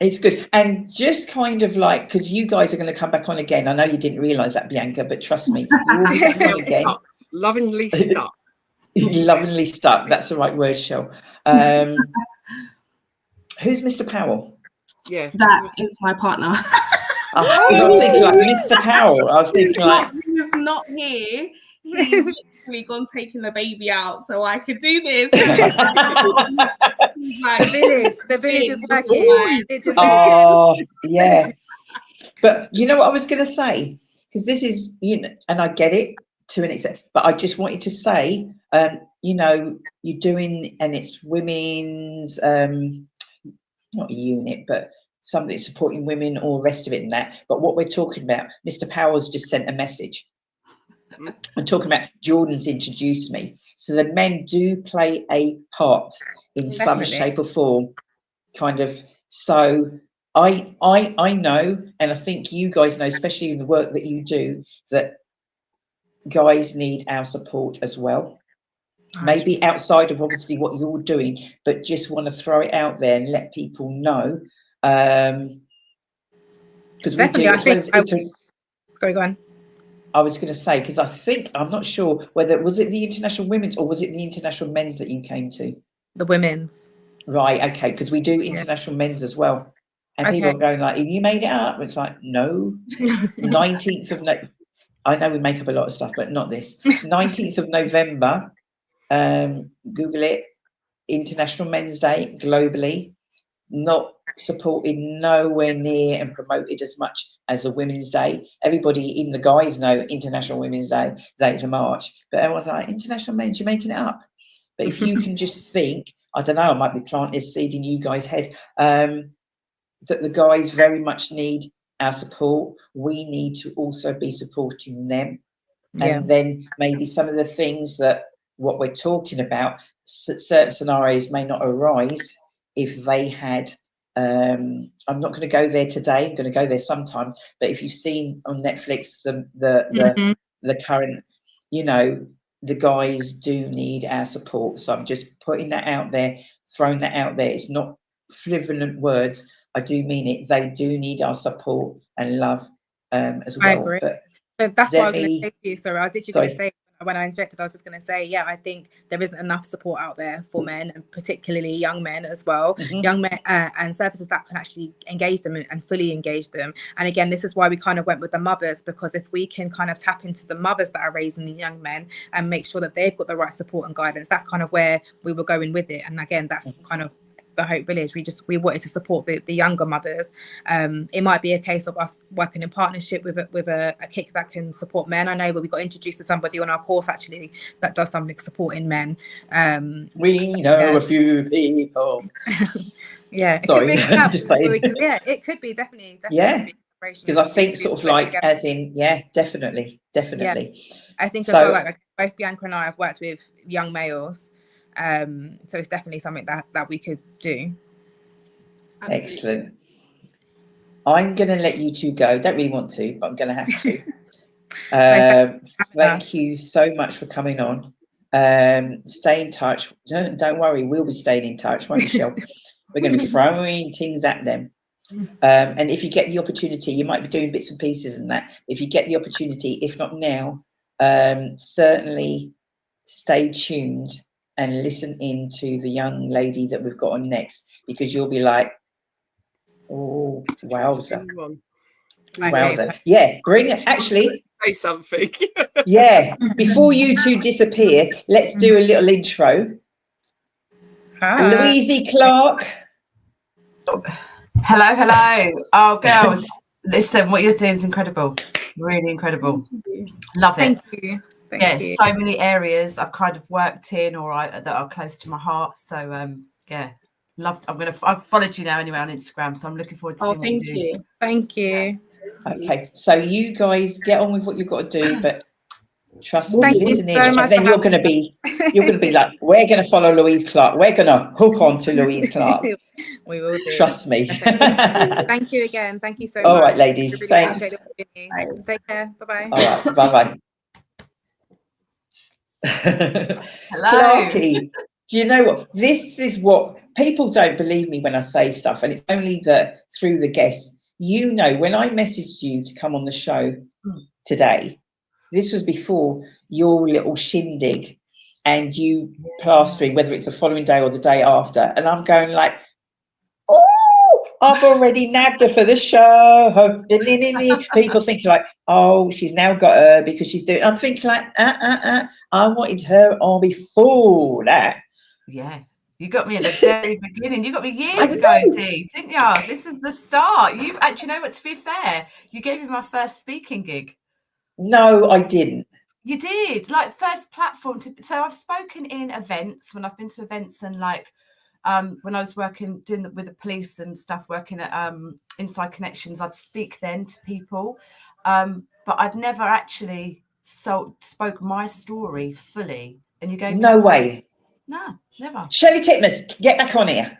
It's good. And just kind of like, because you guys are going to come back on again. I know you didn't realise that, Bianca, but trust me, you will be back on again. Lovingly stuck. Lovingly stuck. That's the right word, Shell. Who's Mr. Powell? Yeah, that is my partner. I was thinking like Mr. Powell. I was thinking like he's not here. He's literally gone taking the baby out so I could do this. Like, the village is working. Oh, yeah. But you know what I was going to say? Because this is, and I get it to an extent, but I just wanted to say, you're doing, and it's women's, not a unit, but something supporting women, all the rest of it and that. But what we're talking about, Mr. Powers just sent a message. I'm talking about Jordan's introduced me. So the men do play a part in some shape or form, kind of. So I know, and I think you guys know, especially in the work that you do, that guys need our support as well. Maybe outside of obviously what you're doing, but just want to throw it out there and let people know. Because we do, as well as sorry, go on. I was going to say, because I'm not sure whether, was it the International Women's or was it the International Men's that you came to? The women's. Right, okay, because we do International Men's as well. And people are going like, have you made it up? It's like, no. 19th of November. I know we make up a lot of stuff, but not this. 19th of November. Google it. International Men's Day globally. Not supported nowhere near and promoted as much as the Women's Day. Everybody, even the guys, know International Women's Day is 8th of March, but everyone's like, International Men's, you're making it up. But if you can just think, I don't know, I might be planting this seed in you guys' head, that the guys very much need our support. We need to also be supporting them. And then maybe some of the things that what we're talking about, certain scenarios may not arise if they had, I'm not going to go there today, I'm going to go there sometime, but if you've seen on Netflix the current, the guys do need our support. So I'm just putting that out there, throwing that out there. It's not frivolent words. I do mean it. They do need our support and love as well. I agree. But that's what I was going to say to you. Sorry, I was literally going to say, when I injected, I was just going to say, I think there isn't enough support out there for men, and particularly young men as well. Young men and services that can actually engage them and fully engage them. And again, this is why we kind of went with the mothers, because if we can kind of tap into the mothers that are raising the young men and make sure that they've got the right support and guidance, that's kind of where we were going with it. And again, that's kind of the Hope Village. We wanted to support the younger mothers. It might be a case of us working in partnership with a kick that can support men. I know we got introduced to somebody on our course actually that does something supporting men. We know a few people. Sorry, just saying. It could be definitely. Yeah, because I think sort of like together. As in, definitely. Yeah. I think as well, like both Bianca and I have worked with young males. So it's definitely something that we could do. Excellent. I'm going to let you two go. Don't really want to, but I'm going to have to. Thank you so much for coming on. Stay in touch. Don't worry, we'll be staying in touch, won't we, Michelle? We're going to be throwing things at them. And if you get the opportunity, you might be doing bits and pieces and that. If you get the opportunity, if not now, certainly stay tuned and listen in to the young lady that we've got on next, because you'll be like, oh, wowza. Wowza. Yeah, bring it. Actually, say something. yeah, before you two disappear, let's do a little intro. Hi. Louise Clark. Hello. Oh, girls, listen, what you're doing is incredible. Really incredible. Love it. Thank you. Yes, so many areas I've kind of worked in that are close to my heart. So, yeah, loved. I've followed you now anyway on Instagram, so I'm looking forward to seeing what you do. Thank you. Okay, so you guys get on with what you've got to do, but trust me, Thank you listen in, so and much then for you're going to be like, we're going to follow Louise Clark. We're going to hook on to Louise Clark. We will do. Trust me. Thank you again. Thank you so much. All right, ladies. Really Thanks. appreciate the opportunity. Take care. Bye-bye. All right. Bye-bye. Clarky, do you know what? This is what people don't believe me when I say stuff, and it's only through the guests. You know, when I messaged you to come on the show today, this was before your little shindig and you plastering, whether it's the following day or the day after, and I'm going like, oh, I've already nabbed her for the show. People thinking like, oh, she's now got her because she's doing. I'm thinking like, I wanted her on before that. Yeah, you got me at the very beginning. You got me years ago, Deez, didn't you? This is the start. You actually know what? To be fair, you gave me my first speaking gig. No, I didn't. You did, like first platform so I've spoken in events when I've been to events, and like when I was working with the police and stuff, working at Inside Connections, I'd speak then to people, but I'd never actually spoke my story fully. And you go, no way. No, never. Shelley Titmus, get back on here.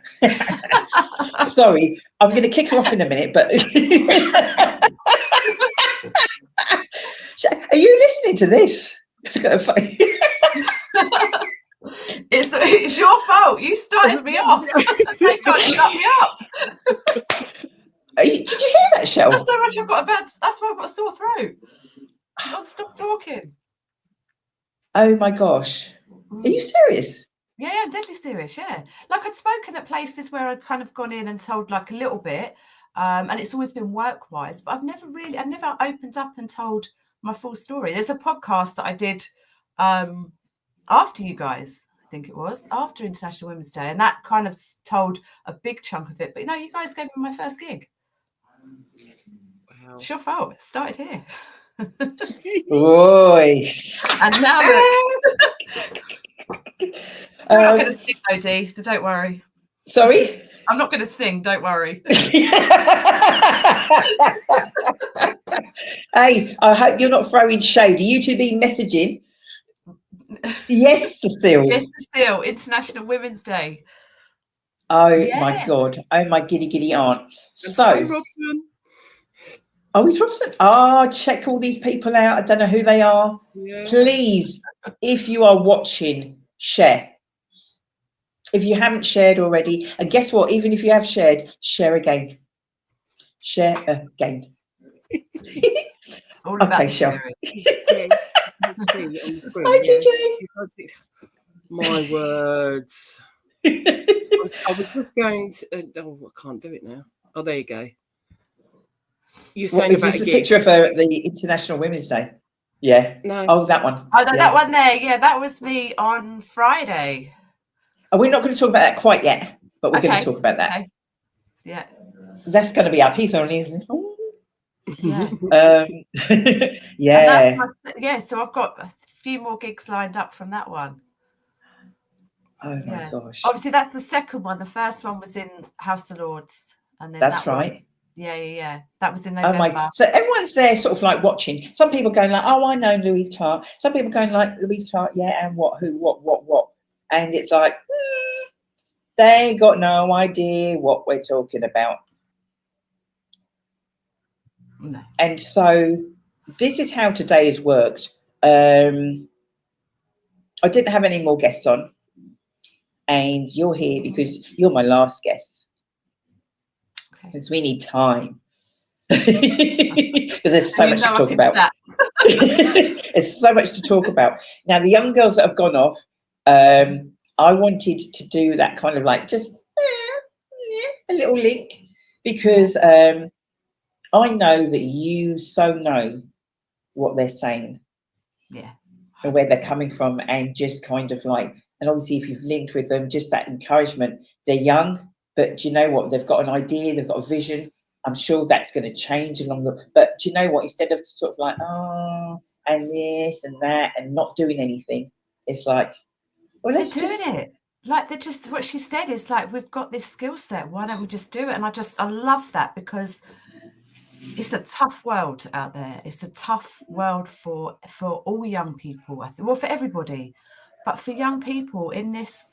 Sorry, I'm going to kick her off in a minute, but are you listening to this? It's your fault. You started me off. They can't shut me up. Did you hear that, Shell? That's so much. That's why I've got a sore throat. I've got to stop talking. Oh my gosh. Are you serious? Yeah, I'm deadly serious. Yeah, like I'd spoken at places where I'd kind of gone in and told like a little bit, and it's always been work-wise. But I've never opened up and told my full story. There's a podcast that I did after you guys. I think it was after International Women's Day, and that kind of told a big chunk of it. But you guys gave me my first gig. Wow. It's your fault. It started here. Oi. And now I'm not going to sing, though, Dee, so don't worry. Sorry? I'm not going to sing, don't worry. Hey, I hope you're not throwing shade. Are you two be messaging? Yes, Cecile. Yes, Cecile, International Women's Day. Oh, my God. Oh, my giddy aunt. So, hi, Robson. Oh, it's Robson. Oh, check all these people out. I don't know who they are. Yeah. Please, if you are watching, share. If you haven't shared already, and guess what? Even if you have shared, share again. Share again. Okay, Shell. Hi, DJ. My words. I was just going to. I can't do it now. Oh, there you go. You're saying about a gig. Picture of her at the International Women's Day. Yeah. No. Oh, that one. Oh, that one there. Yeah, that was me on Friday. Oh, we're not going to talk about that quite yet, but we're going to talk about that. Okay. Yeah. That's going to be our piece on it. Yeah. Yeah. So I've got a few more gigs lined up from that one. Oh my gosh. Obviously, that's the second one. The first one was in House of Lords, and then that's right. One, yeah. That was in November. Oh my! So everyone's there, sort of like watching. Some people going like, "Oh, I know Louise Clark." Some people going like, "Louise Clark, yeah, and what? Who? What?" And it's like they got no idea what we're talking about. No. And so this is how today has worked. I didn't have any more guests on, and you're here because you're my last guest. Because we need time. Because there's so much to talk about. There's so much to talk about. Now, the young girls that have gone off, I wanted to do that kind of like just a little link, because I know that you so know what they're saying, and where they're coming from, and just kind of like, and obviously if you've linked with them, just that encouragement. They're young, but do you know what? They've got an idea, they've got a vision. I'm sure that's going to change along the, but do you know what? Instead of sort of like, oh, and this and that, and not doing anything, it's like, well, let's they're doing just it. Like, they're just, what she said is like, we've got this skill set, why don't we just do it? And I love that, because it's a tough world out there. It's a tough world for all young people, I think. Well, for everybody, but for young people in this,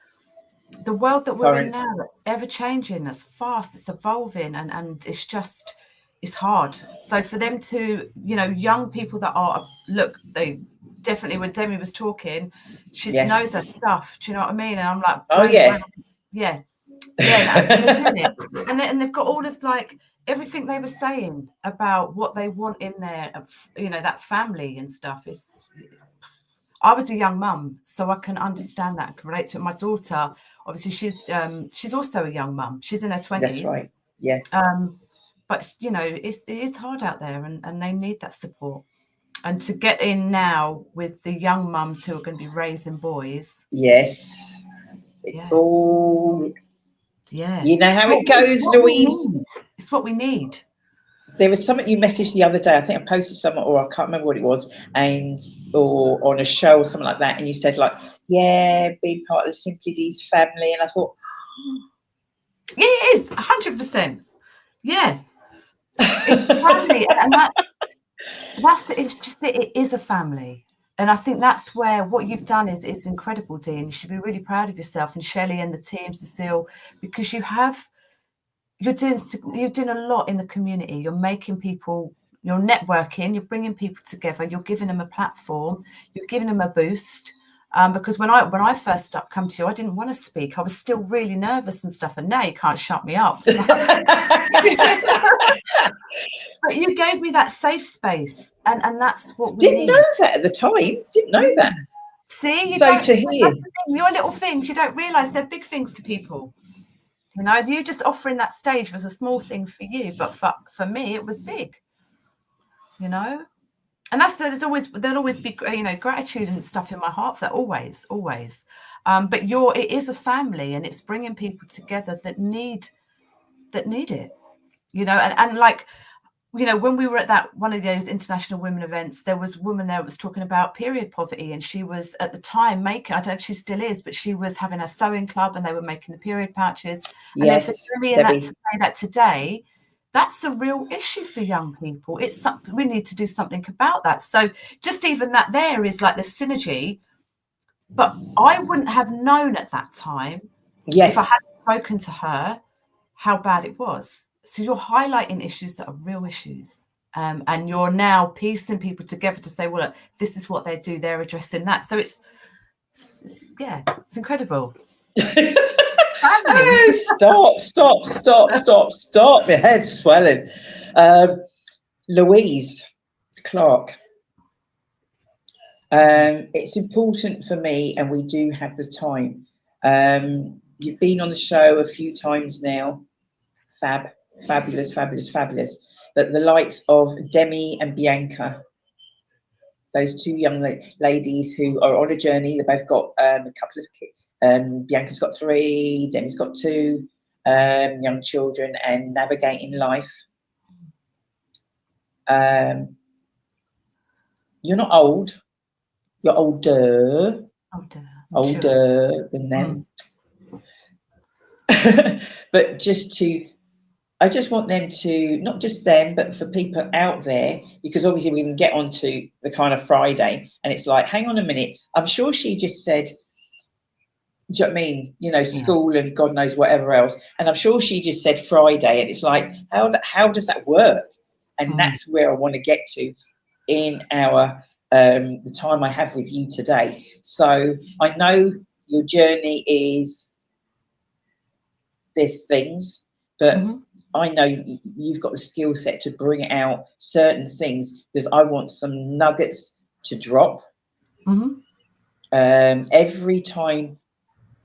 the world that we're in now, that's ever changing, that's fast, it's evolving, and it's just, it's hard. So for them to, you know, young people that are, look, they definitely, when Demi was talking, she knows her stuff. Do you know what I mean? And I'm like, oh yeah, yeah. And they've got all of like everything they were saying about what they want in there, you know, that family and stuff. I was a young mum, so I can understand that and can relate to it. My daughter, obviously, she's also a young mum. She's in her 20s. That's right. Yeah. But you know, it is hard out there, and they need that support. And to get in now with the young mums who are going to be raising boys. Yes. It's all. Yeah. You know how it goes, Louise. It's what we need. There was something you messaged the other day. I think I posted something, or I can't remember what it was, or on a show or something like that. And you said like, yeah, being part of the Simply Deez family. And I thought, yeah, it is 100%. Yeah, it's family, and it is a family. And I think that's where what you've done is incredible, Dee, and you should be really proud of yourself, and Shelley and the team, Cecile, because you're doing a lot in the community. You're making people, you're networking, you're bringing people together, you're giving them a platform, you're giving them a boost. Because when I first come to you, I didn't want to speak. I was still really nervous and stuff. And now you can't shut me up. But you gave me that safe space, and that's what we didn't know that at the time. Didn't know that. See, to hear your little things, you don't realise they're big things to people. You know, you just offering that stage was a small thing for you, but for me, it was big. You know. And there'll always be, you know, gratitude and stuff in my heart for that, always. But it is a family, and it's bringing people together that need it, you know, and like, you know, when we were at that one of those international women events, there was a woman there that was talking about period poverty, and she was at the time making, I don't know if she still is, but she was having a sewing club, and they were making the period pouches. And yes, then for me and that to say that today, that's a real issue for young people. It's something we need to do something about that. So just even that there is like the synergy. But I wouldn't have known at that time if I hadn't spoken to her how bad it was. So you're highlighting issues that are real issues. And you're now piecing people together to say, well, look, this is what they do. They're addressing that. So it's incredible. Oh, stop. My head's swelling. Louise Clark. It's important for me, and we do have the time. You've been on the show a few times now. Fabulous. But the likes of Demi and Bianca, those two young ladies who are on a journey, they both got a couple of kids. Bianca's got 3, Demi's got 2 young children, and navigating life. You're not old, you're older than them. But I just want them to, not just them, but for people out there, because obviously we can get onto the kind of Friday, and it's like, hang on a minute, I'm sure she just said, do you know what I mean? You know, school and God knows whatever else. And I'm sure she just said Friday, and it's like, how does that work? And that's where I want to get to in our the time I have with you today. So I know your journey is, there's things, but I know you've got the skill set to bring out certain things, because I want some nuggets to drop. Every time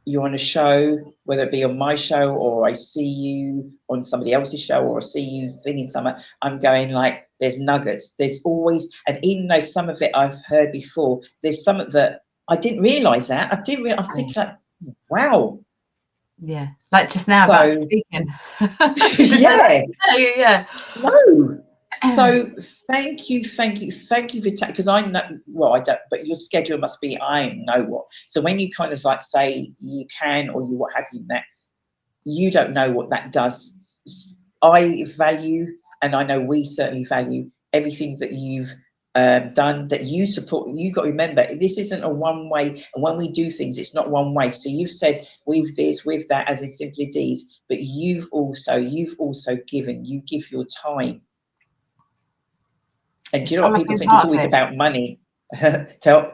you're on a show, whether it be on my show or I see you on somebody else's show or I see you thinking something, I'm going like, there's nuggets. There's always, and even though some of it I've heard before, there's some that I didn't realise that. I didn't realise, I think like, wow. Yeah, like just now about speaking. Yeah. No. So thank you for because I know, well, I don't, but your schedule must be, I know what. So when you kind of like say you can, or you what have you, that you don't know what that does. I value, and I know we certainly value everything that you've done, that you support. You got to remember, this isn't a one way, and when we do things, it's not one way. So you've said with this, with that, as in Simply Deez, but you've also given, you give your time. And do you know what people think? It's always about money. Time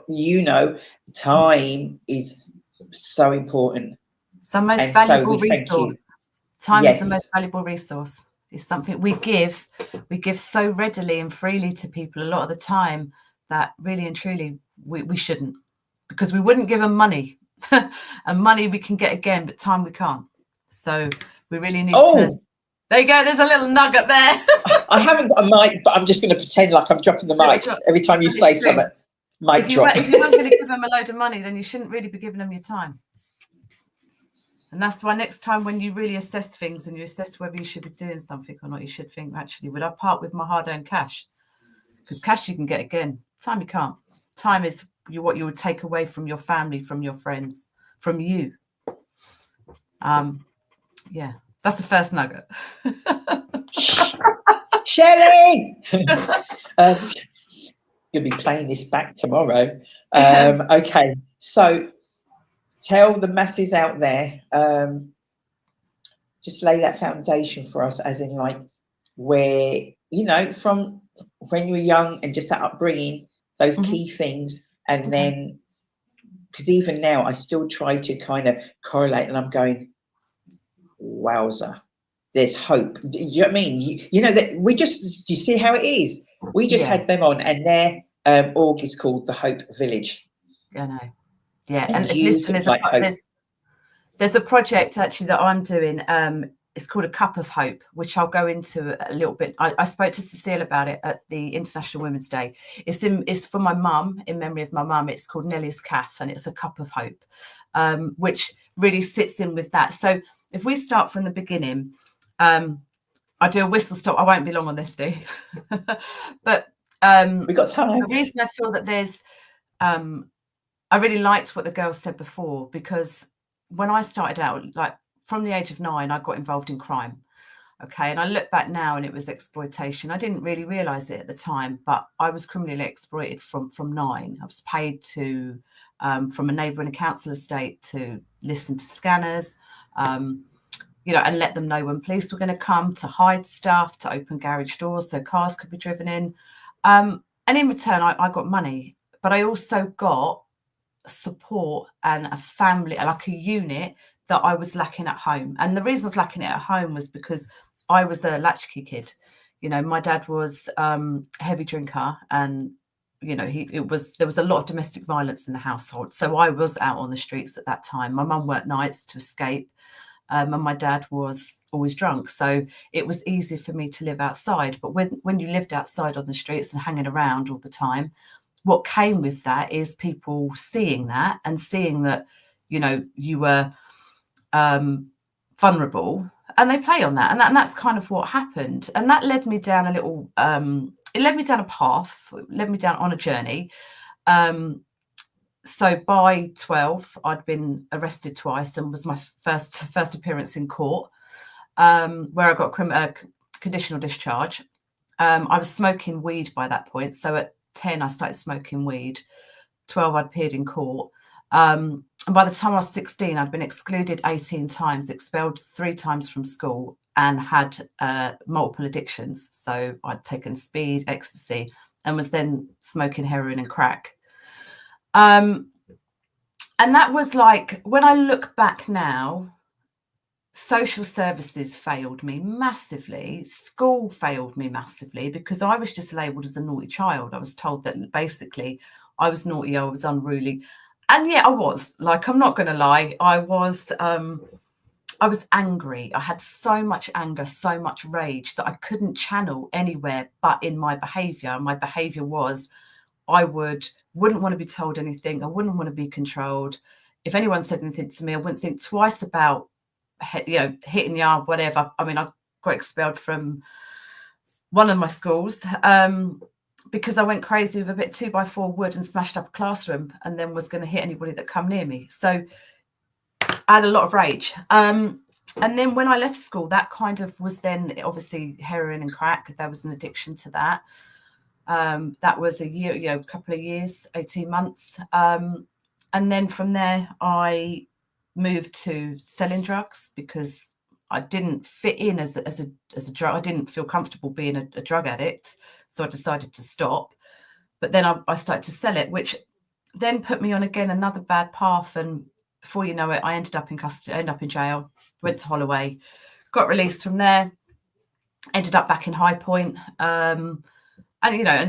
is so important. It's the most valuable resource. Time is the most valuable resource. It's something we give so readily and freely to people a lot of the time that really and truly we shouldn't, because we wouldn't give them money. And money we can get again, but time we can't. So we really need to. There you go. There's a little nugget there. I haven't got a mic, but I'm just going to pretend like I'm dropping the mic every time you say something. Mic drop. If you weren't going to give them a load of money, then you shouldn't really be giving them your time. And that's why next time when you really assess things and you assess whether you should be doing something or not, you should think, actually, would I part with my hard-earned cash? Because cash you can get again. Time you can't. Time is what you would take away from your family, from your friends, from you. Yeah. That's the first nugget. Shelley! You'll be playing this back tomorrow. Okay, so tell the masses out there, just lay that foundation for us, as in like where, you know, from when you were young and just that upbringing, those key things. And then, because even now I still try to kind of correlate, and I'm going, wowzer, there's hope. Do you know what I mean? You know that we just, do you see how it is? We just had them on, and their org is called the Hope Village. I know. Yeah, and listen, there's a project actually that I'm doing. It's called A Cup of Hope, which I'll go into a little bit. I spoke to Cecile about it at the International Women's Day. It's for my mum, in memory of my mum. It's called Nellie's Caff, and it's a cup of hope, which really sits in with that. So if we start from the beginning, I do a whistle stop. I won't be long on this, Dee. But we got time. The reason I feel that there's, I really liked what the girl said before, because when I started out, like from the age of 9, I got involved in crime. Okay, and I look back now, and it was exploitation. I didn't really realise it at the time, but I was criminally exploited from 9. I was paid to from a neighbour in a council estate to listen to scanners. You know, and let them know when police were going to come, to hide stuff, to open garage doors so cars could be driven in. And in return, I got money, but I also got support and a family, like a unit that I was lacking at home. And the reason I was lacking it at home was because I was a latchkey kid. You know, my dad was a heavy drinker, and you know, there was a lot of domestic violence in the household. So I was out on the streets at that time. My mum worked nights to escape. And my dad was always drunk. So it was easy for me to live outside. But when you lived outside on the streets and hanging around all the time, what came with that is people seeing that and seeing that, you know, you were vulnerable, and they play on that. And that's kind of what happened. And that led me down a little, it led me down a path, it led me down on a journey. So by 12, I'd been arrested twice, and was my first appearance in court, where I got a conditional discharge. I was smoking weed by that point. So at 10, I started smoking weed. 12, I'd appeared in court. And by the time I was 16, I'd been excluded 18 times, expelled 3 times from school, and had multiple addictions. So I'd taken speed, ecstasy, and was then smoking heroin and crack. And that was like, when I look back now, social services failed me massively. School failed me massively because I was just labelled as a naughty child. I was told that basically I was naughty, I was unruly. And yeah, I was. Like, I'm not going to lie. I was angry. I had so much anger, so much rage that I couldn't channel anywhere but in my behaviour. My behaviour was I wouldn't want to be told anything. I wouldn't want to be controlled. If anyone said anything to me, I wouldn't think twice about, hitting you, whatever. I mean, I got expelled from one of my schools because I went crazy with a bit 2x4 wood and smashed up a classroom and then was going to hit anybody that come near me. So I had a lot of rage. And then when I left school, that kind of was then obviously heroin and crack. There was an addiction to that. That was a year, a couple of years, 18 months. And then from there, I moved to selling drugs because I didn't fit in as a drug. I didn't feel comfortable being a drug addict. So I decided to stop. But then I started to sell it, which then put me on again another bad path. And before you know it, I ended up in custody, ended up in jail, went to Holloway, got released from there, ended up back in High Point, and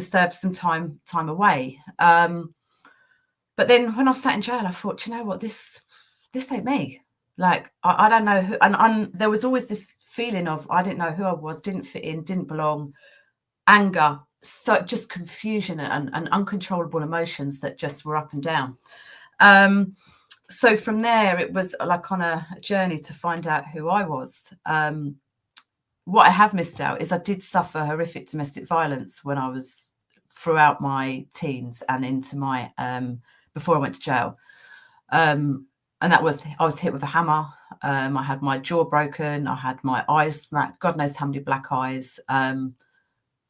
served some time away. But then when I sat in jail, I thought, you know what, this ain't me. Like, I don't know who, and there was always this feeling of I didn't know who I was, didn't fit in, didn't belong, anger, so just confusion and uncontrollable emotions that just were up and down. So from there, it was like on a journey to find out who I was. What I have missed out is I did suffer horrific domestic violence when I was throughout my teens and into my before I went to jail. And that was, I was hit with a hammer. I had my jaw broken. I had my eyes smacked, God knows how many black eyes.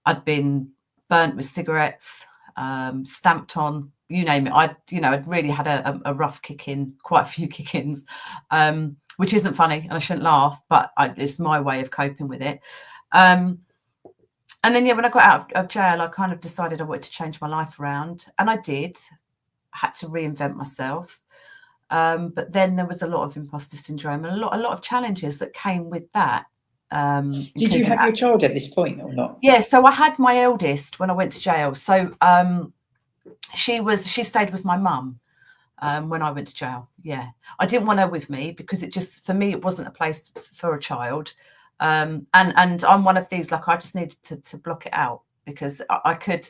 I'd been burnt with cigarettes, stamped on, you name it. I'd really had a rough kick-in, quite a few kick-ins, which isn't funny and I shouldn't laugh, but it's my way of coping with it. And then, when I got out of jail, I kind of decided I wanted to change my life around. And I did. I had to reinvent myself. But then there was a lot of imposter syndrome and a lot of challenges that came with that. Did you have your child at this point or not? Yeah, so I had my eldest when I went to jail. So she stayed with my mum when I went to jail. Yeah, I didn't want her with me because for me, it wasn't a place for a child. And I'm one of these, like, I just needed to block it out because I could,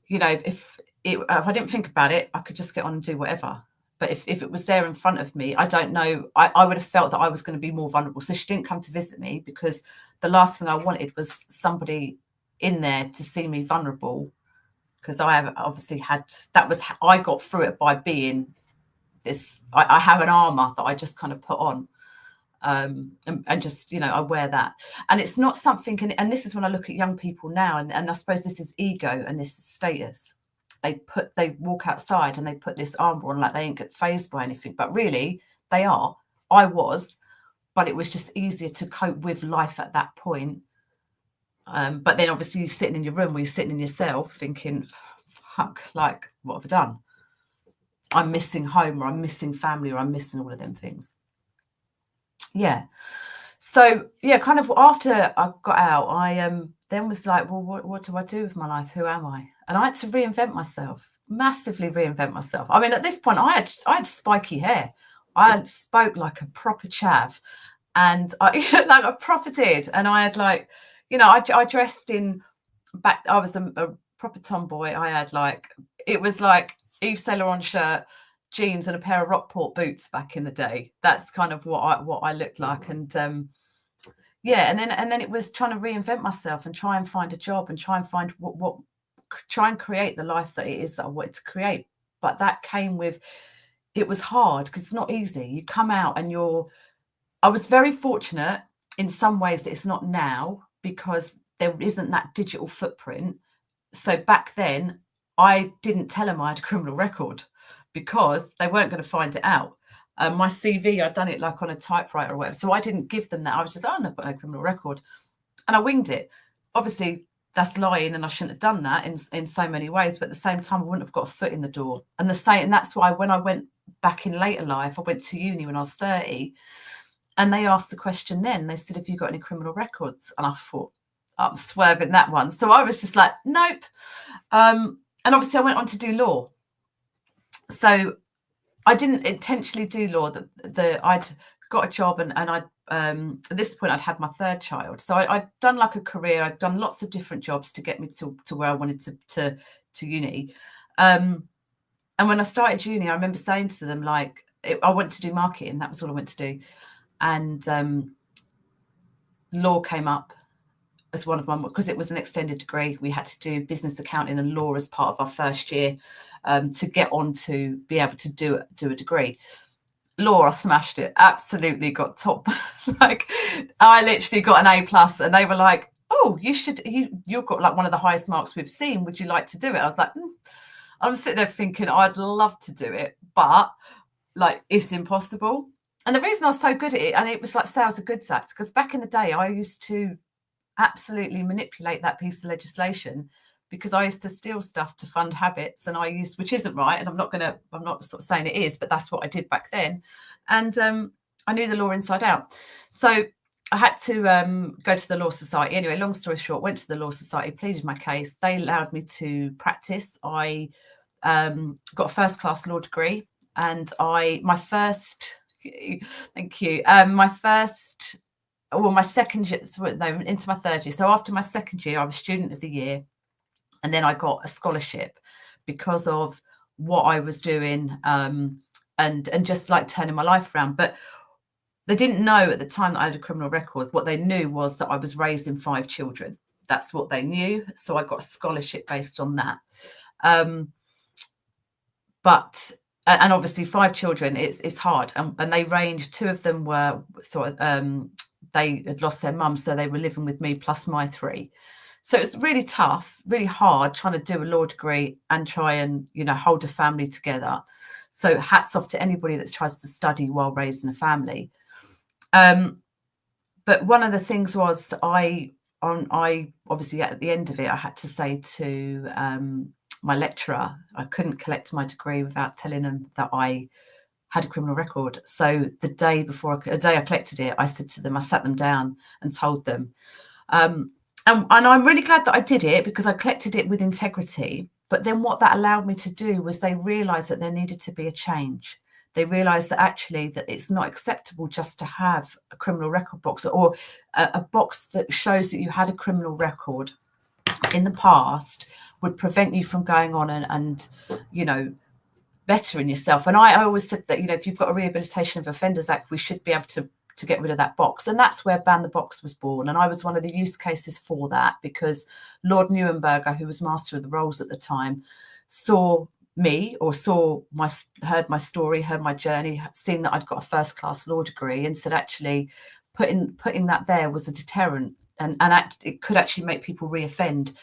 if I didn't think about it, I could just get on and do whatever. But if it was there in front of me, I don't know, I would have felt that I was going to be more vulnerable. So she didn't come to visit me because the last thing I wanted was somebody in there to see me vulnerable, because I have obviously had, I got through it by being this, I have an armor that I just kind of put on. And just, I wear that. And it's not something, and this is when I look at young people now, and I suppose this is ego and this is status. They walk outside and they put this armor on like they ain't get fazed by anything, but really they are. I was, but it was just easier to cope with life at that point. But then obviously you're sitting in your room where you're sitting in yourself thinking, fuck, like, what have I done? I'm missing home, or I'm missing family, or I'm missing all of them things. Yeah. So yeah, kind of after I got out, I then was like, well, what do I do with my life? Who am I? And I had to reinvent myself, massively reinvent myself. I mean, at this point, I had spiky hair. I spoke like a proper chav, and I proper did. And I had I dressed in back. I was a proper tomboy. I had it was like Yves Saint Laurent shirt, jeans, and a pair of Rockport boots back in the day. That's kind of what I looked like. And and then it was trying to reinvent myself and try and find a job and try and find try and create the life that it is that I wanted to create. But that came with, it was hard because it's not easy. You come out and I was very fortunate in some ways that it's not now, because there isn't that digital footprint. So back then I didn't tell them I had a criminal record because they weren't going to find it out. My CV, I'd done it like on a typewriter or whatever. So I didn't give them that. I was just, I've got no criminal record. And I winged it. Obviously, that's lying, and I shouldn't have done that in so many ways. But at the same time, I wouldn't have got a foot in the door. And that's why when I went back in later life, I went to uni when I was 30. And they asked the question then, they said, have you got any criminal records? And I thought, I'm swerving that one. So I was just like, nope. And obviously I went on to do law. So I didn't intentionally do law. I'd got a job and I'd at this point I'd had my third child. So I'd done like a career. I'd done lots of different jobs to get me to where I wanted to uni. And when I started uni, I remember saying to them, like, I went to do marketing. That was all I went to do. And law came up as one of my, because it was an extended degree. We had to do business accounting and law as part of our first year to get on to be able to do a degree. Law, I smashed it. Absolutely got top. Like, I literally got an A+, and they were like, "Oh, you've got like one of the highest marks we've seen. Would you like to do it?" I was like, I'm sitting there thinking, I'd love to do it, but like, it's impossible. And the reason I was so good at it, and it was like Sales of Goods Act, because back in the day, I used to absolutely manipulate that piece of legislation, because I used to steal stuff to fund habits, and which isn't right. And I'm not sort of saying it is, but that's what I did back then. And I knew the law inside out. So I had to go to the Law Society. Anyway, long story short, went to the Law Society, pleaded my case. They allowed me to practice. I got a first-class law degree, and my second year, into my third year. So after my second year, I was Student of the Year. And then I got a scholarship because of what I was doing and just like turning my life around. But they didn't know at the time that I had a criminal record. What they knew was that I was raising 5 children. That's what they knew. So I got a scholarship based on that. But obviously 5 children, it's hard. And they ranged, 2 of them were they had lost their mum, so they were living with me plus my 3. So it's really tough, really hard trying to do a law degree and try and, hold a family together. So hats off to anybody that tries to study while raising a family. But one of the things was I obviously at the end of it, I had to say to my lecturer, I couldn't collect my degree without telling them that I had a criminal record. So the day I collected it, I said to them, I sat them down and told them. And I'm really glad that I did it, because I collected it with integrity. But then what that allowed me to do was they realised that there needed to be a change. They realised that actually that it's not acceptable just to have a criminal record box, or a box that shows that you had a criminal record in the past would prevent you from going on and bettering yourself. And I always said that, if you've got a Rehabilitation of Offenders Act, we should be able to get rid of that box. And that's where Ban the Box was born. And I was one of the use cases for that, because Lord Neuenberger, who was Master of the Rolls at the time, saw me, or heard my story, heard my journey, seen that I'd got a first-class law degree, and said actually putting that there was a deterrent, and it could actually make people reoffend.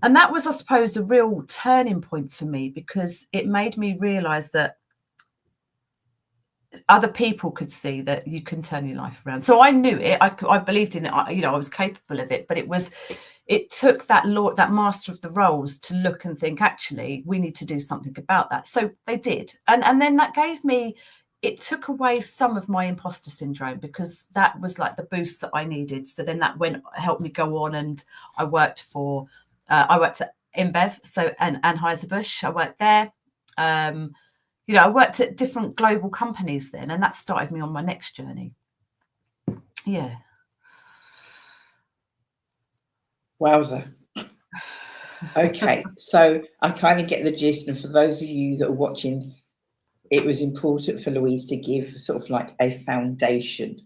And that was, I suppose, a real turning point for me, because it made me realise that other people could see that you can turn your life around. So I knew it. I believed in it. I was capable of it. But it took that Master of the Rolls to look and think, actually, we need to do something about that. So they did. And then that it took away some of my imposter syndrome, because that was like the boost that I needed. So then that helped me go on, and I worked at InBev, and Anheuser-Busch. I worked there. I worked at different global companies then, and that started me on my next journey. Yeah. Wowza. Okay, so I kind of get the gist. And for those of you that are watching, it was important for Louise to give sort of like a foundation,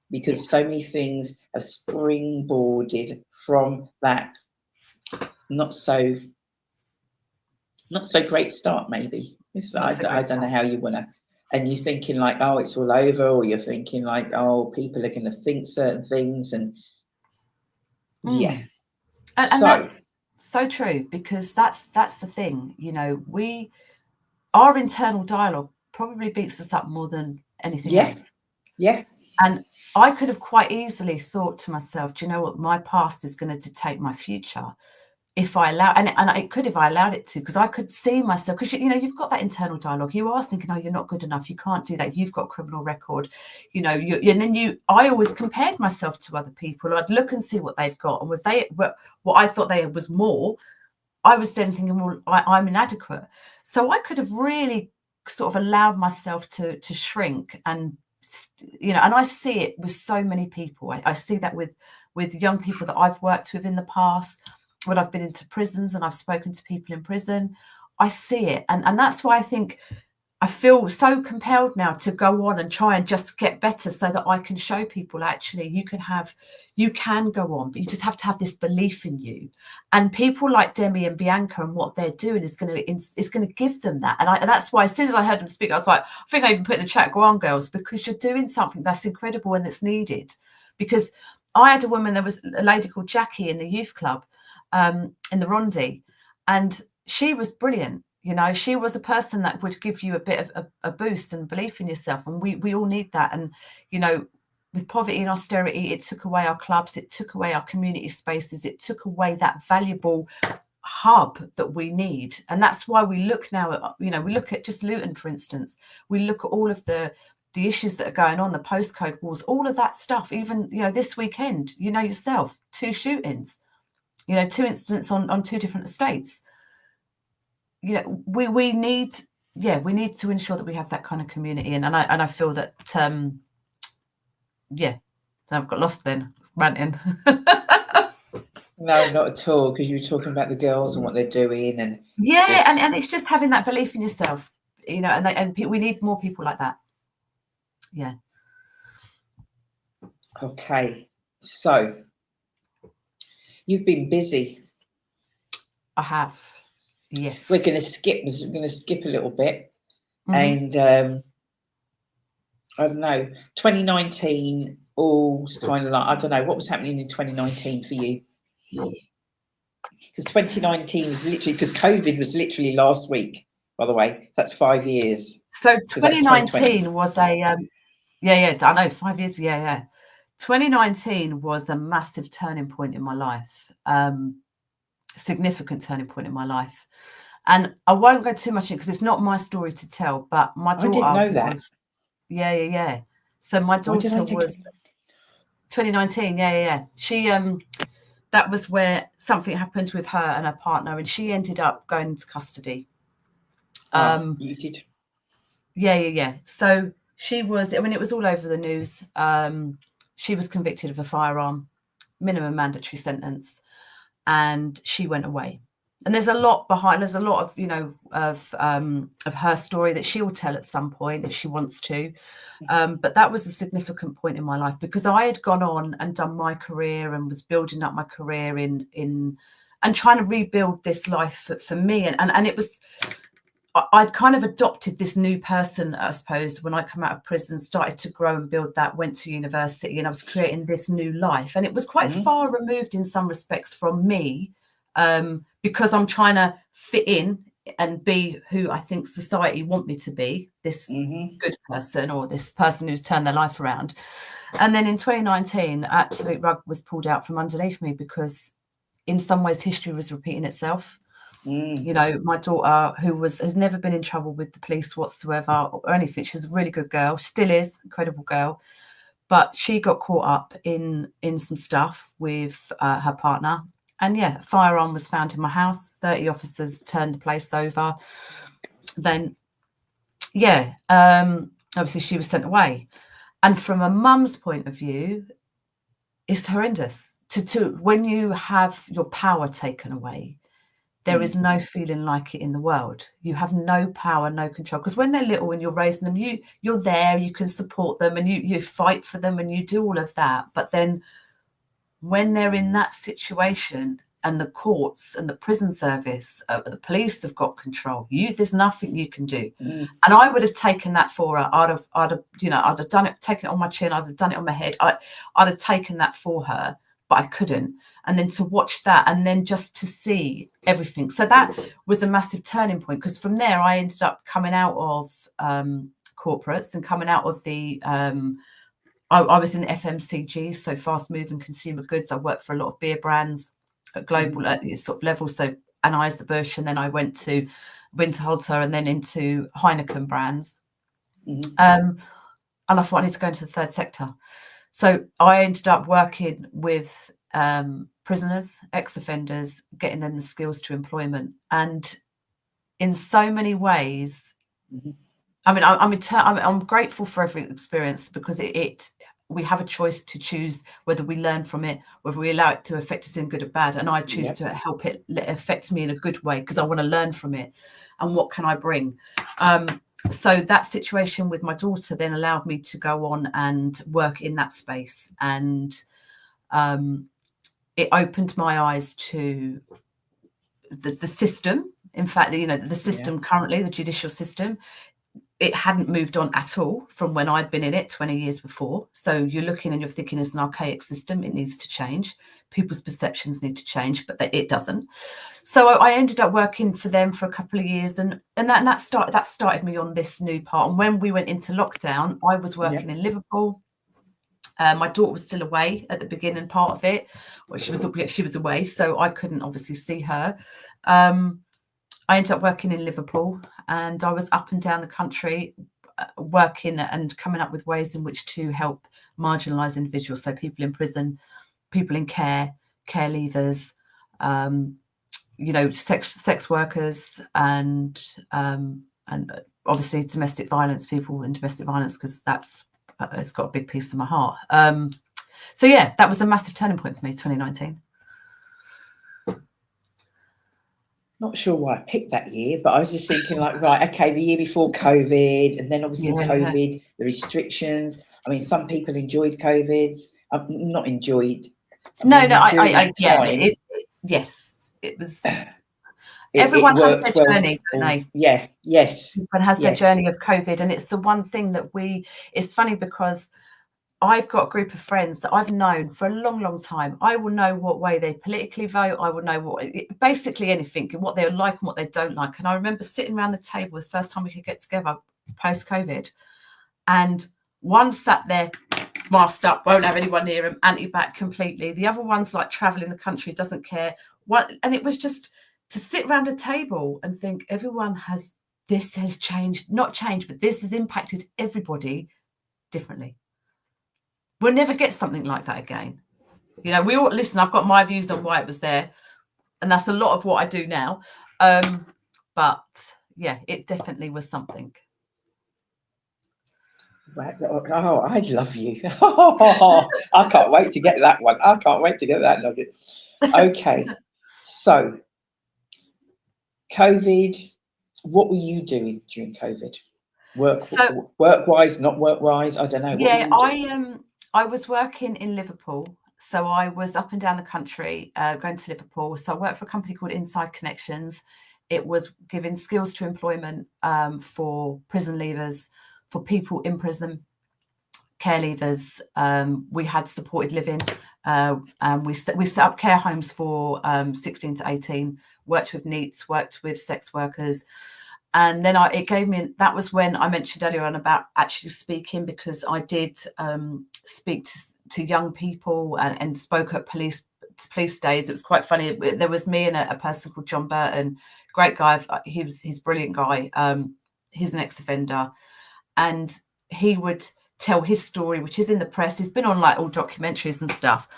because so many things have springboarded from that not so great start, maybe. I don't know how you want to, and you're thinking like, oh, it's all over, or you're thinking like, oh, people are going to think certain things, and yeah. And that's so true, because that's the thing, our internal dialogue probably beats us up more than anything else. Yeah. And I could have quite easily thought to myself, do you know what, my past is going to dictate my future. if I allow, and it could if I allowed it to, because I could see myself, because you know, you've got that internal dialogue. You are thinking, oh, you're not good enough, you can't do that, you've got a criminal record, you know, and then I always compared myself to other people. I'd look and see what they've got, and what I thought they was more, I was then thinking, well, I'm inadequate. So I could have really sort of allowed myself to shrink, and you know, and I see it with so many people. I see that with young people that I've worked with in the past. When I've been into prisons and I've spoken to people in prison, I see it. And that's why I think I feel so compelled now to go on and try and just get better, so that I can show people, actually, you can go on, but you just have to have this belief in you. And people like Demi and Bianca and what they're doing is going to give them that. And that's why as soon as I heard them speak, I was like, I think I even put in the chat, go on, girls, because you're doing something that's incredible and that's needed. Because I had a woman, there was a lady called Jackie in the youth club, in the Rondi, and she was brilliant. You know, she was a person that would give you a bit of a boost and belief in yourself, and we all need that. And you know, with poverty and austerity, it took away our clubs, it took away our community spaces, it took away that valuable hub that we need. And that's why we look now at, you know, we look at just Luton, for instance. We look at all of the issues that are going on, the postcode wars, all of that stuff. Even, you know, this weekend, you know yourself, 2 shootings. You know, 2 incidents on 2 different estates. You know, we need to ensure that we have that kind of community, and I feel that so I've got lost then ranting. No, not at all, because you were talking about the girls and what they're doing, and and it's just having that belief in yourself, you know, and we need more people like that. Yeah. Okay, so you've been busy. I have. Yes. We're going to skip a little bit. Mm-hmm. And I don't know, 2019, all kind of like, I don't know, what was happening in 2019 for you? Because 2019 was literally, because COVID was literally last week, by the way. So that's 5 years. So 2019 was a I know, 5 years. 2019 was a massive turning point in my life. Significant turning point in my life. And I won't go too much in because it's not my story to tell, but my daughter, I didn't know that. Yeah. So my daughter was 2019. She that was where something happened with her and her partner, and she ended up going into custody. You did. Yeah. So she was, I mean, it was all over the news. She was convicted of a firearm, minimum mandatory sentence, and she went away. And there's a lot of, you know, of her story that she will tell at some point if she wants to. But that was a significant point in my life, because I had gone on and done my career and was building up my career in and trying to rebuild this life for me. And it was, I'd kind of adopted this new person, I suppose, when I come out of prison, started to grow and build that, went to university, and I was creating this new life. And it was quite far removed in some respects from me, because I'm trying to fit in and be who I think society want me to be, this good person, or this person who's turned their life around. And then in 2019, absolute rug was pulled out from underneath me, because in some ways history was repeating itself. You know, my daughter, who has never been in trouble with the police whatsoever or anything, she's a really good girl, still is, incredible girl, but she got caught up in some stuff with her partner. And a firearm was found in my house. 30 officers turned the place over. Then obviously she was sent away. And from a mum's point of view, it's horrendous to when you have your power taken away. There is no feeling like it in the world. You have no power, no control. Because when they're little and you're raising them, you're there, you can support them, and you fight for them, and you do all of that. But then when they're in that situation, and the courts and the prison service, the police have got control, there's nothing you can do. And I would have taken that for her. I'd have done it, taken it on my chin. I'd have done it on my head. I'd have taken that for her, but I couldn't. And then to watch that, and then just to see everything. So that was a massive turning point, because from there I ended up coming out of corporates and coming out of the, I was in FMCG, so fast moving consumer goods. I worked for a lot of beer brands. global sort of level. So Anheuser-Busch, and then I went to Winterhalter and then into Heineken brands. And I thought I need to go into the third sector. So I ended up working with prisoners, ex-offenders, getting them the skills to employment. And in so many ways, I mean, I'm grateful for every experience, because we have a choice to choose whether we learn from it, whether we allow it to affect us in good or bad. And I choose to help it affect me in a good way, because I want to learn from it. And what can I bring? So that situation with my daughter then allowed me to go on and work in that space. And it opened my eyes to the system. In fact, the system currently, the judicial system, it hadn't moved on at all from when I'd been in it 20 years before. So you're looking and you're thinking, it's an archaic system. It needs to change. People's perceptions need to change, but it doesn't. So I ended up working for them for a couple of years, and that started me on this new part. And when we went into lockdown, I was working in Liverpool. My daughter was still away at the beginning part of it. Well, she was away, so I couldn't obviously see her. I ended up working in Liverpool, and I was up and down the country working and coming up with ways in which to help marginalised individuals, so people in prison, people in care leavers, sex workers, and obviously domestic violence, people in domestic violence, because it's got a big piece of my heart. So yeah, that was a massive turning point for me, 2019. Not sure why I picked that year, but I was just thinking, like, right, okay, the year before COVID, and then obviously COVID, the restrictions. I mean, some people enjoyed COVID. Not enjoyed. Yes, it was. Everyone has their journey, don't they? Yeah, yes. Everyone has their journey of COVID, and it's the one thing that it's funny, because I've got a group of friends that I've known for a long, long time. I will know what way they politically vote. I will know basically anything, what they like and what they don't like. And I remember sitting around the table the first time we could get together post-COVID, and one sat there masked up, won't have anyone near him, anti-back completely. The other one's like traveling the country, doesn't care. And it was just to sit around a table and think, this has changed, not changed, but this has impacted everybody differently. We'll never get something like that again. We all listen. I've got my views on why it was there, and that's a lot of what I do now. But yeah, it definitely was something. Right. Oh, I love you. I can't wait to get that one. I can't wait to get that nugget. Okay, so COVID. What were you doing during COVID? Work-wise, not work-wise. I don't know. Yeah, I was working in Liverpool, so I was up and down the country, going to Liverpool. So I worked for a company called Inside Connections. It was giving skills to employment for prison leavers, for people in prison, care leavers. We had supported living, and we set up care homes for 16 to 18. Worked with NEETs, worked with sex workers. And then that was when I mentioned earlier on about actually speaking, because I did speak to young people and spoke at police days. It was quite funny. There was me and a person called John Burton, great guy. He's a brilliant guy. He's an ex-offender, and he would tell his story, which is in the press. He's been on like all documentaries and stuff.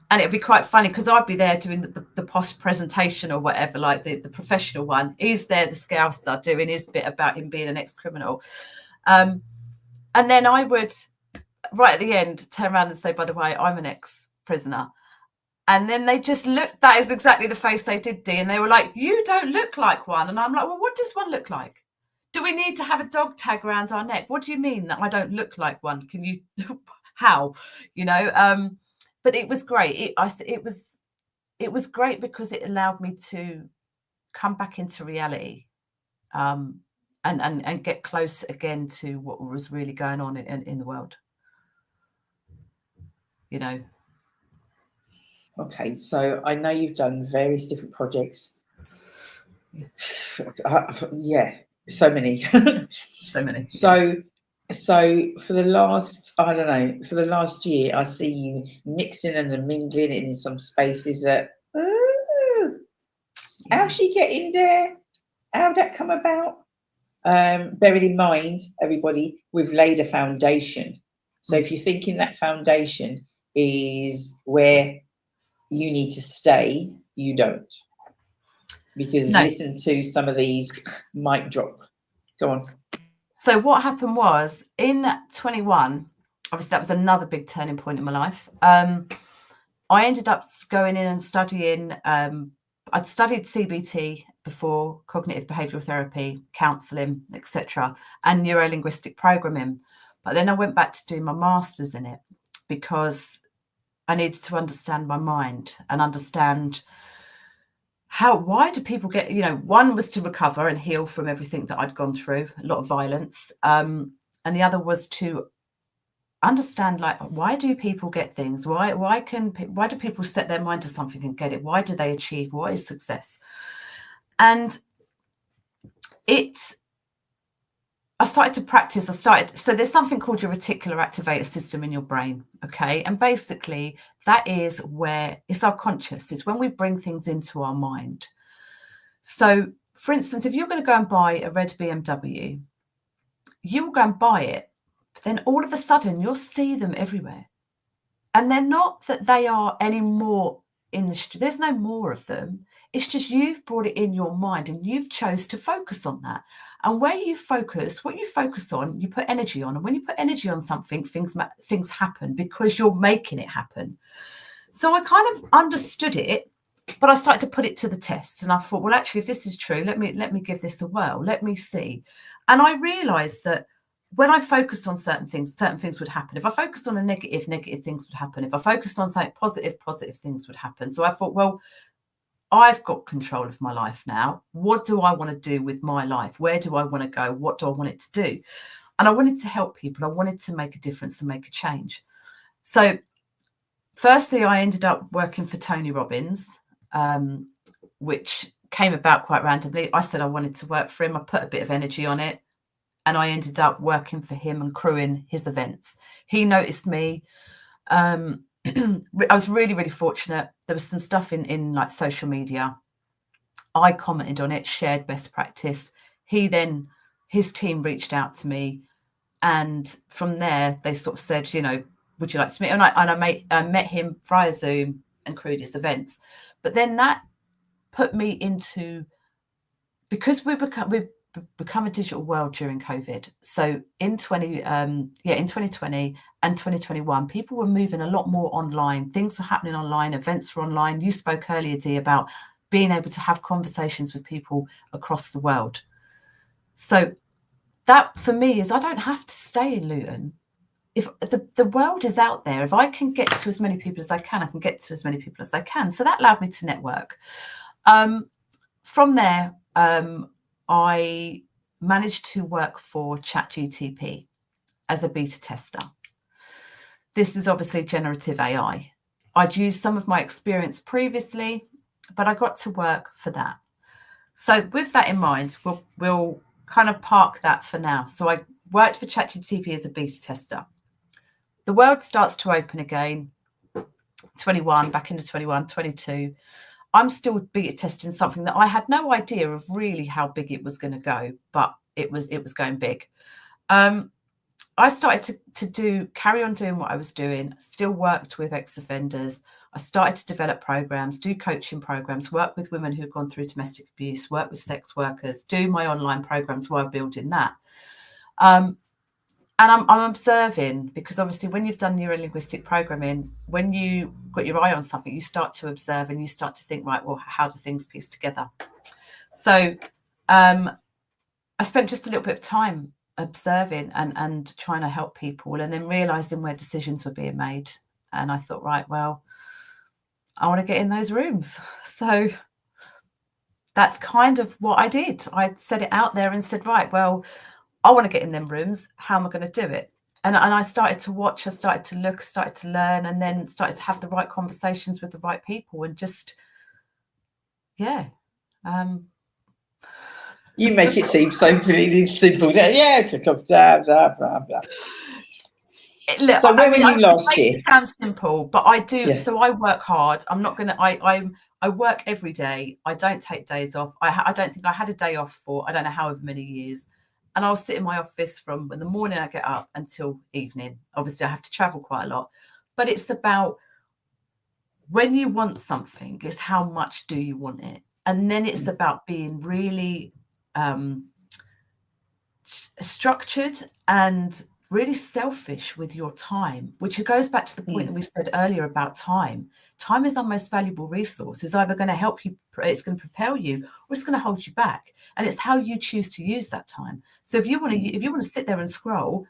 And it'd be quite funny, because I'd be there doing the post presentation or whatever, like the professional one. He's there, the Scouser, doing his bit about him being an ex-criminal. And then I would, right at the end, turn around and say, by the way, I'm an ex-prisoner. And then they just looked, that is exactly the face they did, Dee. And they were like, you don't look like one. And I'm like, well, what does one look like? Do we need to have a dog tag around our neck? What do you mean that I don't look like one? Can you, how? But it was great. It was great because it allowed me to come back into reality, and get close again to what was really going on in the world. Okay, so I know you've done various different projects. Yeah, so many. So many. So for the last year, I see you mixing and mingling in some spaces that How's she getting there? How'd that come about? Bearing in mind, everybody, we've laid a foundation. So if you're thinking that foundation is where you need to stay, you don't. Because No. listen to some of these mic drop. Go on. So what happened was in 21, obviously that was another big turning point in my life. I ended up going in and studying, I'd studied CBT before, cognitive behavioural therapy, counselling, etc., and neuro-linguistic programming. But then I went back to do my master's in it because I needed to understand my mind and understand why do people get, one was to recover and heal from everything that I'd gone through, a lot of violence. And the other was to understand, like, why do people get things? Why do people set their mind to something and get it? Why do they achieve? What is success? And I started to practice. So there's something called your reticular activator system in your brain. Okay. And basically that is where it's our conscious. It's when we bring things into our mind. So for instance, if you're going to go and buy a red BMW, you will go and buy it. But then all of a sudden you'll see them everywhere. And they're not that they are any more in the street. There's no more of them. It's just you've brought it in your mind and you've chose to focus on that. And where you focus, what you focus on, you put energy on. And when you put energy on something, things happen because you're making it happen. So I kind of understood it, but I started to put it to the test. And I thought, well, actually, if this is true, let me give this a whirl. Let me see. And I realized that when I focused on certain things would happen. If I focused on a negative things would happen. If I focused on something positive things would happen. So I thought, well, I've got control of my life now. What do I want to do with my life? Where do I want to go? What do I want it to do? And I wanted to help people. I wanted to make a difference and make a change. So firstly, I ended up working for Tony Robbins, which came about quite randomly. I said I wanted to work for him. I put a bit of energy on it. And I ended up working for him and crewing his events. He noticed me. I was really, really fortunate. There was some stuff in like social media. I commented on it, shared best practice. His team reached out to me. And from there, they sort of said, would you like to meet? And I met him via Zoom and crewed his events. But then that put me into, because we've become a digital world during COVID. So in 2020 and 2021, people were moving a lot more online. Things were happening online. Events were online. You spoke earlier, Dee, about being able to have conversations with people across the world. So that for me is, I don't have to stay in Luton. If the world is out there, if I can get to as many people as I can, I can get to as many people as I can. So that allowed me to network. From there, I managed to work for ChatGTP as a beta tester. This is obviously generative AI. I'd used some of my experience previously, but I got to work for that. So with that in mind, we'll kind of park that for now. So I worked for ChatGTP as a beta tester. The world starts to open again, 21, back into 21, 22. I'm still beta testing something that I had no idea of really how big it was going to go, but it was going big. I started to carry on doing what I was doing, still worked with ex-offenders. I started to develop programs, do coaching programs, work with women who've gone through domestic abuse, work with sex workers, do my online programs while building that. And I'm observing, because obviously when you've done neuro-linguistic programming, when you got your eye on something, you start to observe and you start to think, right, well, how do things piece together? So I spent just a little bit of time observing and trying to help people, and then realising where decisions were being made. And I thought, right, well, I want to get in those rooms. So that's kind of what I did. I set it out there and said, right, well, I want to get in them rooms. How am I going to do it? And I started to watch, I started to look, started to learn, and then started to have the right conversations with the right people, and just, yeah. You make it seem so really simple. Yeah, to come, blah, blah, blah, blah. Look, so where were you last year? It sounds simple, but I do. Yeah. So I work hard. I'm not going to, I work every day. I don't take days off. I don't think I had a day off for I don't know however many years. And I'll sit in my office from in the morning I get up until evening. Obviously, I have to travel quite a lot. But it's about when you want something, it's how much do you want it? And then it's about being really structured and really selfish with your time, which goes back to the point that we said earlier about time. Time is our most valuable resource. It's either going to help you, it's going to propel you, or it's going to hold you back. And it's how you choose to use that time. So if you want to sit there and scroll,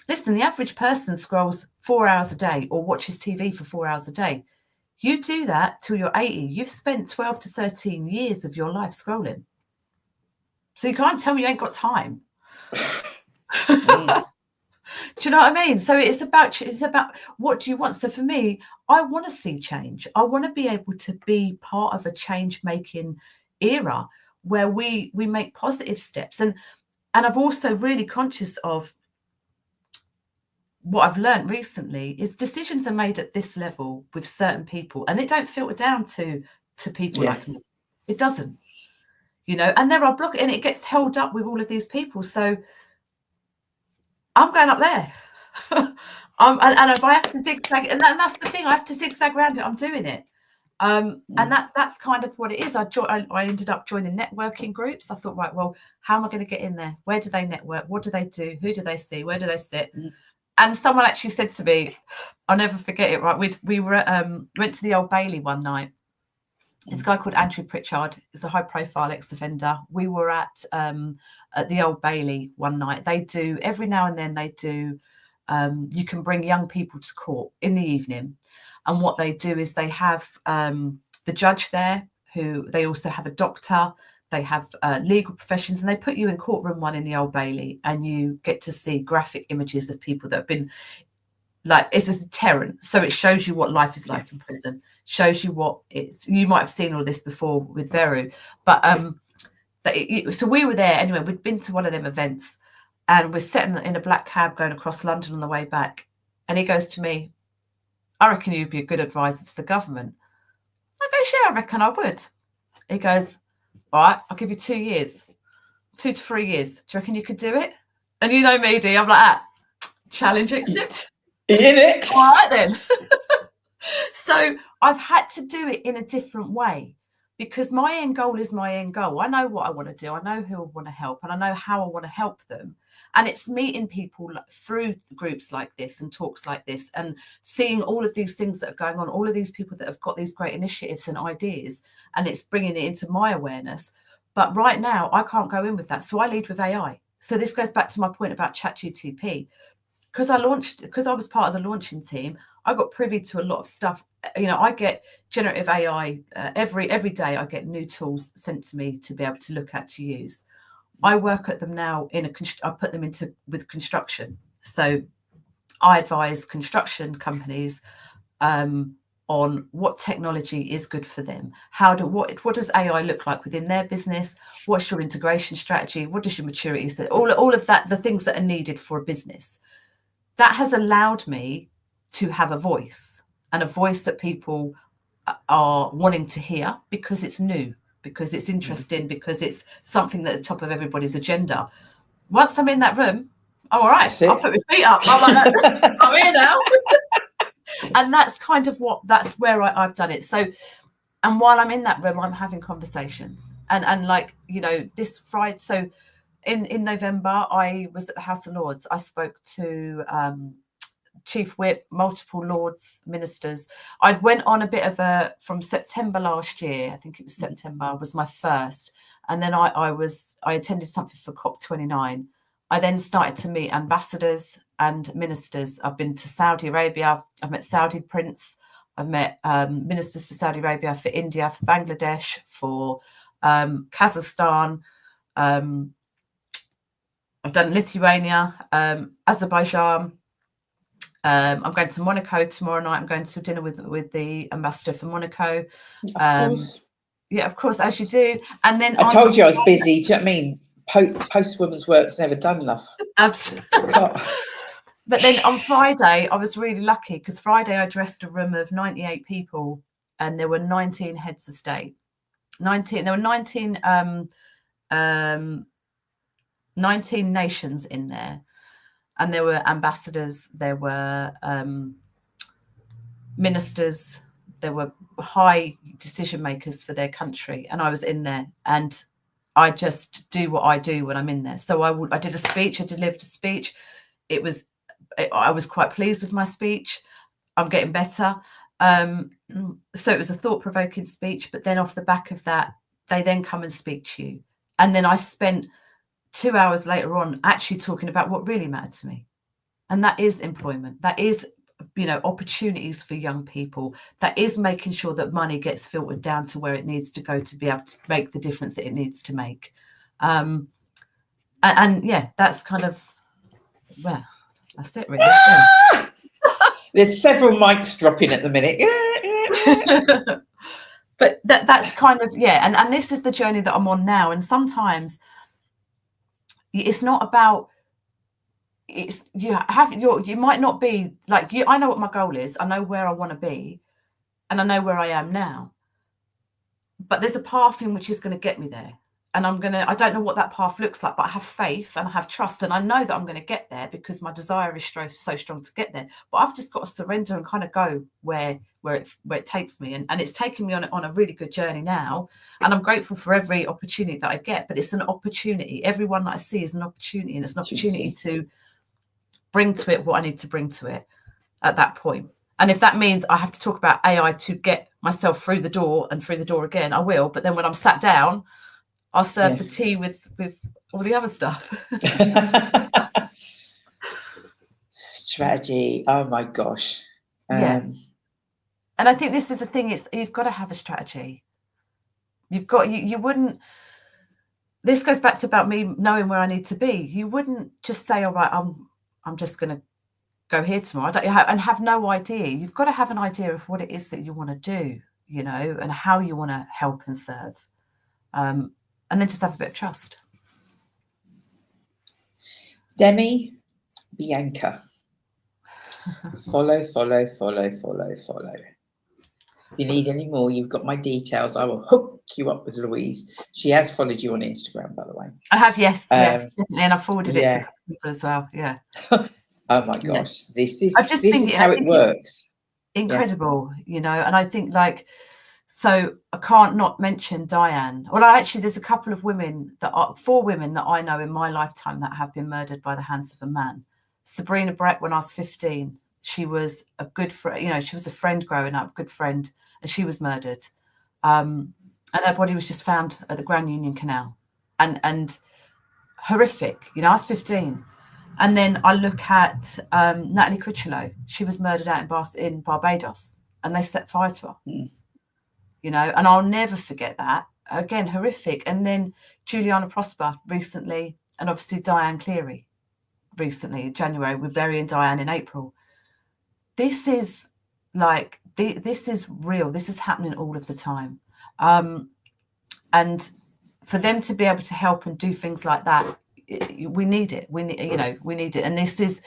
listen, the average person scrolls 4 hours a day or watches TV for 4 hours a day. You do that till you're 80. You've spent 12 to 13 years of your life scrolling. So you can't tell me you ain't got time. Do you know what I mean? So it's about what do you want? So for me, I want to see change. I want to be able to be part of a change-making era where we make positive steps. And I'm also really conscious of what I've learned recently is decisions are made at this level with certain people, and it don't filter down to people like me. It doesn't, you know, and there are and it gets held up with all of these people. So I'm going up there. And if I have to zigzag, and that's the thing, I have to zigzag around it, I'm doing it. And that's kind of what it is. I ended up joining networking groups. I thought, right, well, how am I going to get in there? Where do they network? What do they do? Who do they see? Where do they sit? And someone actually said to me, I'll never forget it, right? We were at, went to the Old Bailey one night. This guy called Andrew Pritchard is a high-profile ex-offender. We were at the Old Bailey one night. They do, every now and then they do, you can bring young people to court in the evening. And what they do is they have the judge there, who they also have a doctor, they have legal professions, and they put you in courtroom one in the Old Bailey, and you get to see graphic images of people that have been, like, it's a deterrent. So it shows you what life is like in prison, shows you what it's, you might have seen all this before with Veru, but so we were there anyway. We'd been to one of them events, and we're sitting in a black cab going across London on the way back, and he goes to me, I reckon you'd be a good advisor to the government. I go, yeah, I reckon I would. He goes, all right, I'll give you 2 years, 2 to 3 years. Do you reckon you could do it? And you know me, Dee, I'm like, ah, challenge accepted. In it. All right then. So I've had to do it in a different way, because my end goal is my end goal. I know what I want to do. I know who I want to help, and I know how I want to help them. And it's meeting people through groups like this and talks like this, and seeing all of these things that are going on, all of these people that have got these great initiatives and ideas, and it's bringing it into my awareness. But right now, I can't go in with that. So I lead with AI. So this goes back to my point about ChatGPT. Because I was part of the launching team, I got privy to a lot of stuff. You know, I get generative AI every day. I get new tools sent to me to be able to look at, to use. I work at them now I put them with construction. So I advise construction companies on what technology is good for them. What does AI look like within their business? What's your integration strategy? What does your maturity say? All of that, the things that are needed for a business. That has allowed me to have a voice, and a voice that people are wanting to hear, because it's new, because it's interesting, because it's something that's at the top of everybody's agenda. Once I'm in that room, I'm all right. I'll put my feet up. I'm like, I'm here now. And that's kind of that's where I've done it. So, and while I'm in that room, I'm having conversations. And like, you know, this Friday, so in November, I was at the House of Lords. I spoke to Chief Whip, multiple Lords, ministers. I went on a bit of from September last year, I think it was September, was my first. And then I attended something for COP29. I then started to meet ambassadors and ministers. I've been to Saudi Arabia. I've met Saudi Prince. I've met ministers for Saudi Arabia, for India, for Bangladesh, for Kazakhstan. I've done Lithuania, Azerbaijan. I'm going to Monaco tomorrow night. I'm going to a dinner with the ambassador for Monaco. Of course. Yeah, of course, as you do. And then I told you I was busy. Do you know what I mean? Post women's work's never done, love. Absolutely. But then on Friday, I was really lucky, because Friday I dressed a room of 98 people and there were 19 heads of state. 19 nations in there, and there were ambassadors, there were ministers, there were high decision makers for their country, and I was in there, and I just do what I do when I'm in there. So I did a speech, I delivered a speech. I was quite pleased with my speech. I'm getting better. So it was a thought-provoking speech, but then off the back of that, they then come and speak to you. And then I spent 2 hours later on actually talking about what really mattered to me. And that is employment. That is, opportunities for young people. That is making sure that money gets filtered down to where it needs to go to be able to make the difference that it needs to make. And yeah, that's kind of, well, that's it really. Yeah. There's several mics dropping at the minute. But that's kind of, yeah. And this is the journey that I'm on now. And sometimes it's not about, you might not be like you. I know what my goal is. I know where I want to be, and I know where I am now. But there's a path in which is going to get me there, and I don't know what that path looks like, but I have faith and I have trust, and I know that I'm going to get there because my desire is so strong to get there. But I've just got to surrender and kind of go where it takes me, and it's taken me on a really good journey now, and I'm grateful for every opportunity that I get. But it's an opportunity. Everyone that I see is an opportunity, and it's an opportunity to bring to it what I need to bring to it at that point. And if that means I have to talk about AI to get myself through the door and through the door again, I will. But then when I'm sat down, I'll serve the tea with all the other stuff. Strategy. Oh my gosh. Yeah. And I think this is the thing, you've got to have a strategy. You wouldn't, this goes back to about me knowing where I need to be. You wouldn't just say, all right, I'm just going to go here tomorrow and have no idea. You've got to have an idea of what it is that you want to do, and how you want to help and serve. And then just have a bit of trust. Demi, Bianca. Follow. If you need any more, you've got my details. I will hook you up with Louise. She has followed you on Instagram, by the way. I have, yes. Definitely. And I forwarded it to a couple of people as well. Yeah. Oh my gosh. This is how it works. Incredible, and I think so I can't not mention Diane. Well, actually, there's a couple of 4 women that I know in my lifetime that have been murdered by the hands of a man. Sabrina Brett, when I was 15, she was a good friend, she was a friend growing up, good friend, and she was murdered. And her body was just found at the Grand Union Canal. And horrific, I was 15. And then I look at Natalie Critchlow. She was murdered out in Barbados, and they set fire to her. And I'll never forget that. Again, horrific. And then Juliana Prosper recently, and obviously Diane Cleary recently in January. We're burying Diane in April. This is this is real. This is happening all of the time. And for them to be able to help and do things like that, we need it. We need it. And this is,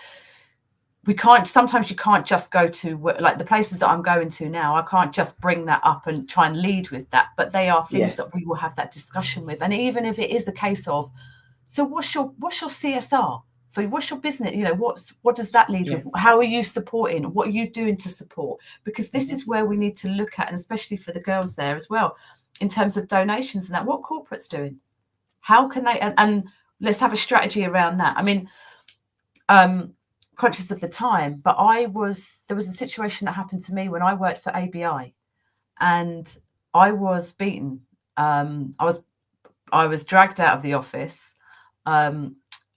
sometimes you can't just go to like the places that I'm going to now. I can't just bring that up and try and lead with that, but they are things that we will have that discussion with. And even if it is the case of, so what's your CSR? What's your business? What does that lead with? How are you supporting? What are you doing to support? Because this is where we need to look at, and especially for the girls there as well, in terms of donations and that, what corporate's doing, how can they, and let's have a strategy around that. I mean, conscious of the time, but there was a situation that happened to me when I worked for ABI, and I was beaten. I was dragged out of the office.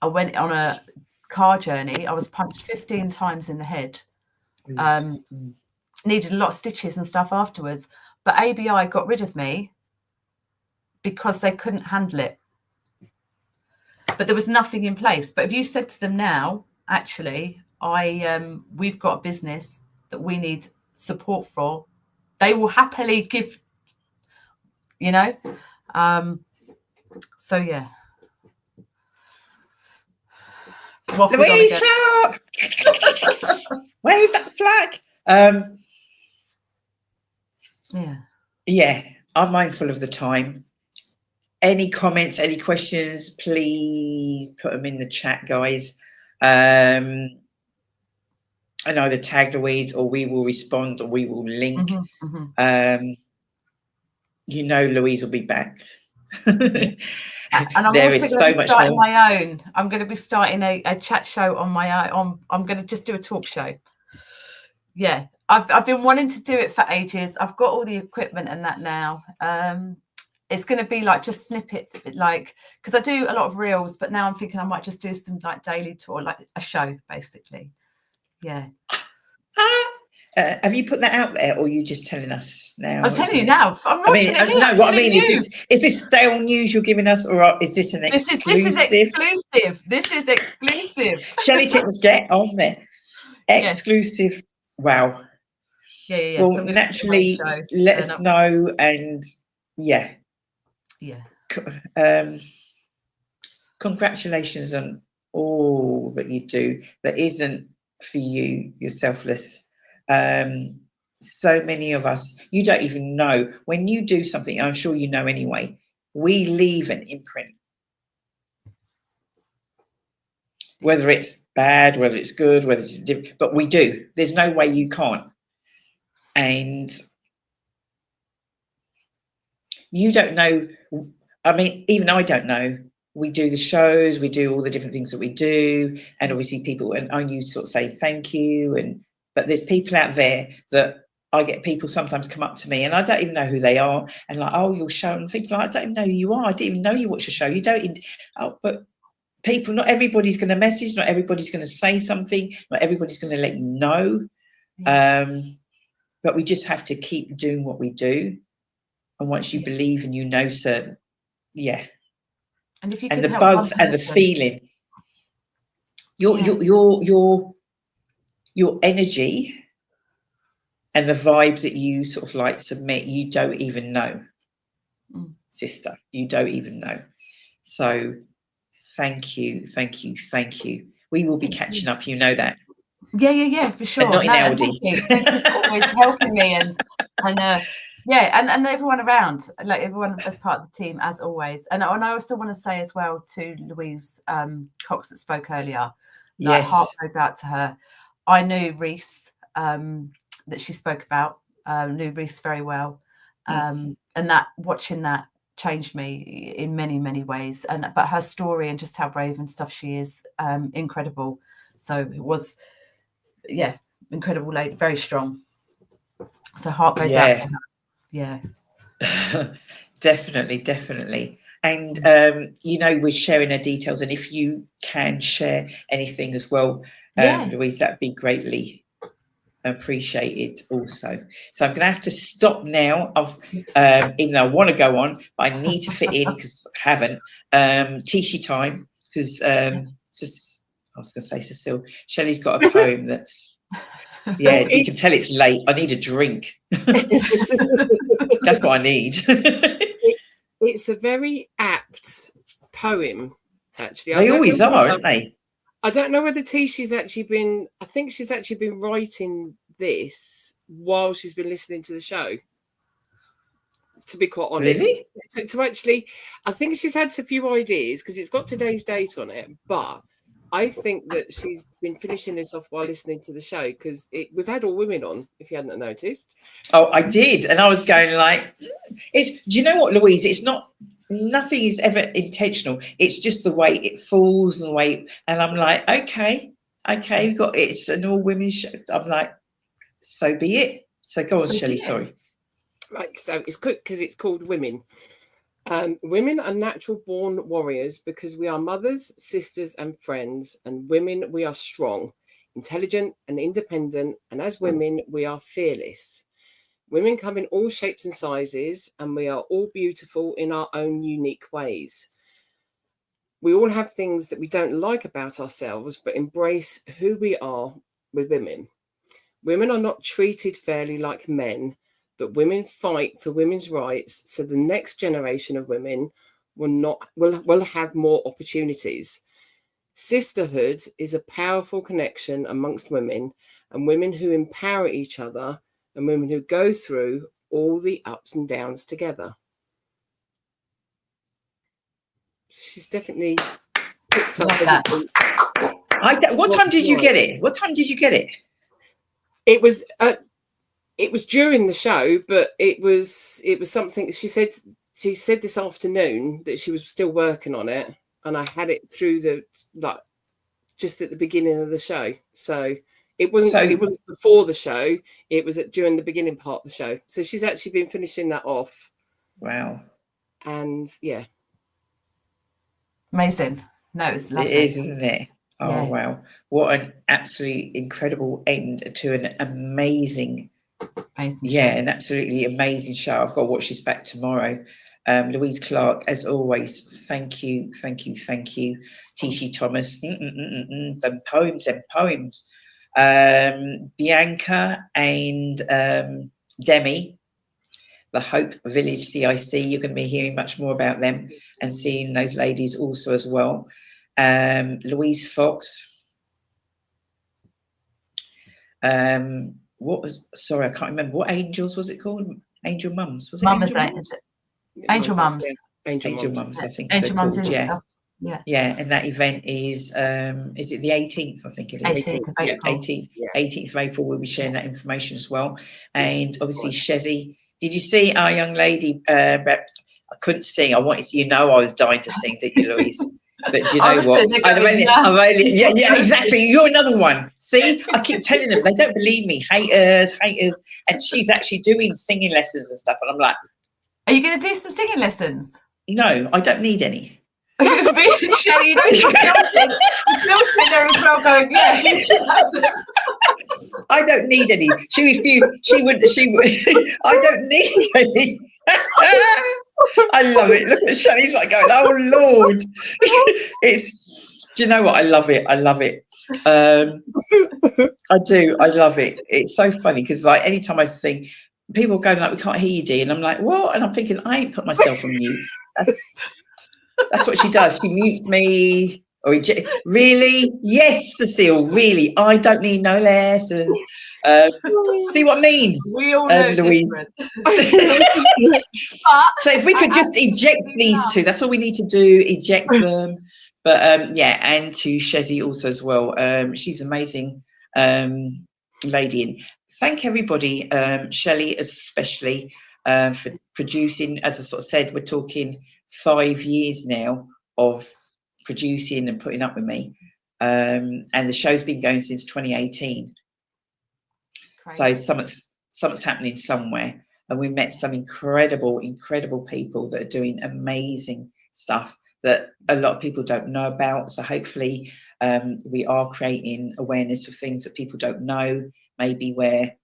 I went on a car journey. I was punched 15 times in the head. Needed a lot of stitches and stuff afterwards. But ABI got rid of me because they couldn't handle it. But there was nothing in place. But if you said to them now, actually, we've got a business that we need support for, they will happily give, so yeah. Louise, talk! Wave that flag. Yeah. yeah, I'm mindful of the time. Any comments, any questions, please put them in the chat, guys. And either tag Louise, or we will respond, or we will link. You know, Louise will be back. And I'm there also is going to so be much starting more. my own. I'm going to be starting a chat show on my own. I'm going to just do a talk show. Yeah, I've been wanting to do it for ages. I've got all the equipment and that now. It's going to be like just snippet, like, because I do a lot of reels, but now I'm thinking I might just do some like daily tour, like a show, basically. Yeah. Have you put that out there, or are you just telling us now? I'm telling you now. I'm not. I mean, no. What I mean is this stale news you're giving us, or is this an exclusive? This is exclusive. This is exclusive. Shelley Tippers, get on there. Exclusive. Yes. Wow. Yeah. Well, so naturally, let us know, and yeah. Congratulations on all that you do. That isn't for you. You're selfless. So many of us, you don't even know. When you do something, I'm sure you know anyway, we leave an imprint. Whether it's bad, whether it's good, whether it's different, but we do. There's no way you can't. And you don't know. I mean, even I don't know. We do the shows, we do all the different things that we do, and obviously people, and I you sort of say thank you, but there's people out there that I get people sometimes come up to me and I don't even know who they are, and like, oh, your show, and think like, I don't even know who you are. I didn't even know you watch a show. You don't. But people, not everybody's going to message, not everybody's going to say something, not everybody's going to let you know. But we just have to keep doing what we do, and once you believe and you know certain, and if you and the buzz and the feeling, your energy and the vibes that you sort of like submit, you don't even know, sister. You don't even know. So thank you. We will be catching up. You know that. Yeah, for sure. But not in LD. Thank you for always helping me and everyone around, like everyone as part of the team, as always. And I also want to say as well to Louise Cox that spoke earlier, like heart goes out to her. I knew Reese that she spoke about, knew Reese very well, and that watching that changed me in many ways. But her story and just how brave and stuff she is, incredible. So it was, incredible, like very strong. So heart goes out to her. Yeah. Definitely. And we're sharing her details, and if you can share anything as well, Louise, that'd be greatly appreciated also. So I'm gonna have to stop now. Even though I want to go on, but I need to fit in because I haven't. Tishy time, because I was gonna say Cecile, Shelley's got a poem that's you can tell it's late. I need a drink. That's what I need. It's a very apt poem, actually. They always are, aren't they? I don't know whether Tishy's actually been, I think she's actually been writing this while she's been listening to the show, to be quite honest. Really? To actually, I think she's had a few ideas because it's got today's date on it, but I think that she's been finishing this off while listening to the show, because we've had all women on, if you hadn't noticed. Oh, I did. And I was going like, do you know what, Louise? It's not, nothing is ever intentional. It's just the way it falls and the way, and I'm like, okay, we got it. It's an all women show. I'm like, so be it. So go on, Shelley, sorry. Right, so it's good because it's called Women. Women are natural born warriors because we are mothers, sisters, and friends. And women, we are strong, intelligent, and independent. And as women, we are fearless. Women come in all shapes and sizes, and we are all beautiful in our own unique ways. We all have things that we don't like about ourselves, but embrace who we are with women. Women are not treated fairly like men, but women fight for women's rights so the next generation of women will have more opportunities. Sisterhood is a powerful connection amongst women, and women who empower each other and women who go through all the ups and downs together. She's definitely picked up everything. What time did you get it? What time did you get it? It was during the show, but it was something she said this afternoon that she was still working on it, and I had it through just at the beginning of the show. So it wasn't before the show, it was during the beginning part of the show. So she's actually been finishing that off. Wow. And yeah. Amazing. No, it's lovely. It is, isn't it? Oh, yeah. Wow. What an absolutely incredible end to an amazing show. An absolutely amazing show. I've got to watch this back tomorrow. Louise Clark, as always, thank you. Tishy Thomas, them poems. Bianca and Demi, the Hope Village CIC, you're going to be hearing much more about them and seeing those ladies also as well. Louise Fox. Sorry, I can't remember. What Angels was it called? Angel Mums. Was it Angel Mums? Angel Mums. Angel Mums, I think. Angel Mums, yeah. And that event is it the 18th? I think it is. 18th of April. 18th of April. We'll be sharing that information as well. And obviously, Shezzy. Did you see our young lady? I couldn't sing. I wanted to, I was dying to sing, didn't you, Louise? But do you know what? Yeah, exactly. You're another one. See, I keep telling them, they don't believe me. Haters. And she's actually doing singing lessons and stuff. And I'm like, are you going to do some singing lessons? No, I don't need any. Shelley, still sitting there as well going, yeah. I don't need any. She refused. She would. I don't need any. I love it. Look at Shelley's like going, oh Lord. Do you know what? I love it. I do. I love it. It's so funny because like anytime I sing, people go like, we can't hear you, Dee. And I'm like, what? And I'm thinking, I ain't put myself on mute. That's what she does. She mutes me. Really? Yes, Cecile, really. I don't need no lessons. See what I mean? We all know Louise. So if we could just eject these two, that's all we need to do, eject them. But and to Shezzy also as well. She's an amazing lady. And thank everybody, Shelley especially, for producing. As I sort of said, we're talking 5 years now of producing and putting up with me, and the show's been going since 2018. So something's happening somewhere, and we met some incredible people that are doing amazing stuff that a lot of people don't know about. So hopefully we are creating awareness of things that people don't know. Maybe we're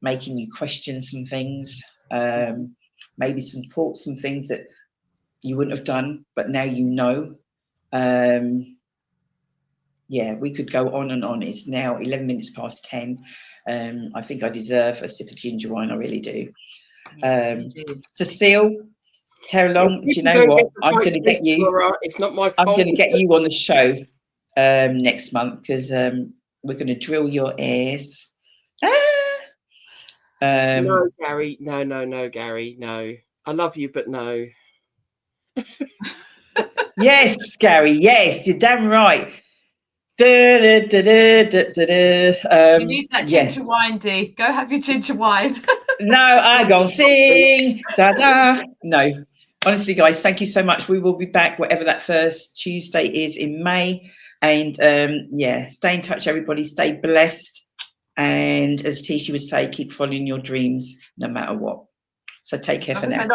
making you question some things, maybe some thoughts, some things that you wouldn't have done, but now you know. We could go on and on. It's now 11 minutes past 10. I think I deserve a sip of ginger wine. I really do. Cecile, Terralong, do you know what? I'm going to get you. It's not my fault. I'm going to get you on the show next month because we're going to drill your ears. No, Gary. No, Gary. No. I love you, but no. Yes, Gary. Yes, you're damn right. You need that ginger wine, Dee. Go have your ginger wine. No, I gonna sing. No, honestly, guys, thank you so much. We will be back whatever that first Tuesday is in May. And stay in touch, everybody. Stay blessed. And as Tisha would say, keep following your dreams no matter what. So take care for now.